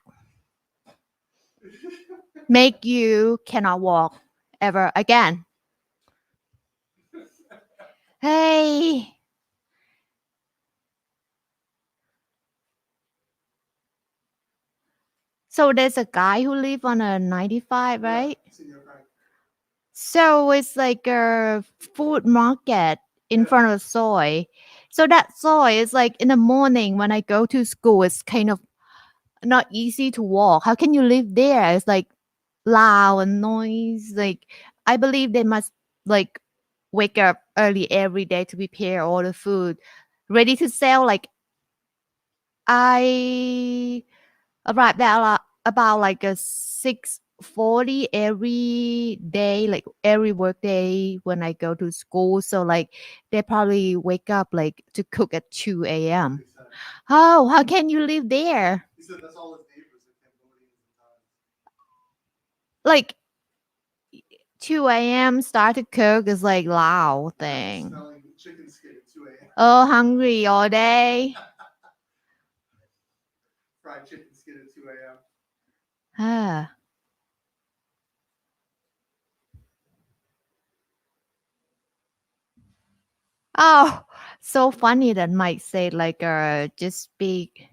Make you cannot walk ever again. Hey. So there's a guy who lives on a 95, right? Yeah. So it's like a food market in front of soy. So that soy is like in the morning when I go to school, it's kind of not easy to walk. How can you live there? It's like loud and noise. Like I believe they must like wake up early every day to prepare all the food ready to sell. Like I arrived at about like a 6:40 every day, like every work day when I go to school. So like they probably wake up like to cook at 2 a.m. Oh, how can you live there? He said that's all his neighbors in Cambodia. Like 2 a.m. start to cook is like loud thing. Smelling chicken skin at 2 a.m. Oh, hungry all day. Fried chicken skin at 2 a.m. Oh, so funny that Mike said like just speak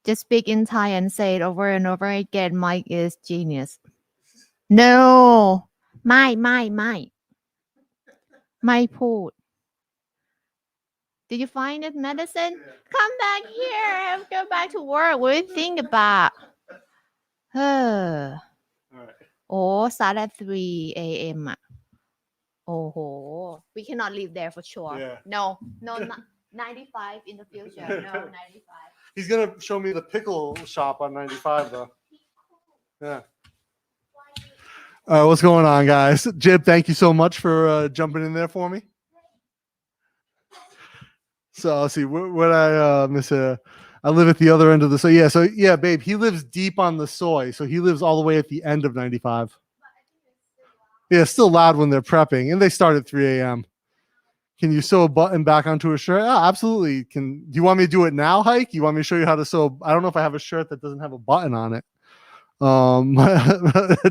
just speak in Thai and say it over and over again. Mike is genius. No, Mike. Mikeพูด. Did you find it, medicine? Come back here. Go back to work. What do you think about? Oh, start at 3 a.m. Oh, we cannot live there for sure. Yeah. No, 95 in the future. No, 95. He's gonna show me the pickle shop on 95 though. Yeah. All right, what's going on, guys? Jib, thank you so much for jumping in there for me. So I'll see what I miss. I live at the other end of the soy. So yeah, babe, he lives deep on the soy, so he lives all the way at the end of 95. Yeah, it's still loud when they're prepping, and they start at 3 a.m. Can you sew a button back onto a shirt? Oh, absolutely. Do you want me to do it now, Hike? You want me to show you how to sew? I don't know if I have a shirt that doesn't have a button on it.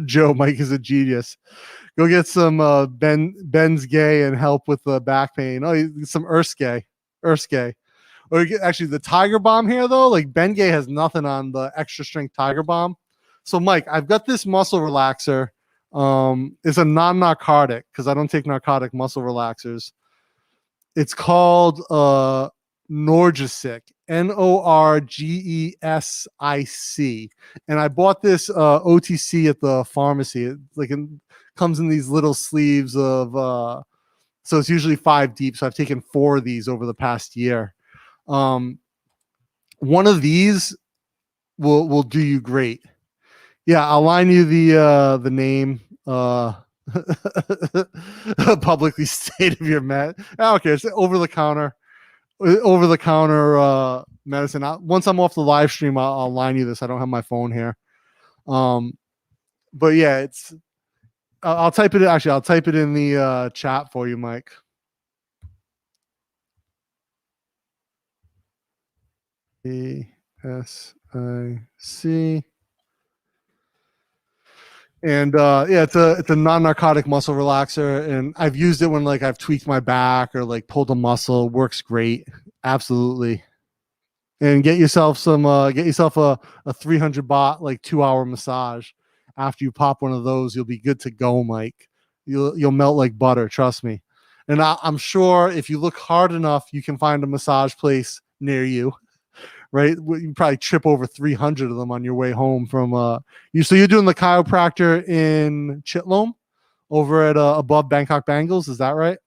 Joe, Mike is a genius. Go get some Ben's Gay and help with the back pain. Oh, some Erskay. Or actually the Tiger Balm here though. Like Ben Gay has nothing on the extra strength Tiger Balm. So Mike, I've got this muscle relaxer. It's a non-narcotic because I don't take narcotic muscle relaxers. It's called Norgesic, Norgesic, and I bought this OTC at the pharmacy. It comes in these little sleeves of so it's usually 5 deep. So I've taken 4 of these over the past year. One of these will do you great. Yeah, I'll line you the name. Publicly state of your med. Okay, it's over the counter medicine. Once I'm off the live stream, I'll line you this. I don't have my phone here. But yeah, it's. I'll type it. Actually, I'll type it in the chat for you, Mike. ASIC. And yeah, it's a non-narcotic muscle relaxer, and I've used it when I've tweaked my back or pulled a muscle. Works great, absolutely. And get yourself a 300 baht 2-hour massage. After you pop one of those, you'll be good to go, Mike. You'll melt like butter, trust me. And I'm sure if you look hard enough, you can find a massage place near you. Right, you probably trip over 300 of them on your way home from you. So you're doing the chiropractor in Chitlom, over at above Bangkok Bangles, is that right?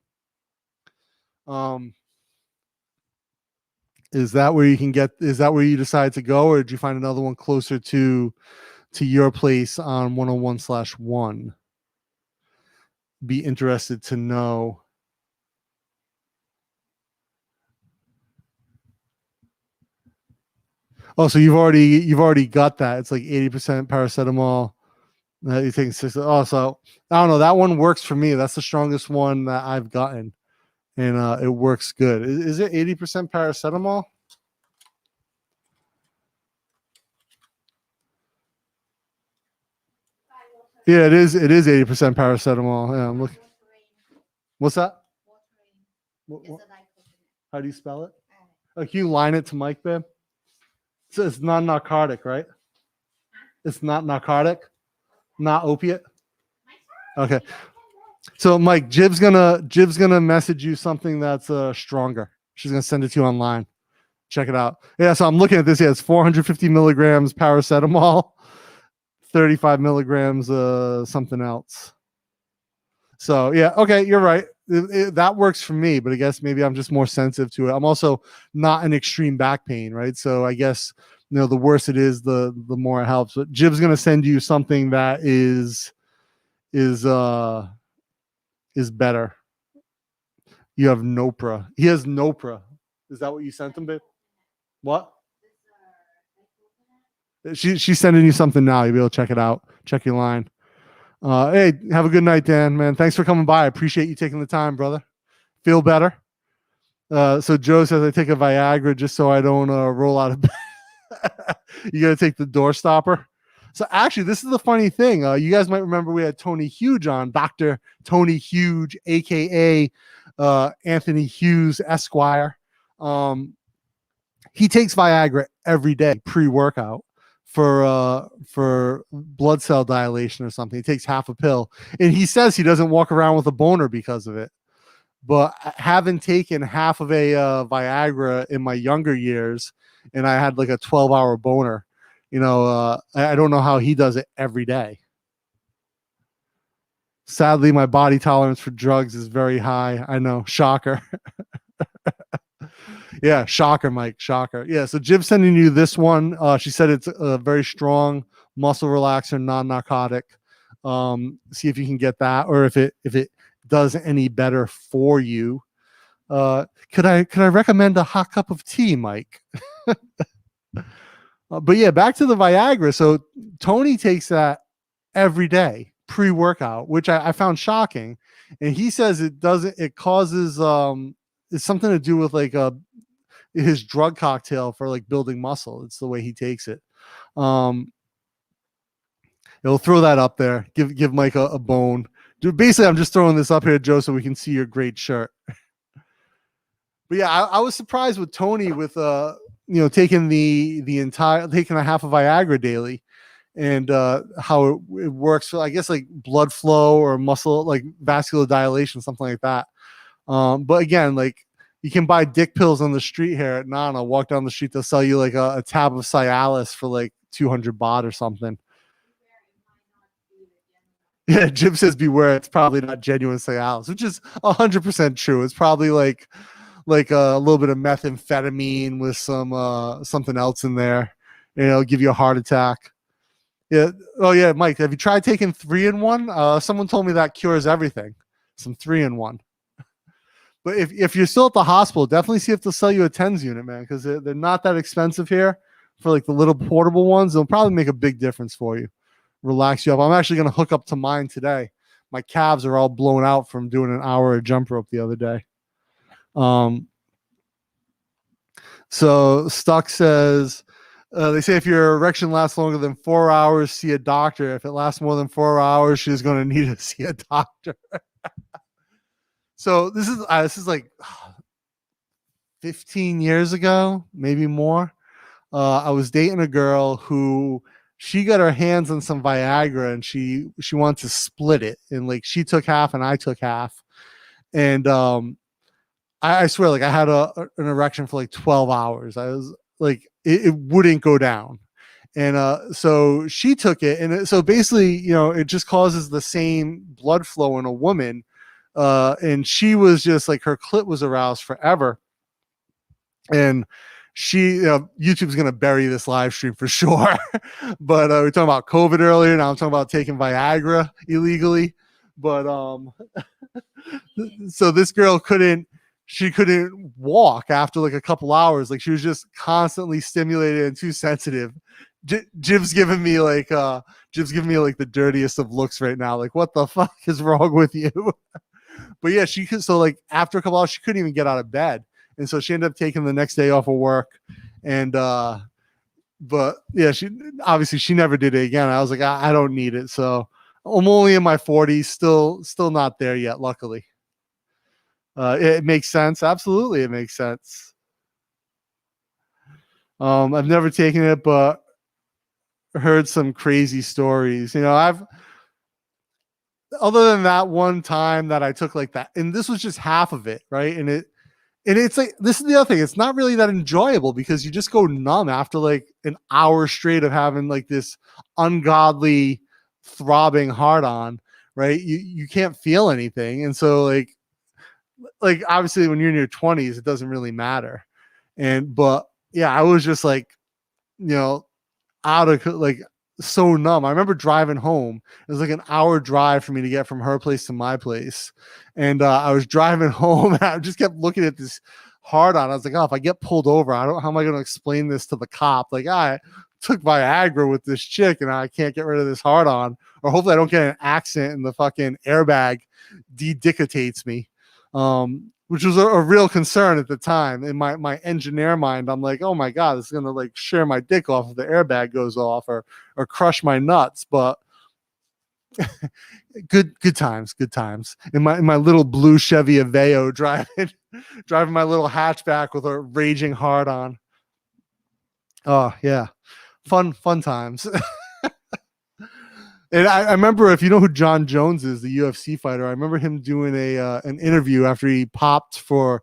Is that where you can get? Is that where you decide to go, or did you find another one closer to your place on 101/1? Be interested to know. Oh, so you've already got that. It's 80% paracetamol. You take 6. Oh, so I don't know. That one works for me. That's the strongest one that I've gotten, and it works good. Is it 80% paracetamol? Yeah, it is. It is 80% paracetamol. Yeah, I'm looking. What's that? What? How do you spell it? Can you line it to Mike, babe? So it's non-narcotic, right? It's not narcotic, not opiate. Okay. So Mike, Jib's gonna message you something that's stronger. She's gonna send it to you online. Check it out. Yeah. So I'm looking at this. Yeah, it's 450 milligrams paracetamol, 35 milligrams something else. So yeah, okay, you're right. That works for me, but I guess maybe I'm just more sensitive to it. I'm also not in extreme back pain, right? So I guess the worse it is, the more it helps. But Jib's gonna send you something that is better. You have Nopra. He has Nopra. Is that what you sent him, babe? What? She's sending you something now. You'll be able to check it out. Check your line. Hey, have a good night, Dan, man. Thanks for coming by. I appreciate you taking the time, brother. Feel better? So Joe says I take a Viagra just so I don't roll out of bed. You got to take the door stopper. So actually, this is the funny thing. You guys might remember we had Tony Huge on, Dr. Tony Huge, aka Anthony Hughes Esquire. He takes Viagra every day pre-workout for blood cell dilation or something. He takes half a pill, and he says he doesn't walk around with a boner because of it. But having taken half of a Viagra in my younger years, and I had like a 12-hour boner, I don't know how he does it every day. Sadly, my body tolerance for drugs is very high. I know, shocker. Yeah, shocker, Mike, shocker. Yeah, so Jib's sending you this one. She said it's a very strong muscle relaxer, non-narcotic. See if you can get that, or if it does any better for you. Could I recommend a hot cup of tea, Mike? But yeah, back to the Viagra. So Tony takes that every day pre-workout, which I found shocking. And he says it causes it's something to do with like his drug cocktail for like building muscle. It's the way he takes it. He'll throw that up there. Give Mike a bone. Dude, basically, I'm just throwing this up here, Joe, so we can see your great shirt. But yeah, I was surprised with Tony with taking taking a half of Viagra daily, and how it works for, I guess, like blood flow or muscle, like vascular dilation, something like that. But again, like, you can buy dick pills on the street here at Nana. Walk down the street, they'll sell you like a tab of Cialis for like 200 baht or something. Yeah, Jim says beware. It's probably not genuine Cialis, which is 100% true. It's probably like a little bit of methamphetamine with some something else in there. It'll give you a heart attack. Yeah. Oh yeah, Mike. Have you tried taking 3-in-1? Someone told me that cures everything. Some 3-in-1. But if you're still at the hospital, definitely see if they'll sell you a TENS unit, man, because they're not that expensive here for like the little portable ones. They'll probably make a big difference for you. Relax you up. I'm actually going to hook up to mine today. My calves are all blown out from doing an hour of jump rope the other day. So Stuck says, they say if your erection lasts longer than 4 hours, see a doctor. If it lasts more than 4 hours, she's going to need to see a doctor. So this is like 15 years ago, maybe more. I was dating a girl who, she got her hands on some Viagra, and she wanted to split it, and like she took half and I took half, and I swear, like, I had an erection for like 12 hours. I was like, it wouldn't go down, and so she took it, and so basically, it just causes the same blood flow in a woman, and she was just like, her clit was aroused forever, and she, YouTube's going to bury this live stream for sure. But we were talking about COVID earlier. Now I'm talking about taking Viagra illegally. But so this girl couldn't walk after like a couple hours. Like, she was just constantly stimulated and too sensitive. Jim's giving me like the dirtiest of looks right now. Like, what the fuck is wrong with you? But yeah, she could. So like after a couple hours, she couldn't even get out of bed. And so she ended up taking the next day off of work. And, but yeah, she never did it again. I was like, I don't need it. So I'm only in my 40s, still not there yet. Luckily. It makes sense. Absolutely. It makes sense. I've never taken it, but heard some crazy stories. Other than that one time that I took like that, and this was just half of it. Right. And it's like, this is the other thing. It's not really that enjoyable because you just go numb after like an hour straight of having like this ungodly throbbing hard on, right? You can't feel anything. And so like obviously when you're in your 20s, it doesn't really matter. But yeah, I was just like, out of like so numb. I remember driving home. It was like an hour drive for me to get from her place to my place. And I was driving home and I just kept looking at this hard on. I was like, oh, if I get pulled over, how am I going to explain this to the cop? Like, I took Viagra with this chick and I can't get rid of this hard on, or hopefully I don't get an accident and the fucking airbag de-dictates me. which was a real concern at the time. In my engineer mind, I'm like, oh my God, this is gonna like shear my dick off if the airbag goes off or crush my nuts. But good times. In my little blue Chevy Aveo driving my little hatchback with a raging hard on. Oh yeah. Fun times. And I remember, if you know who John Jones is, the UFC fighter, I remember him doing an interview after he popped for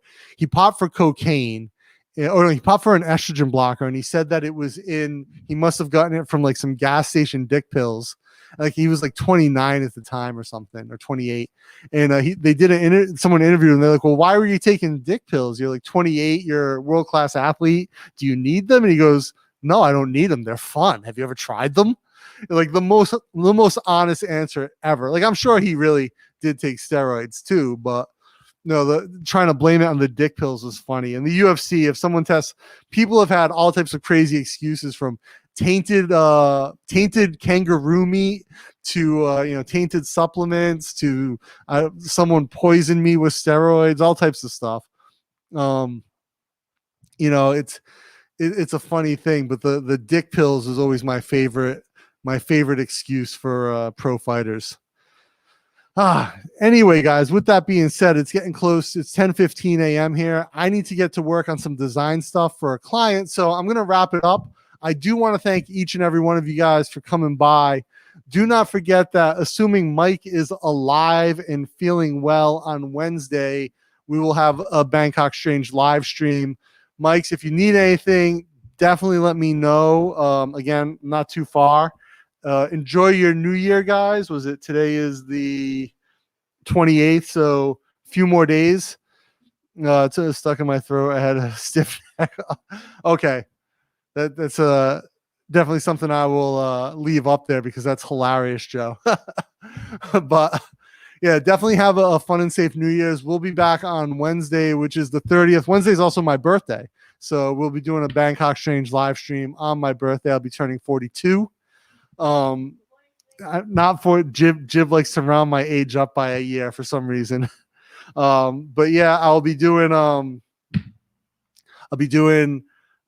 cocaine, or no, he popped for an estrogen blocker, and he said that it was he must have gotten it from like some gas station dick pills. Like he was like 29 at the time or something, or 28, and they did someone interviewed him. They're like, well, why were you taking dick pills? You're like 28, you're a world class athlete. Do you need them? And he goes, no, I don't need them. They're fun. Have you ever tried them? Like the most honest answer ever. Like I'm sure he really did take steroids too, but no, trying to blame it on the dick pills was funny. And the UFC, if someone tests, people have had all types of crazy excuses, from tainted kangaroo meat to tainted supplements to someone poisoned me with steroids, all types of stuff. It's a funny thing, but the dick pills is always my favorite excuse for pro fighters. Anyway, guys, with that being said, it's getting close. It's 10:15 a.m. here. I need to get to work on some design stuff for a client, so I'm going to wrap it up. I do want to thank each and every one of you guys for coming by. Do not forget that, assuming Mike is alive and feeling well on Wednesday, we will have a Bangkok Strange live stream. Mike's, if you need anything, definitely let me know. Again, not too far. Enjoy your New Year, guys. Today is the 28th, so a few more days. It's stuck in my throat. I had a stiff neck. Okay. That's definitely something I will leave up there, because that's hilarious, Joe. But yeah, definitely have a fun and safe New Year's. We'll be back on Wednesday, which is the 30th. Wednesday is also my birthday, so we'll be doing a Bangkok Strange live stream on my birthday. I'll be turning 42. Not for Jib likes to round my age up by a year for some reason. But yeah, I'll be doing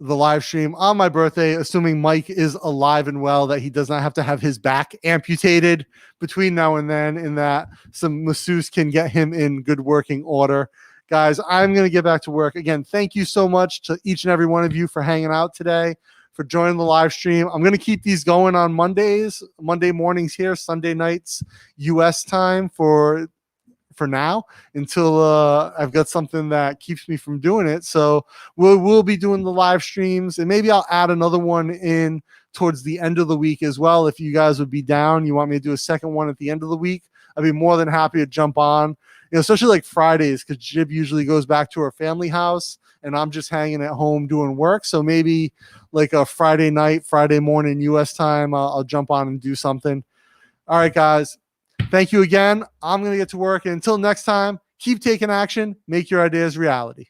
the live stream on my birthday, assuming Mike is alive and well, that he does not have to have his back amputated between now and then, and that some masseuse can get him in good working order. Guys, I'm going to get back to work. Again, thank you so much to each and every one of you for hanging out today, for joining the live stream. I'm going to keep these going on Monday mornings here, Sunday nights, US time for now, until I've got something that keeps me from doing it. So we'll be doing the live streams, and maybe I'll add another one in towards the end of the week as well. If you guys would be down, you want me to do a second one at the end of the week, I'd be more than happy to jump on, especially like Fridays, because Jib usually goes back to her family house and I'm just hanging at home doing work. So maybe like a Friday night, Friday morning US time, I'll jump on and do something. All right, guys. Thank you again. I'm going to get to work. And until next time, keep taking action. Make your ideas reality.